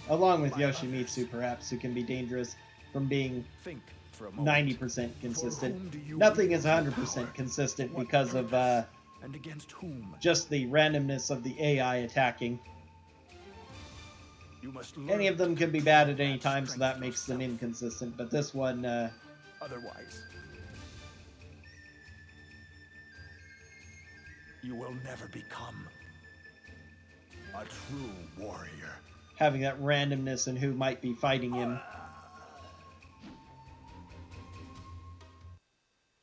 along with Yoshimitsu perhaps, who can be dangerous, from being Think for a moment. 90% consistent. whom do you Nothing is wield 100% power? consistent What because of purpose? And against whom? just the randomness of the AI attacking. You must Any learn of them to can be bad at control any that time, so strength that makes them yourself. inconsistent. But this one, Otherwise, you will never become a true warrior. having that randomness in who might be fighting him.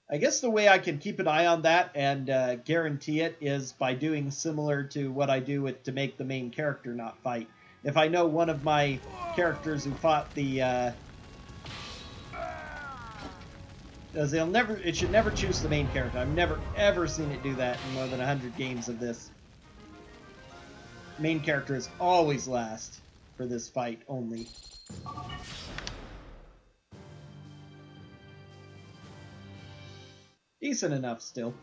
I guess the way I can keep an eye on that and guarantee it is by doing similar to what I do with to make the main character not fight. If I know one of my characters who fought the Because it should never choose the main character. I've never ever seen it do that in more than 100 games of this. Main character is always last for this fight only. Decent enough still.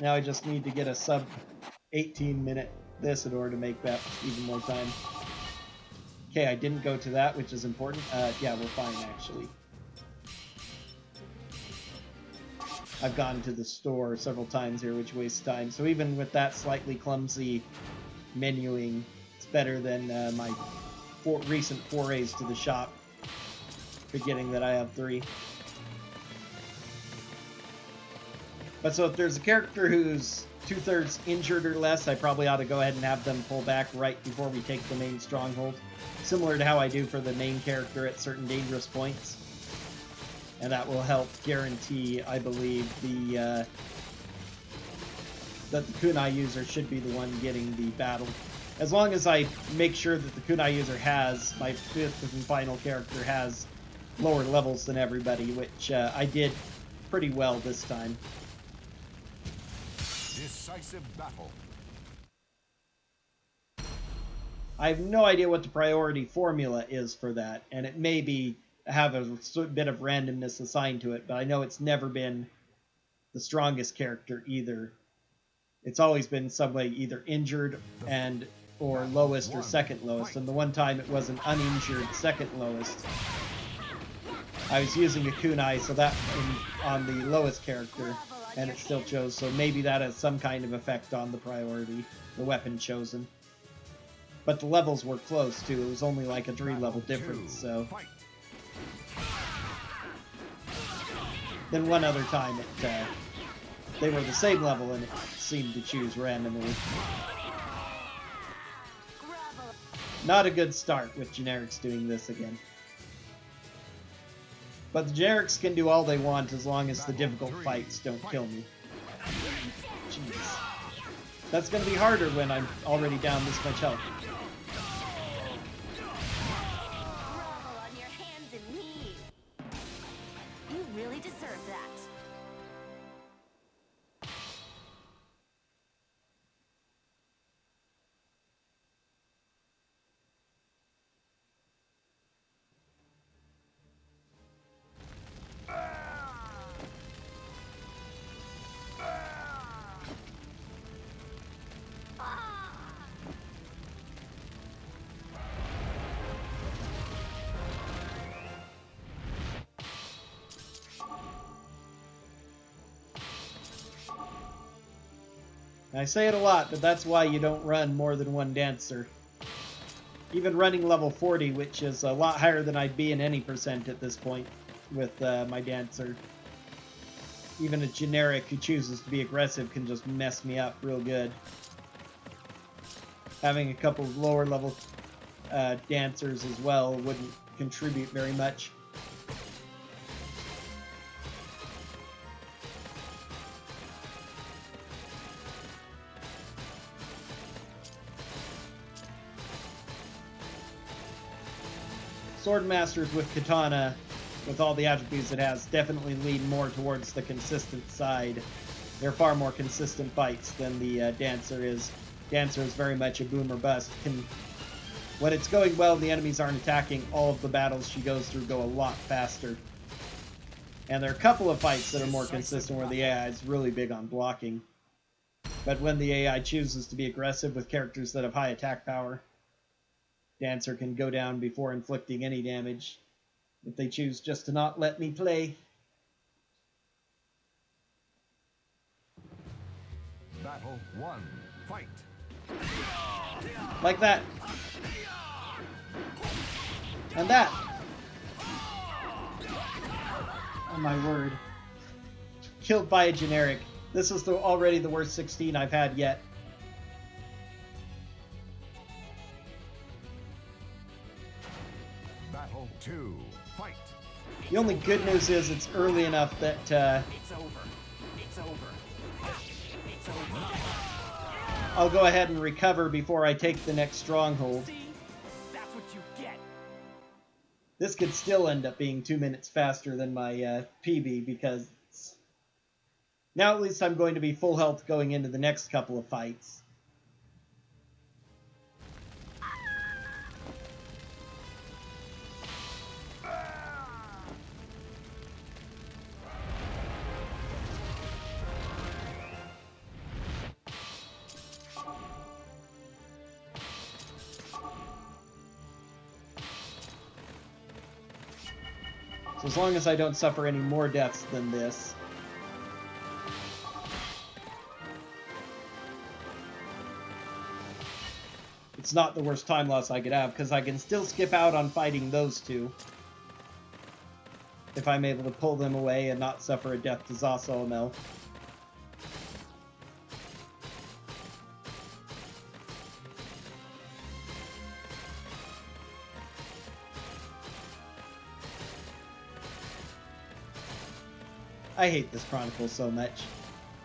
Now I just need to get a sub 18-minute this in order to make that even more time. Okay, I didn't go to that, which is important. Yeah, we're fine, actually. I've gone to the store several times here, which wastes time. So even with that slightly clumsy menuing, it's better than my recent forays to the shop, forgetting that I have 3. But so if there's a character who's 2/3 injured or less, I probably ought to go ahead and have them pull back right before we take the main stronghold. Similar to how I do for the main character at certain dangerous points. And that will help guarantee, I believe, that the kunai user should be the one getting the battle. As long as I make sure that the kunai user has, my 5th and final character has lower levels than everybody, which I did pretty well this time. Decisive battle. I have no idea what the priority formula is for that, and it may be have a bit of randomness assigned to it, but I know it's never been the strongest character either. It's always been somebody either injured or lowest or second lowest, and the one time it was an uninjured second lowest. I was using a kunai, so that on the lowest character, and it still chose, so maybe that has some kind of effect on the priority, the weapon chosen. But the levels were close, too. It was only like a 3-level difference, so... Then one other time, they were the same level, and it seemed to choose randomly. Not a good start with generics doing this again. But the generics can do all they want as long as the difficult fights don't kill me. Jeez. That's going to be harder when I'm already down this much health. Grovel on your hands and knees. You really deserve that. I say it a lot, but that's why you don't run more than one dancer. Even running level 40, which is a lot higher than I'd be in any percent at this point with my dancer. Even a generic who chooses to be aggressive can just mess me up real good. Having a couple of lower level dancers as well wouldn't contribute very much. Swordmasters with katana, with all the attributes it has, definitely lean more towards the consistent side. They're far more consistent fights than the Dancer is. Dancer is very much a boom or bust. When it's going well and the enemies aren't attacking, all of the battles she goes through go a lot faster. And there are a couple of fights that are more consistent where the AI is really big on blocking. But when the AI chooses to be aggressive with characters that have high attack power, Dancer can go down before inflicting any damage if they choose just to not let me play. Battle 1. Fight. Like that. And that. Oh my word. Killed by a generic. This is already the worst 16 I've had yet. Battle 2. Fight. The only good news is it's early enough that It's over. It's over. It's over. I'll go ahead and recover before I take the next stronghold. See? That's what you get. This could still end up being 2 minutes faster than my PB, because now at least I'm going to be full health going into the next couple of fights. So as long as I don't suffer any more deaths than this. It's not the worst time loss I could have, because I can still skip out on fighting those two. If I'm able to pull them away and not suffer a death to Soulcalibur. I hate this Chronicle so much.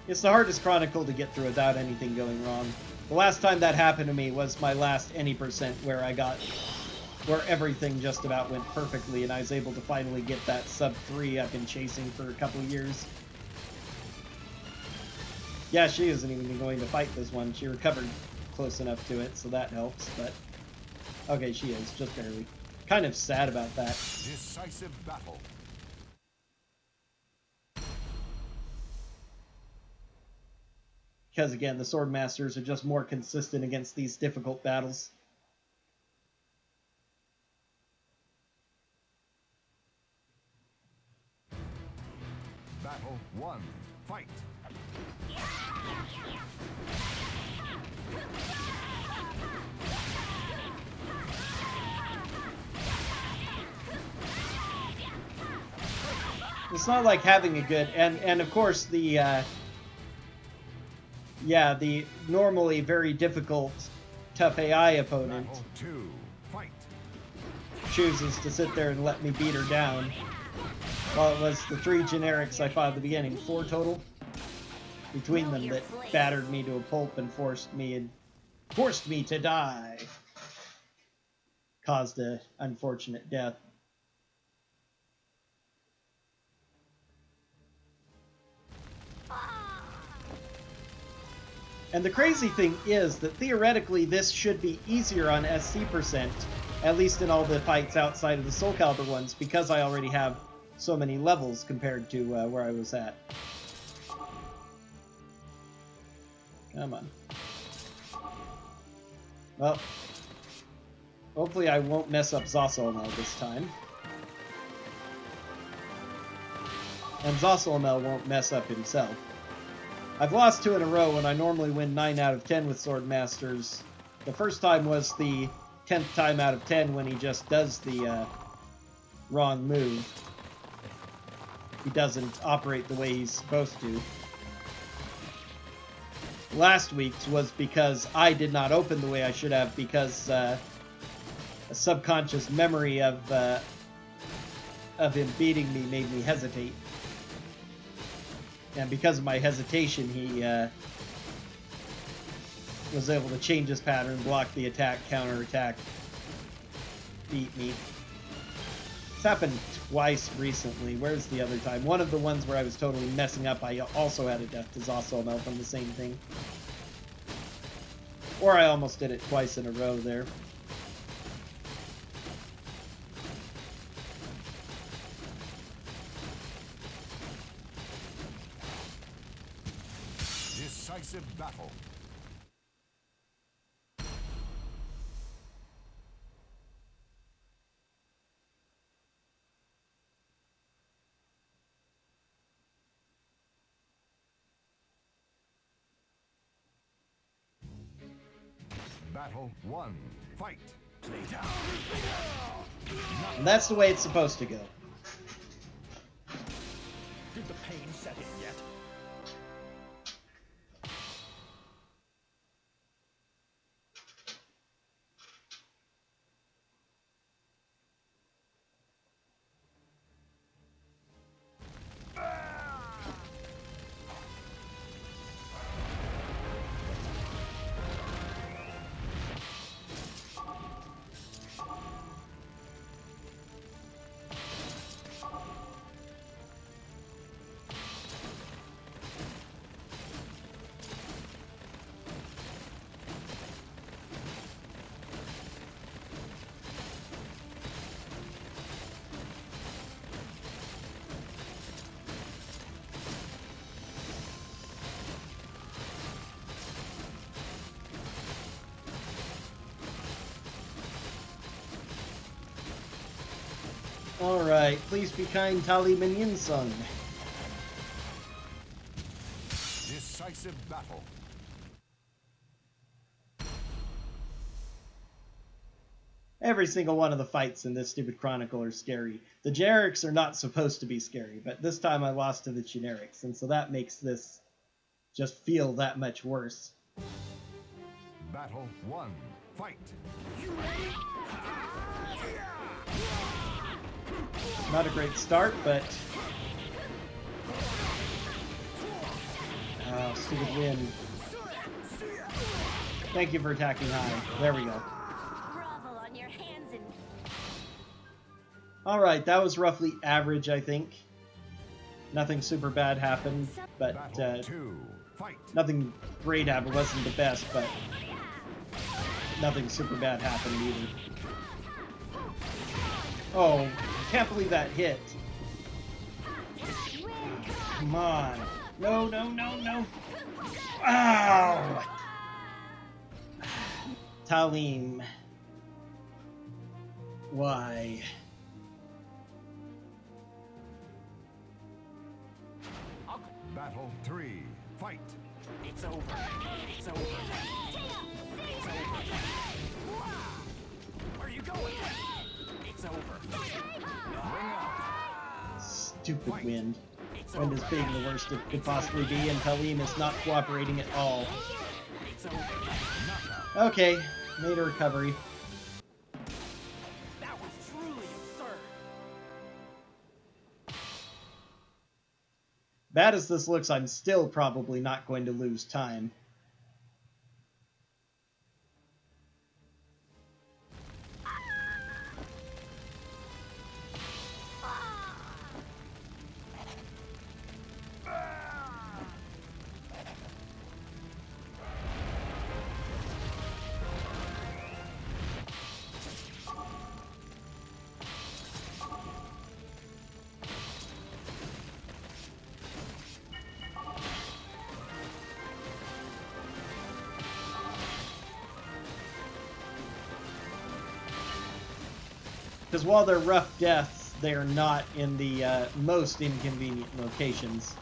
It's the hardest Chronicle to get through without anything going wrong. The last time that happened to me was my last any percent where everything just about went perfectly and I was able to finally get that sub 3 I've been chasing for a couple of years. Yeah, she isn't even going to fight this one. She recovered close enough to it, so that helps, but... Okay, she is, just barely. Kind of sad about that. Decisive battle. Because again, the Sword Masters are just more consistent against these difficult battles. Battle 1. Fight. It's not like having a good... And of course, the normally very difficult, tough AI opponent Battle 2. Fight. chooses to sit there and let me beat her down. While it was the 3 generics I fought at the beginning, 4 total, between them that battered me to a pulp and forced me to die. Caused an unfortunate death. And the crazy thing is that theoretically this should be easier on SC%, at least in all the fights outside of the Soulcalibur ones, because I already have so many levels compared to where I was at. Come on. Well, hopefully I won't mess up Soulcalibur this time. And Soulcalibur won't mess up himself. I've lost 2 in a row when I normally win 9 out of 10 with Sword Masters. The first time was the 10th time out of 10 when he just does the wrong move. He doesn't operate the way he's supposed to. Last week's was because I did not open the way I should have, because a subconscious memory of him beating me made me hesitate. And because of my hesitation, he was able to change his pattern, block the attack, counter-attack, beat me. It's happened twice recently. Where's the other time? One of the ones where I was totally messing up, I also had a death to Soulcalibur from the same thing. Or I almost did it twice in a row there. Decisive battle. Battle 1. Fight. Lay down. And that's the way it's supposed to go. Did the pain set in yet? Alright, please be kind, Tali Minion Sung. Decisive battle. Every single one of the fights in this stupid Chronicle are scary. The generics are not supposed to be scary, but this time I lost to the generics, and so that makes this just feel that much worse. Battle 1. Fight. Not a great start, but... Oh, stupid wind. Thank you for attacking high. There we go. Grovel on your hands and Alright, that was roughly average, I think. Nothing super bad happened, but Battle 2. Fight. nothing great happened. It wasn't the best, but nothing super bad happened either. Oh, can't believe that hit. Come on. No, no, no, no. Ow! Talim. Why? Battle 3. Fight. It's over. It's over. It's over. Where are you going? It's over. Ring out. Stupid wind. It's Wind is being the worst it could possibly be, and Talim is not cooperating at all. It's over. Okay, made a recovery. That was truly absurd. Bad as this looks, I'm still probably not going to lose time. Because while they're rough deaths, they are not in the most inconvenient locations.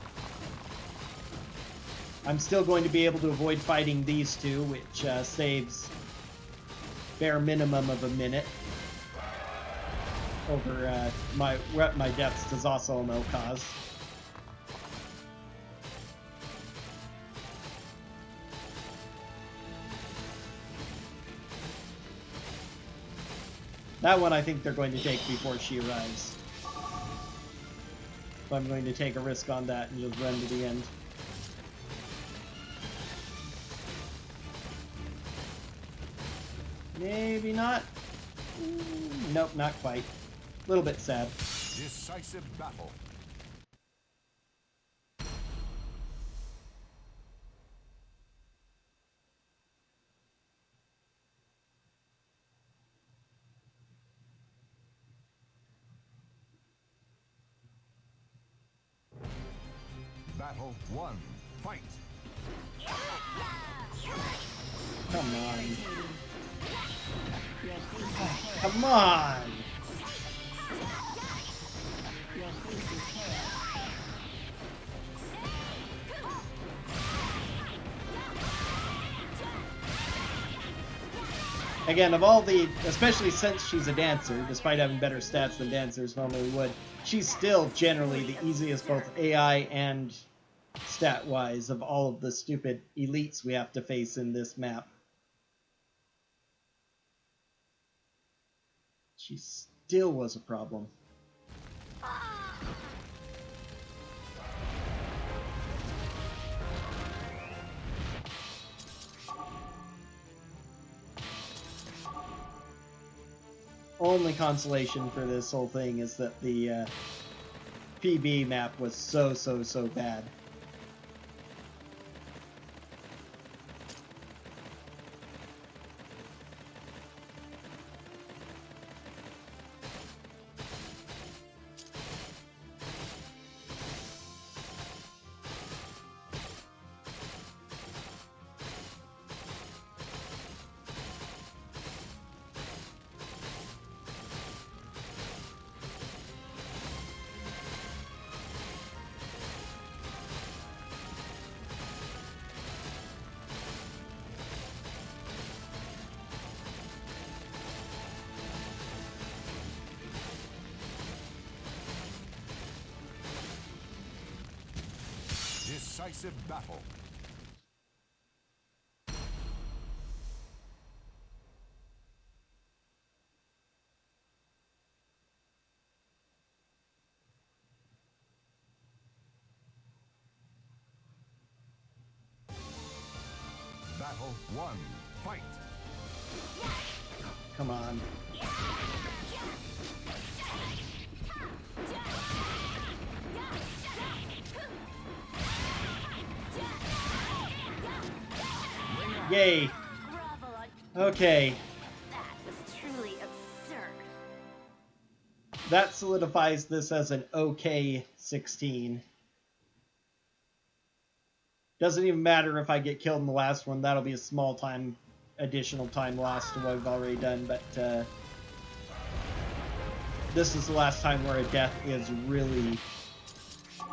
I'm still going to be able to avoid fighting these two, which saves bare minimum of a minute over my deaths to Zosso no cause. That one I think they're going to take before she arrives. So I'm going to take a risk on that and just run to the end. Maybe not. Nope, not quite. A little bit sad. Decisive battle. Battle 1. Fight. Come on. Come on! Again, of all the, especially since she's a dancer, despite having better stats than dancers normally would, she's still generally the easiest both AI and stat-wise of all of the stupid elites we have to face in this map. She still was a problem. Only consolation for this whole thing is that the PB map was so bad. Decisive battle. Battle 1. Fight. Come on. Yay. Bravo on Okay. that was truly absurd. That solidifies this as an okay 16. Doesn't even matter if I get killed in the last one. That'll be a small time, additional time lost to what I've already done. But this is the last time where a death is really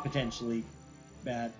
potentially bad.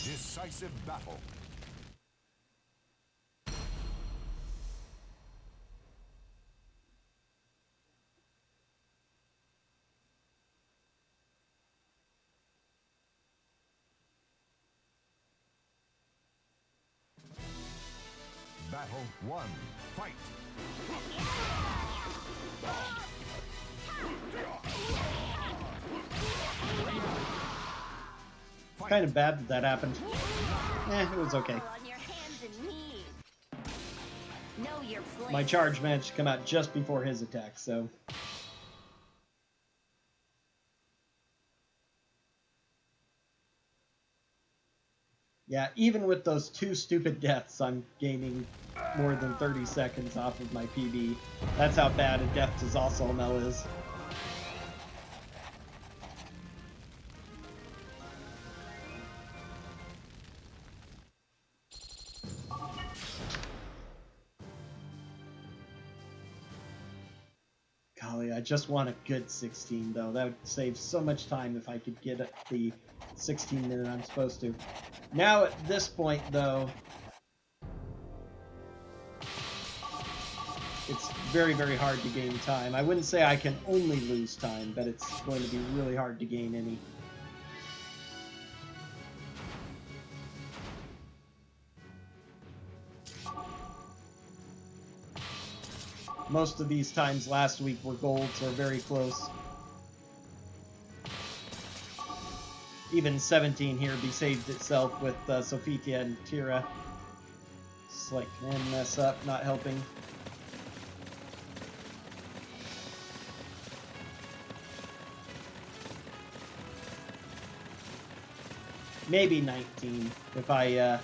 Decisive battle. Battle 1. Fight. Kind of bad that happened. It was okay. On your hands and knees. Know your place. My charge managed to come out just before his attack, so... Yeah, even with those 2 stupid deaths, I'm gaining more than 30 seconds off of my PB. That's how bad a death to Zossalmel is. Golly, I just want a good 16, though. That would save so much time if I could get the 16 minute I'm supposed to. Now, at this point, though, it's very, very hard to gain time. I wouldn't say I can only lose time, but it's going to be really hard to gain any. Most of these times last week were golds or very close. Even 17 here besaved itself with Sophia and Tira. It's like, man, mess up, not helping. Maybe 19 if I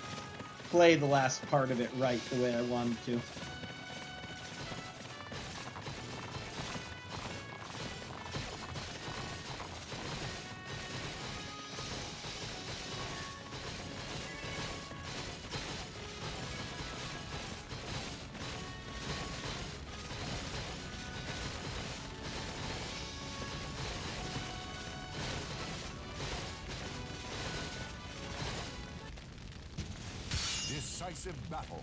play the last part of it right the way I wanted to. Decisive battle.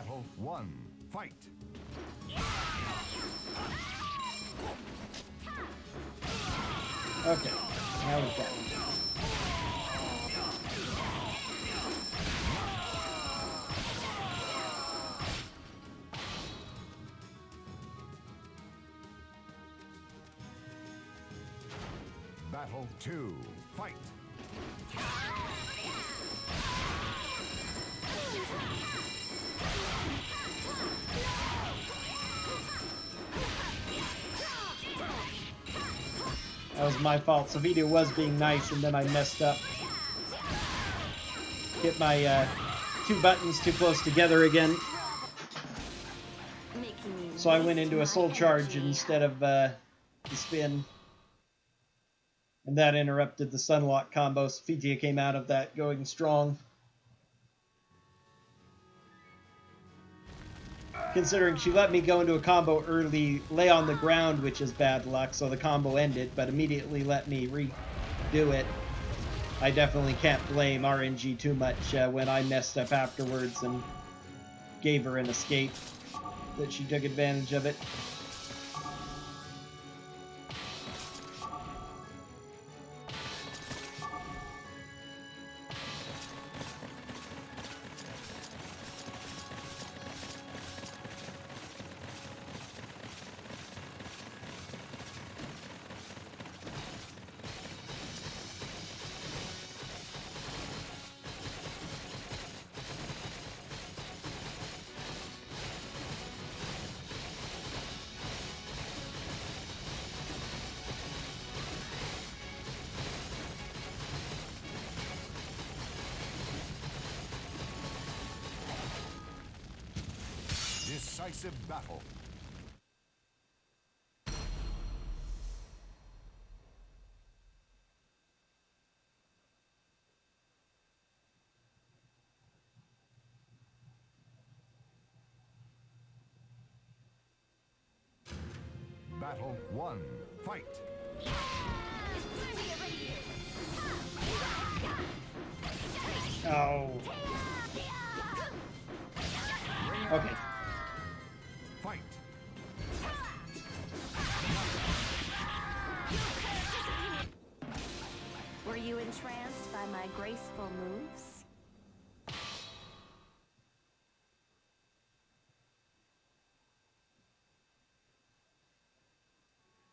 Battle 1. Fight. Okay, now we've got it. Battle 2. Fight. That was my fault. Sophia was being nice, and then I messed up. Hit my two buttons too close together again. So I went into a soul charge instead of the spin. And that interrupted the Sunlock combo. Sophia came out of that going strong. Considering she let me go into a combo early, lay on the ground, which is bad luck, so the combo ended, but immediately let me redo it. I definitely can't blame RNG too much when I messed up afterwards and gave her an escape, that she took advantage of it. Decisive battle. Battle 1. Fight. Oh. Okay. Fight. Were you entranced by my graceful moves?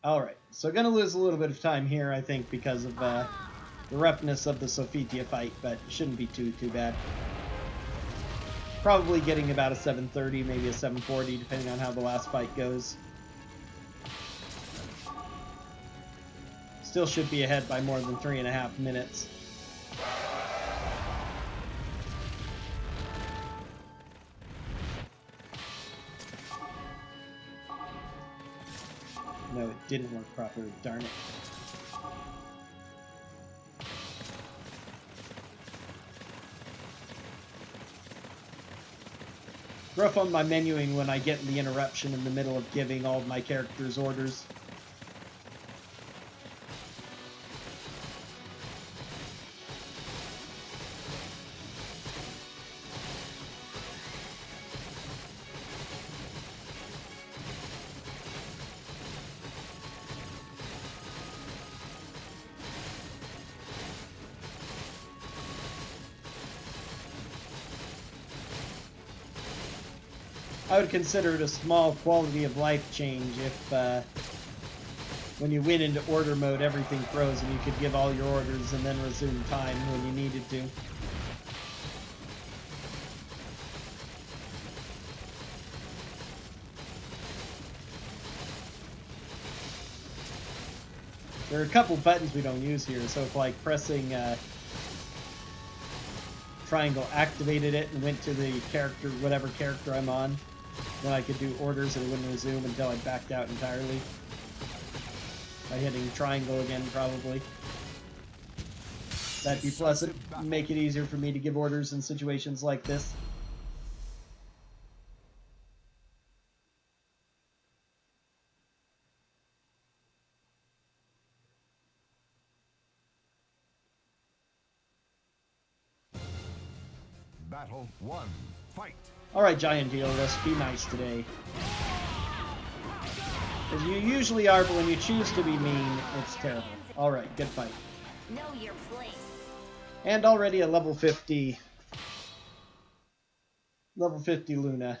Alright, so gonna lose a little bit of time here, I think, because of the roughness of the Sophia fight, but shouldn't be too bad. Probably getting about a 730, maybe a 740, depending on how the last fight goes. Still should be ahead by more than 3.5 minutes. No, it didn't work properly, darn it. Rough on my menuing when I get the interruption in the middle of giving all of my characters orders. I would consider it a small quality of life change if when you went into order mode everything froze and you could give all your orders and then resume time when you needed to. There are a couple buttons we don't use here, so if like pressing triangle activated it and went to the character, whatever character I'm on, then I could do orders and it wouldn't resume until I backed out entirely. By hitting triangle again, probably. That'd be pleasant. Make it easier for me to give orders in situations like this. Battle 1. Fight. Alright, Giant Deal, let's be nice today. As you usually are, but when you choose to be mean, it's terrible. Alright, good fight. Know your place. And already a level 50. Level 50 Luna.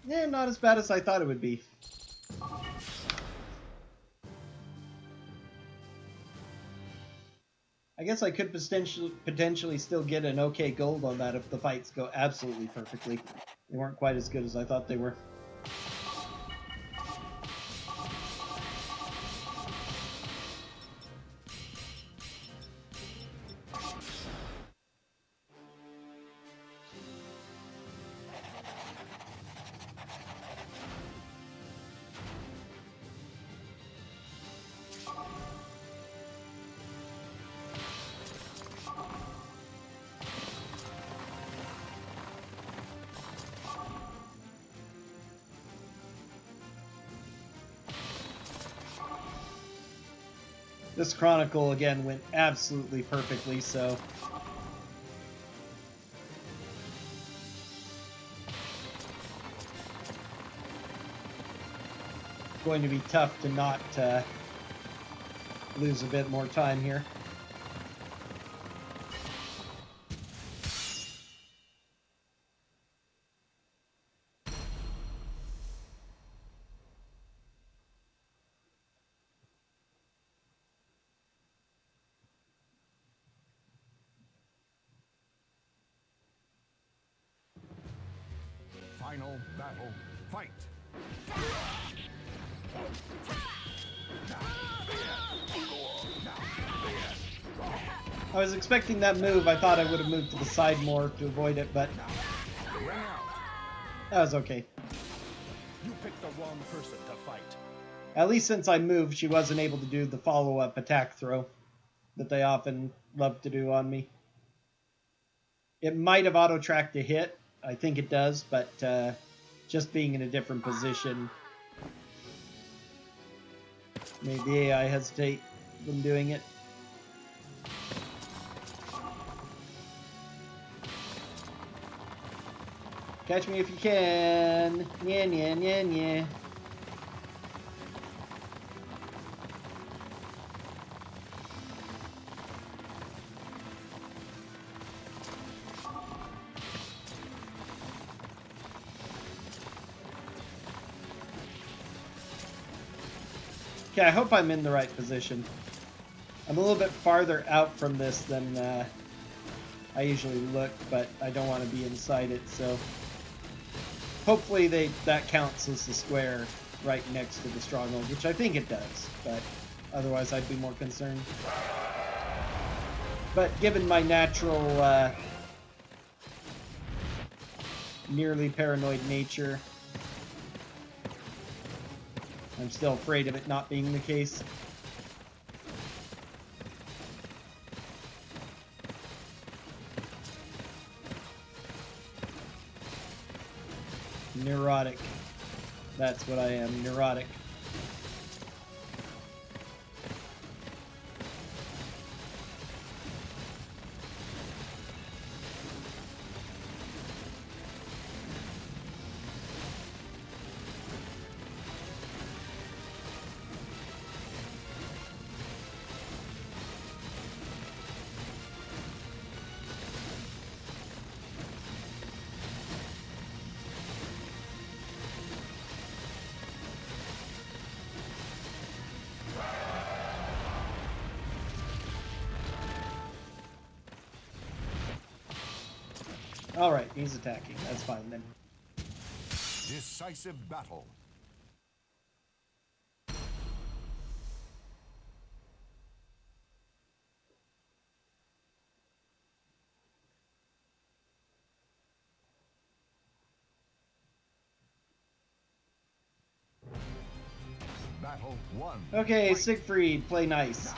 Yeah, not as bad as I thought it would be. I guess I could potentially still get an okay gold on that if the fights go absolutely perfectly. They weren't quite as good as I thought they were. This Chronicle, again, went absolutely perfectly, so... It's going to be tough to not lose a bit more time here. Final battle, fight! I was expecting that move. I thought I would have moved to the side more to avoid it, but that was okay. You picked the wrong person to fight. At least since I moved, she wasn't able to do the follow-up attack throw that they often love to do on me. It might have auto-tracked a hit. I think it does, but just being in a different position made the AI hesitate when doing it. Catch me if you can. Yeah, yeah, yeah, yeah. Okay, I hope I'm in the right position. I'm a little bit farther out from this than I usually look, but I don't want to be inside it, so... Hopefully that counts as the square right next to the stronghold, which I think it does, but otherwise I'd be more concerned. But given my natural, nearly paranoid nature, I'm still afraid of it not being the case. Neurotic. That's what I am, neurotic. Alright, he's attacking. That's fine then. Decisive battle. Battle 1. Okay, Siegfried, play nice.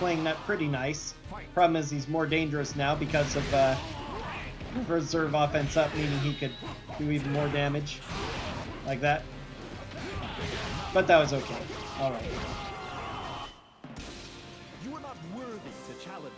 playing that pretty nice. Problem is he's more dangerous now because of reserve offense up, meaning he could do even more damage. Like that. But that was okay. Alright. You are not worthy to challenge me.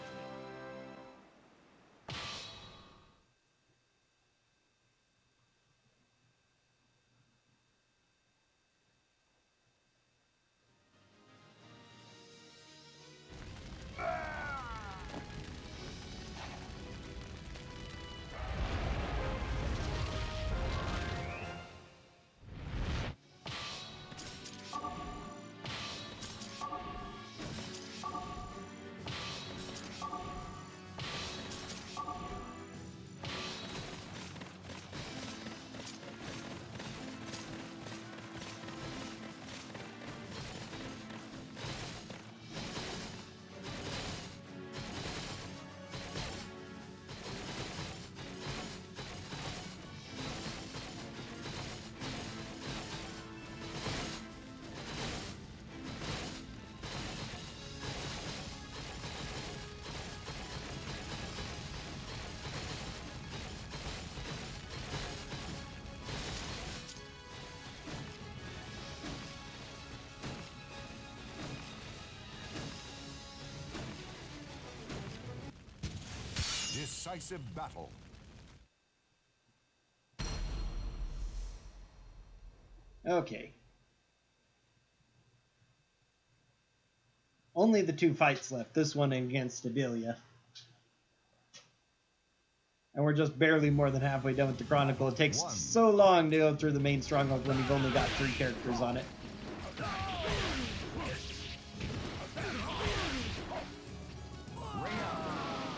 Decisive battle. Okay. Only the 2 fights left, this one against Adelia. And we're just barely more than halfway done with the Chronicle. It takes so long to go through the main stronghold when you've only got 3 characters on it.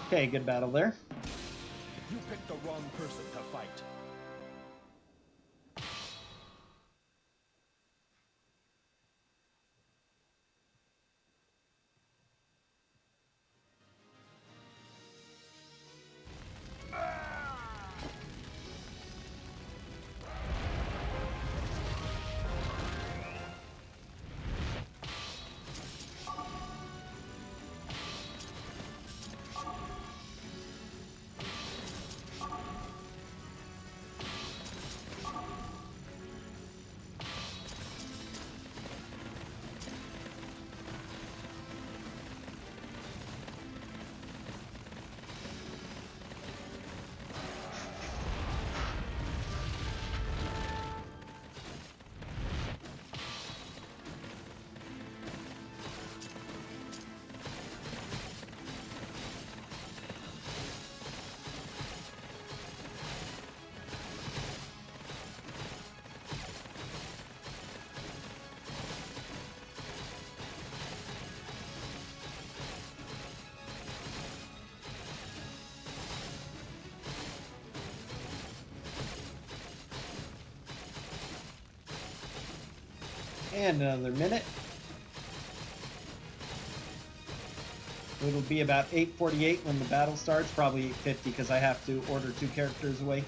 Okay, good battle there. You picked the wrong person to fight. And another minute. It'll be about 8:48 when the battle starts, probably 8:50 because I have to order 2 characters away.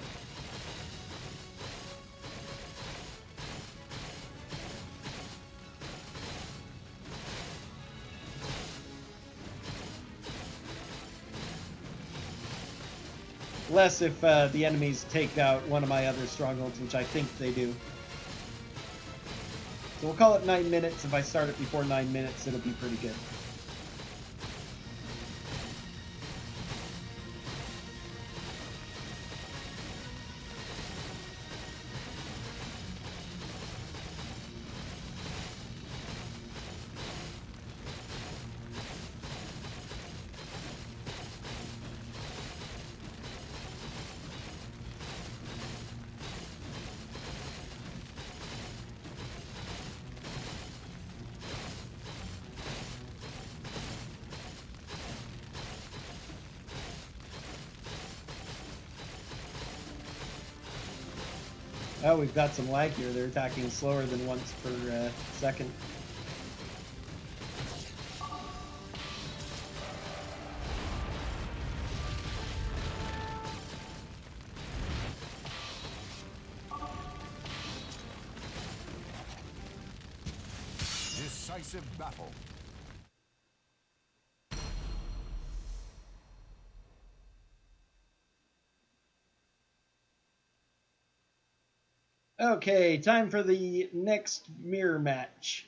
Less if the enemies take out one of my other strongholds, which I think they do. So we'll call it 9 minutes. If I start it before 9 minutes, it'll be pretty good. Oh, we've got some lag here. They're attacking slower than once per second. Decisive battle. Okay, time for the next mirror match.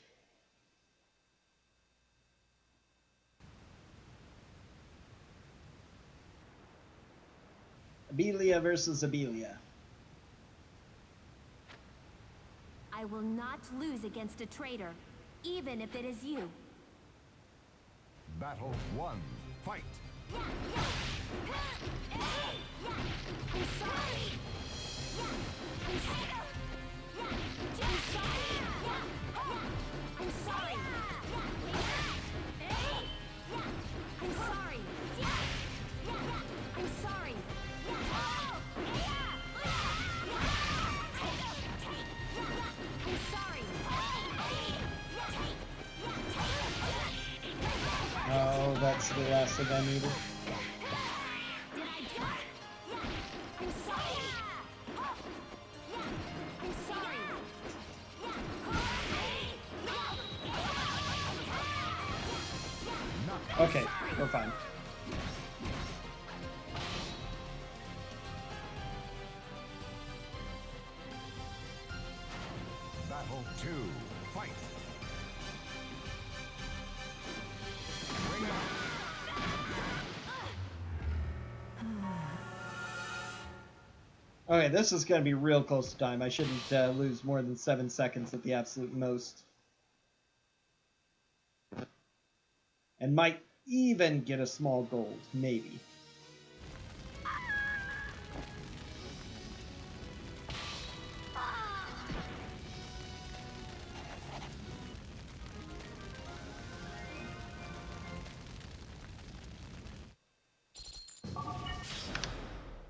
Abelia versus Abelia. I will not lose against a traitor, even if it is you. Battle 1. Fight! Oh, that's the last thing I needed. Okay, we're fine. Battle 2. Fight! Bring it on! Okay, this is going to be real close to time. I shouldn't lose more than 7 seconds at the absolute most. And might even get a small gold, maybe.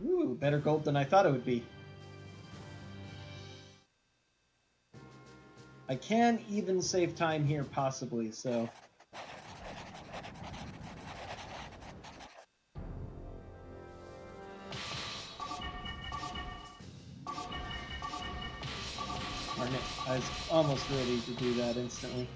Ooh, better gold than I thought it would be. I can even save time here, possibly, so... Darn it, I was almost ready to do that instantly.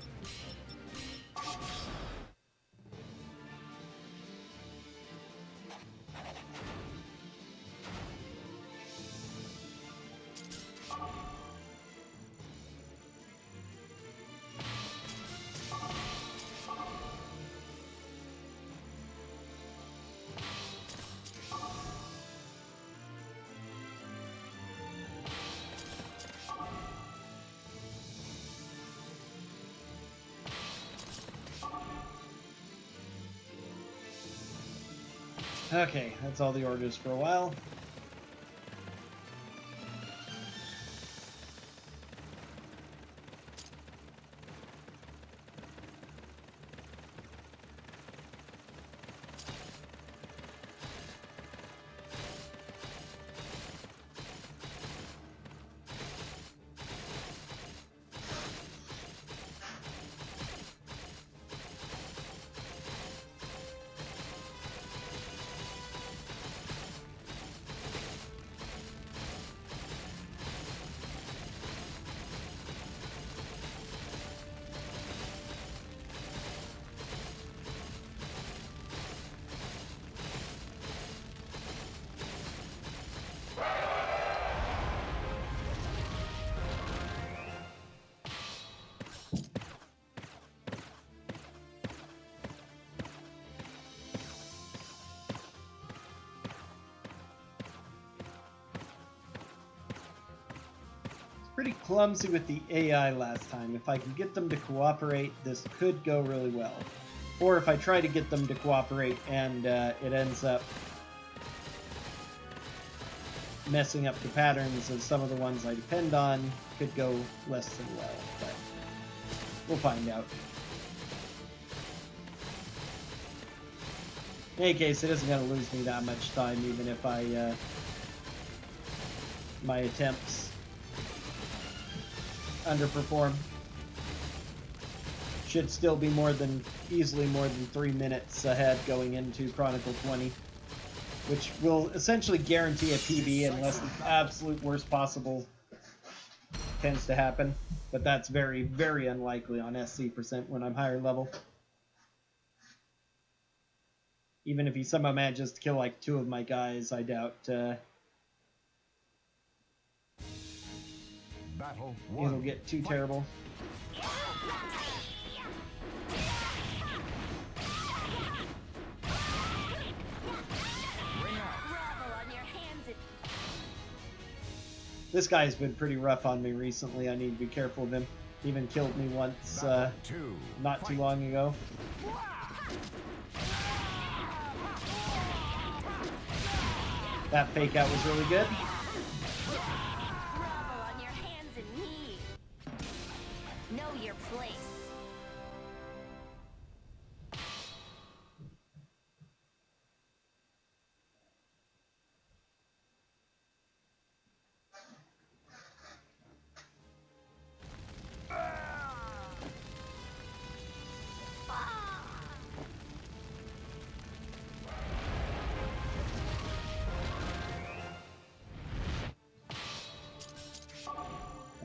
Okay, that's all the orders for a while. Pretty clumsy with the AI last time. If I can get them to cooperate, this could go really well. Or if I try to get them to cooperate and it ends up messing up the patterns of some of the ones I depend on, could go less than well. But we'll find out. In any case, it isn't going to lose me that much time, even if I my attempts underperform. Should still be easily more than 3 minutes ahead going into Chronicle 20, which will essentially guarantee a PB unless the absolute worst possible tends to happen. But that's very, very unlikely on SC percent when I'm higher level. Even if he somehow manages to kill like 2 of my guys, I doubt Battle it'll 1. get too Fight. terrible. Ring out. Grovel on your hands and This guy's been pretty rough on me recently. I need to be careful of him. He even killed me once Battle 2. not too Fight. long ago. That fake out was really good. grovel on your hands and knees. Know your place.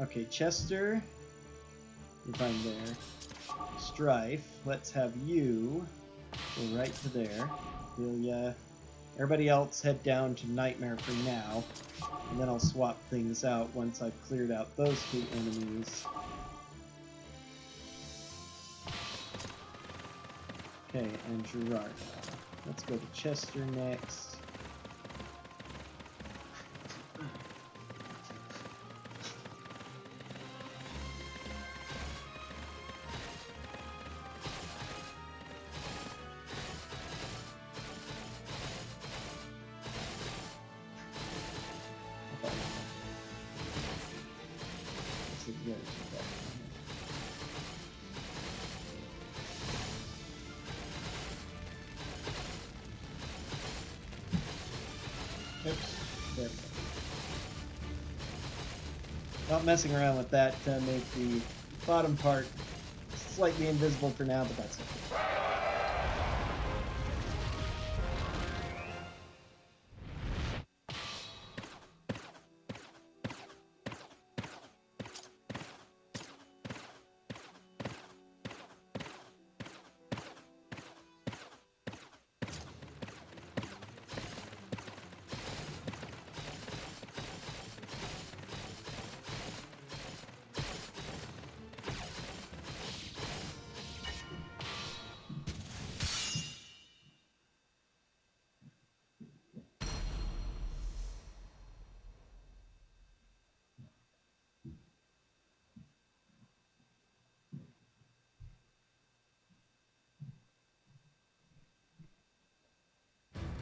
Okay, Chester, if I'm there. Strife, let's have you go right to there. We'll, everybody else head down to Nightmare for now, and then I'll swap things out once I've cleared out those two enemies. Okay, and Gerardo. Let's go to Chester next. Oops. There we go. Not messing around with that to make the bottom part slightly invisible for now, but that's it.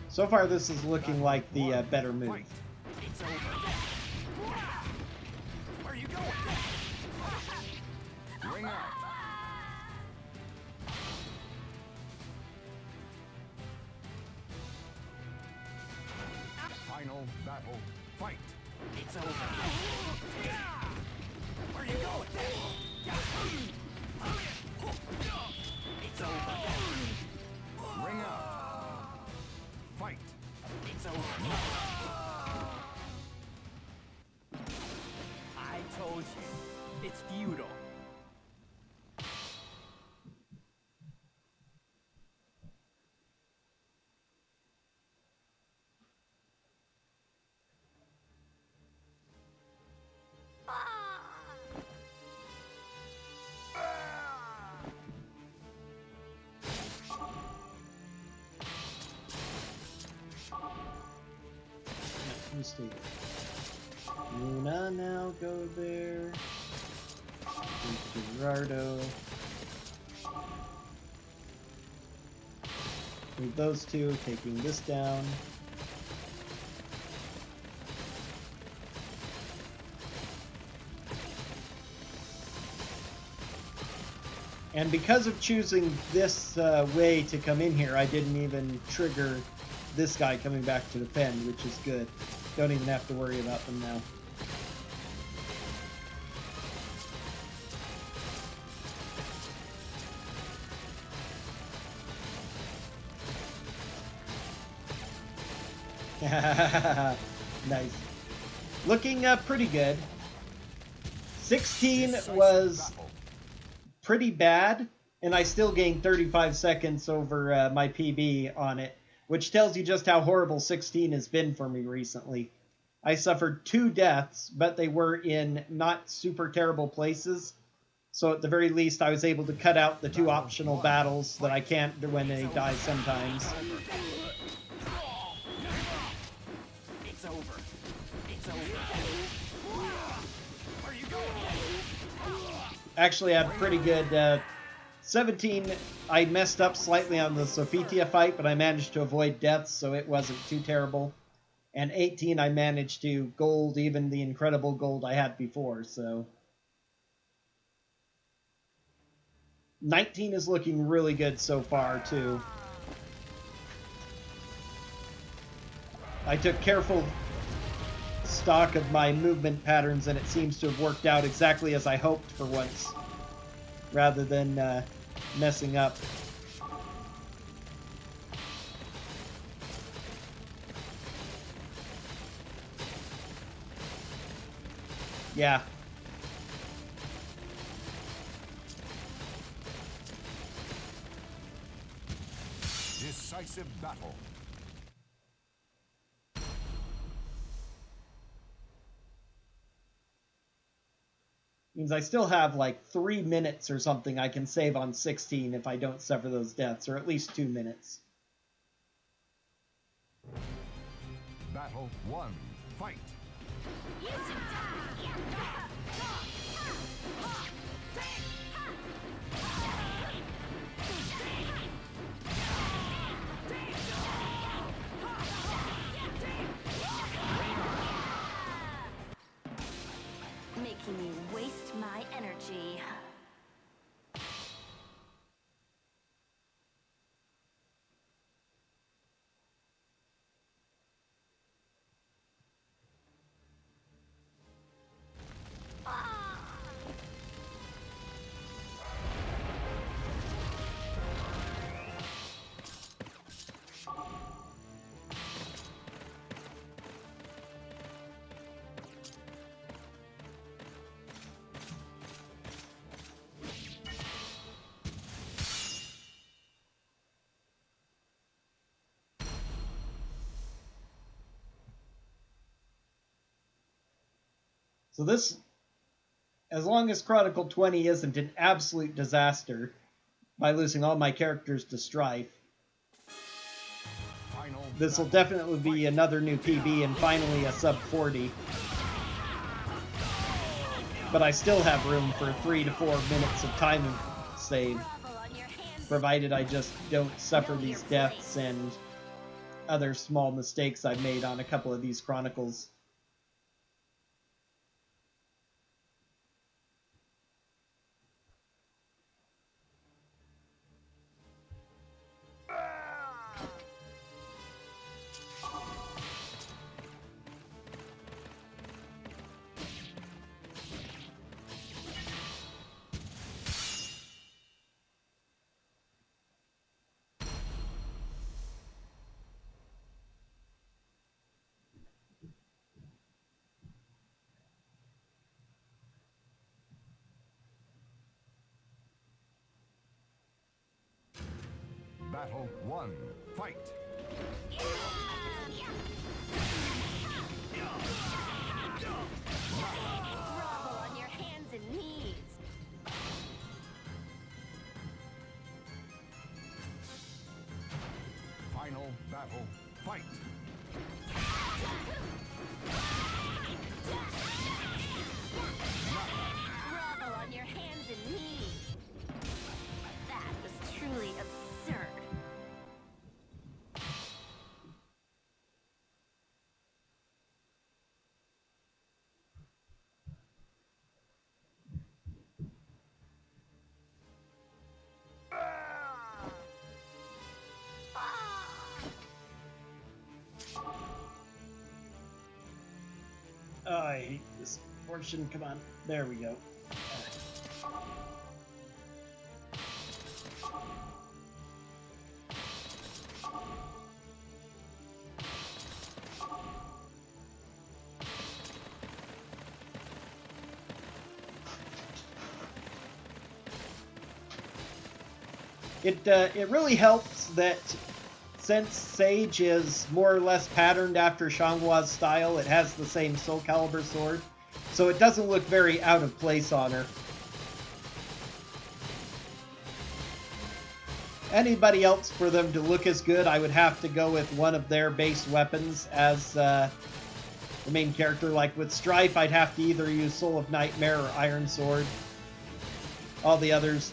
So far, this is looking like the better move. Fight. It's over. Where are you going? Ring out. Final battle. Fight. It's over. Where are you going? It's over. Ring out. Fight. It's over. I told you. It's futile. You stay there. Luna, now go there. Gerardo. Leave those two, taking this down. And because of choosing this way to come in here, I didn't even trigger this guy coming back to defend, which is good. Don't even have to worry about them now. Nice. Looking pretty good. 16 was pretty bad, and I still gained 35 seconds over my PB on it, which tells you just how horrible 16 has been for me recently. I suffered 2 deaths, but they were in not super terrible places. So at the very least, I was able to cut out the 2 optional battles that I can't do when they die sometimes. It's over. It's over. Where are you going? Actually, I had pretty good... 17, I messed up slightly on the Sophitia fight, but I managed to avoid deaths, so it wasn't too terrible. And 18, I managed to gold even the incredible gold I had before, so... 19 is looking really good so far, too. I took careful stock of my movement patterns, and it seems to have worked out exactly as I hoped for once, rather than messing up. Yeah. Decisive battle. Means I still have like 3 minutes or something I can save on 16 if I don't suffer those deaths, or at least 2 minutes. Battle 1. Fight. Making me waste my energy. So this, as long as Chronicle 20 isn't an absolute disaster by losing all my characters to Strife, this will definitely be another new PB and finally a sub 40. But I still have room for 3 to 4 minutes of time save, provided I just don't suffer these deaths and other small mistakes I've made on a couple of these Chronicles. Battle 1. Fight. Grovel on your hands and knees. Final battle. Fight. Grovel on your hands and knees. That was truly absurd. Oh, I hate this portion. Come on. There we go. It really helps that since Sage is more or less patterned after Shanghua's style, it has the same Soulcalibur sword, so it doesn't look very out of place on her. Anybody else, for them to look as good, I would have to go with one of their base weapons as the main character. Like with Strife, I'd have to either use Soul of Nightmare or Iron Sword. All the others,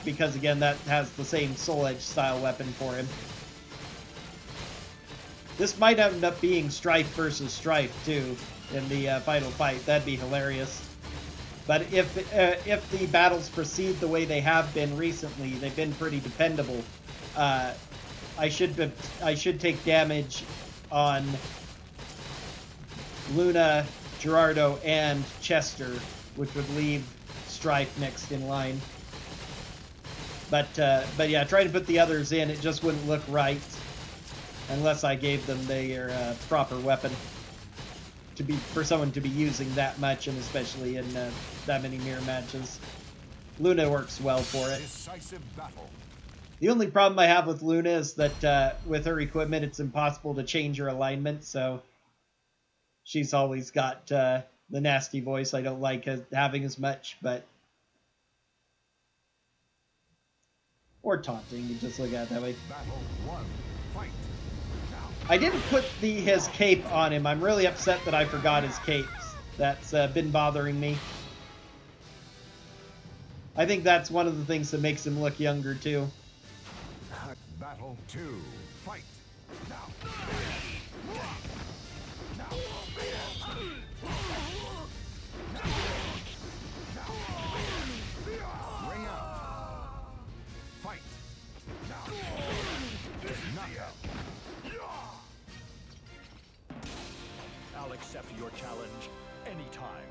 because again, that has the same Soul Edge style weapon for him. This might end up being Strife versus Strife too in the final fight. That'd be hilarious. But if the battles proceed the way they have been recently, they've been pretty dependable. I should take damage on Luna, Gerardo, and Chester, which would leave Strife next in line. But yeah, trying to put the others in, it just wouldn't look right unless I gave them their proper weapon for someone to be using that much, and especially in that many mirror matches. Luna works well for it. Decisive battle. The only problem I have with Luna is that with her equipment, it's impossible to change her alignment, so she's always got the nasty voice I don't like having as much, but... Or taunting, you just look at it that way. Battle 1. Fight. Now. I didn't put his cape on him. I'm really upset that I forgot his capes. That's been bothering me. I think that's one of the things that makes him look younger, too. Battle 2. Fight. Now. Ring out. Fight. Now. Knockout. I'll accept your challenge anytime.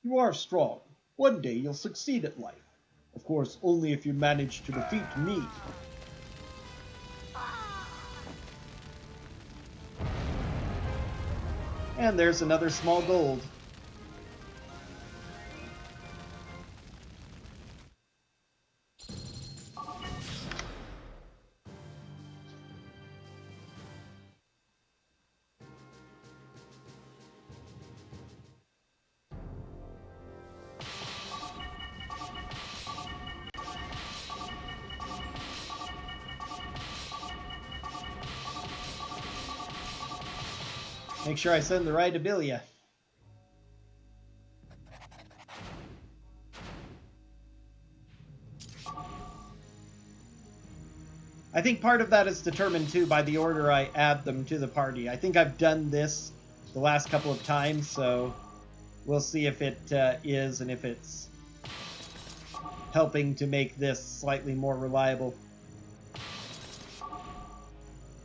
You are strong. One day you'll succeed at life. Of course, only if you manage to defeat me. And there's another small gold. Make sure I send the right Abilia. I think part of that is determined too by the order I add them to the party. I think I've done this the last couple of times, so we'll see if it is and if it's helping to make this slightly more reliable.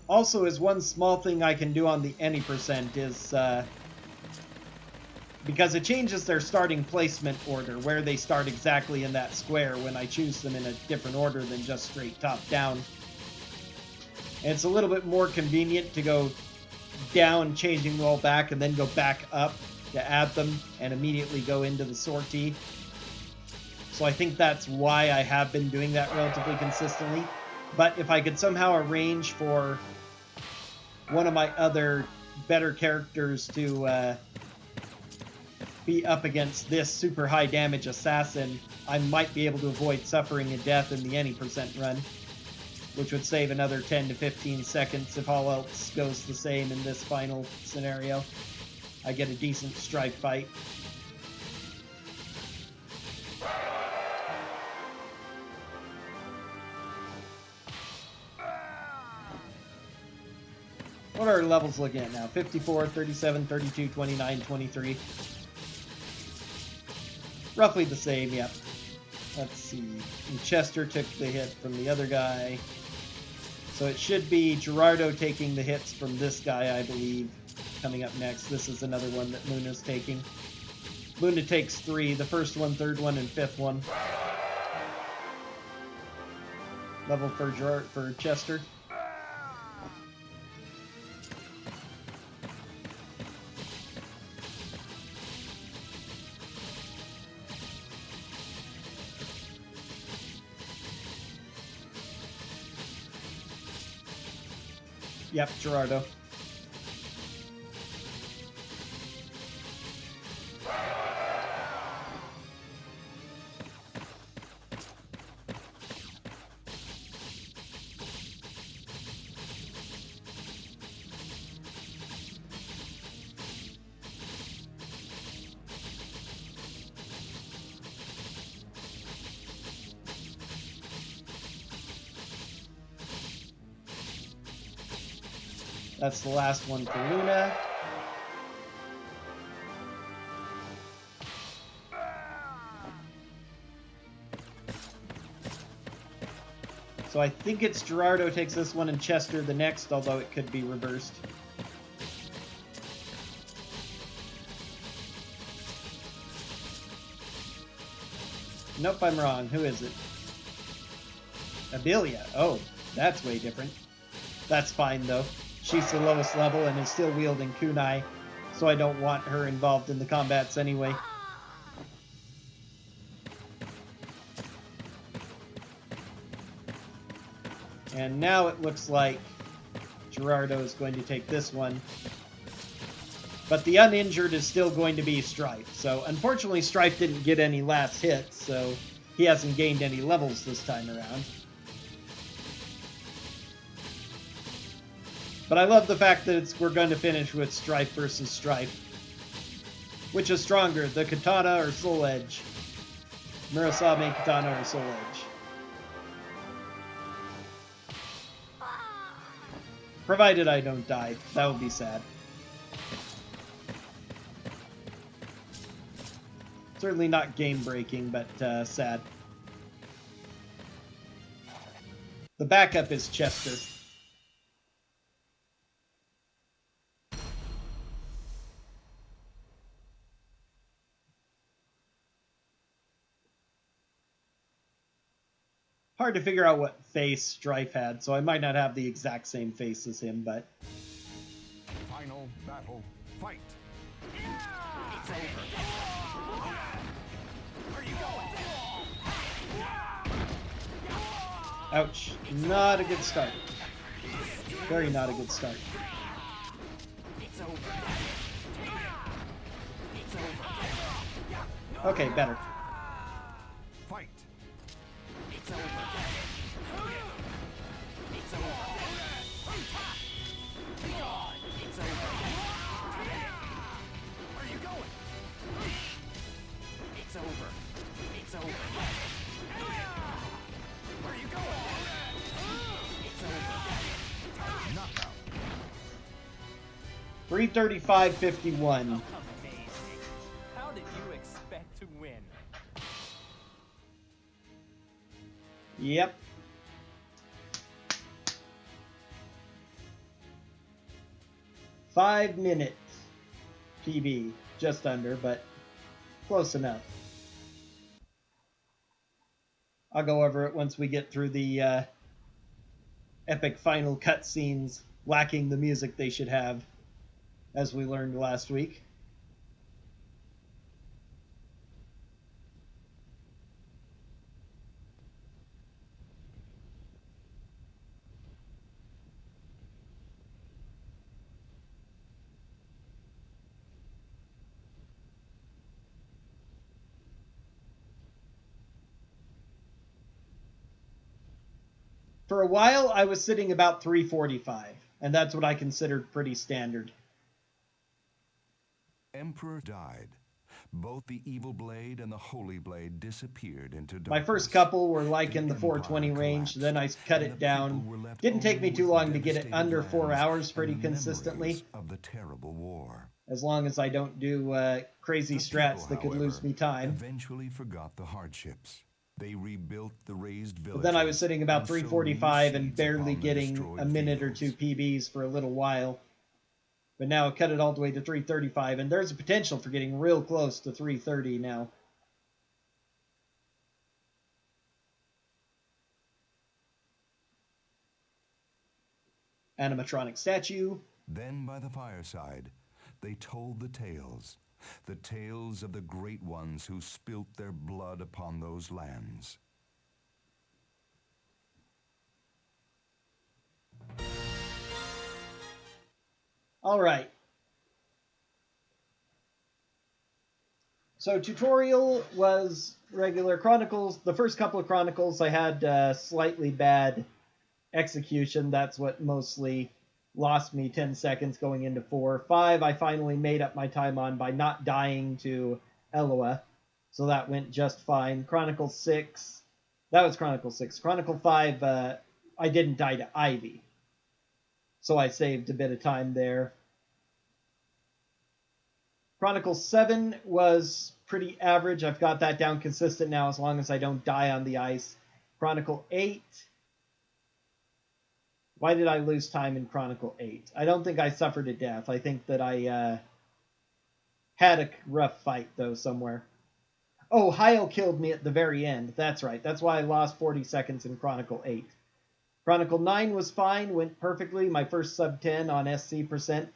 Also, is one small thing I can do on the any percent is, because it changes their starting placement order, where they start exactly in that square when I choose them in a different order than just straight top down. And it's a little bit more convenient to go down, changing them all back, and then go back up to add them and immediately go into the sortie. So I think that's why I have been doing that relatively consistently. But if I could somehow arrange for one of my other better characters to be up against this super high damage assassin, I might be able to avoid suffering a death in the any percent run, which would save another 10 to 15 seconds if all else goes the same in this final scenario. I get a decent strike fight. What are our levels looking at now? 54, 37, 32, 29, 23. Roughly the same, yep. Let's see. And Chester took the hit from the other guy. So it should be Gerardo taking the hits from this guy, I believe, coming up next. This is another one that Luna's taking. Luna takes 3. The first one, third one, and fifth one. Level for Chester. Yep, Gerardo. That's the last one for Luna. So I think it's Gerardo takes this one and Chester the next, although it could be reversed. Nope, I'm wrong. Who is it? Abelia. Oh, that's way different. That's fine, though. She's the lowest level and is still wielding kunai, so I don't want her involved in the combats anyway. And now it looks like Gerardo is going to take this one. But the uninjured is still going to be Strife. So unfortunately Strife didn't get any last hits, so he hasn't gained any levels this time around. But I love the fact that we're going to finish with Strife versus Strife. Which is stronger, the Katana or Soul Edge? Murasame Katana or Soul Edge? Provided I don't die. That would be sad. Certainly not game-breaking, but sad. The backup is Chester. Hard to figure out what face Strife had, so I might not have the exact same face as him, but... Final battle, fight! It's over. Where you going? Ouch. Not a good start. Very not a good start. It's over. It's over. Okay, better. Fight! It's over. It's over. It's over. Where you going? It's over. It's over. Where you going? It's over. Knockout. 335.51. Amazing. How did you expect to win? Yep. Five minutes PB. Just under, but close enough. I'll go over it once we get through the epic final cutscenes lacking the music they should have, as we learned last week. For a while, I was sitting about 345, and that's what I considered pretty standard. Emperor died. Both the evil blade and the holy blade disappeared into darkness. My first couple were like in the 420 range, then I cut it down. Didn't take me too long to get it under 4 hours pretty consistently. Of the terrible war. As long as I don't do crazy strats that could lose me time. Eventually forgot the hardships. They rebuilt the raised villages. But then I was sitting about 345 and barely getting a minute or two PBs for a little while. But now I cut it all the way to 335, and there's a potential for getting real close to 330 now. Animatronic statue. Then by the fireside, they told the tales of the great ones who spilt their blood upon those lands. All right. So tutorial was regular. Chronicles, the first couple of Chronicles, I had slightly bad execution. That's what mostly lost me 10 seconds going into 4. 5, I finally made up my time on by not dying to Eloa. So that went just fine. Chronicle 6, that was Chronicle 6. Chronicle 5, I didn't die to Ivy. So I saved a bit of time there. Chronicle 7 was pretty average. I've got that down consistent now as long as I don't die on the ice. Chronicle 8. Why did I lose time in Chronicle 8? I don't think I suffered a death. I think that I had a rough fight, though, somewhere. Oh, Heil killed me at the very end. That's right. That's why I lost 40 seconds in Chronicle 8. Chronicle 9 was fine. Went perfectly. My first sub 10 on SC %.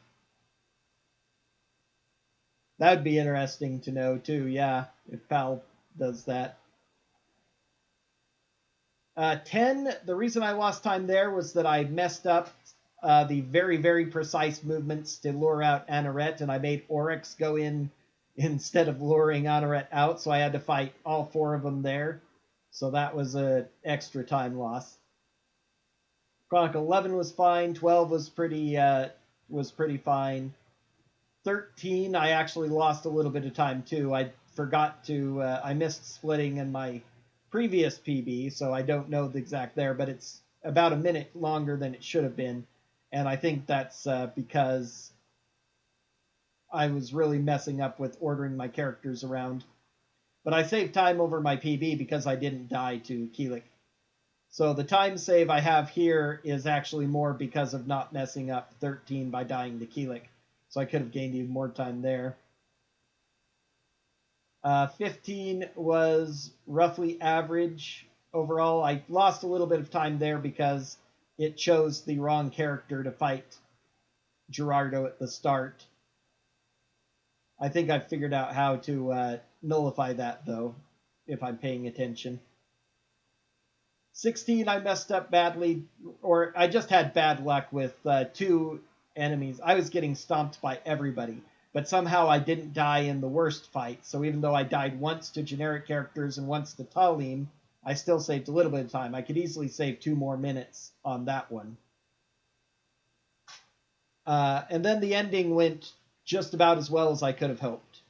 That would be interesting to know, too, yeah, if PAL does that. 10, the reason I lost time there was that I messed up the very, very precise movements to lure out Anorette, and I made Oryx go in instead of luring Anorette out, so I had to fight all 4 of them there. So that was an extra time loss. Chronicle 11 was fine. 12 was pretty fine. 13, I actually lost a little bit of time too. I forgot to, I missed splitting in my previous PB, so I don't know the exact there, but it's about a minute longer than it should have been. And I think that's because I was really messing up with ordering my characters around. But I saved time over my PB because I didn't die to Keelik. So the time save I have here is actually more because of not messing up 13 by dying to Keelik. So I could have gained even more time there. 15 was roughly average overall. I lost a little bit of time there because it chose the wrong character to fight Gerardo at the start. I think I've figured out how to nullify that, though, if I'm paying attention. 16, I messed up badly, or I just had bad luck with 2 enemies. I was getting stomped by everybody, but somehow I didn't die in the worst fight. So even though I died once to generic characters and once to Talim, I still saved a little bit of time. I could easily save 2 more minutes on that one. And then the ending went just about as well as I could have hoped.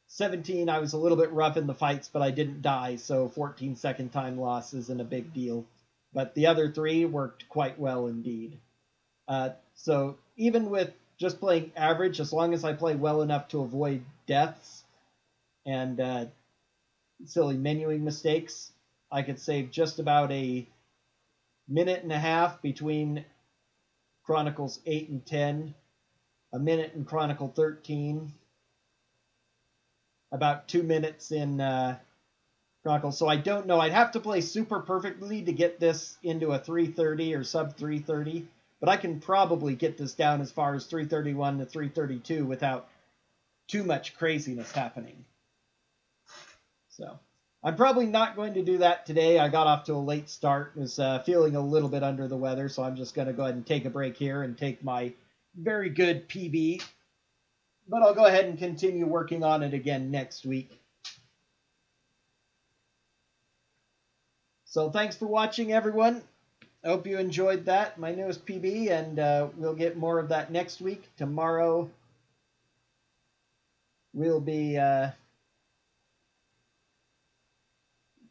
17, I was a little bit rough in the fights, but I didn't die, so 14-second time loss isn't a big deal. But the other 3 worked quite well indeed. So even with just playing average, as long as I play well enough to avoid deaths and silly menuing mistakes, I could save just about a minute and a half between Chronicles 8 and 10, a minute in Chronicle 13, about 2 minutes in Chronicles. So I don't know. I'd have to play super perfectly to get this into a 330 or sub 330, but I can probably get this down as far as 331 to 332 without too much craziness happening. So I'm probably not going to do that today. I got off to a late start, was feeling a little bit under the weather, so I'm just going to go ahead and take a break here and take my very good PB. But I'll go ahead and continue working on it again next week. So thanks for watching, everyone. I hope you enjoyed that, my newest PB, and we'll get more of that next week. Tomorrow will be...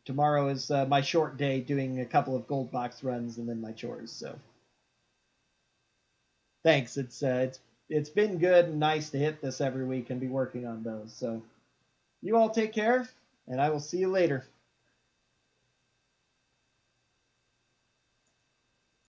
Tomorrow is my short day, doing a couple of gold box runs and then my chores. So thanks. It's been good and nice to hit this every week and be working on those. So you all take care, and I will see you later.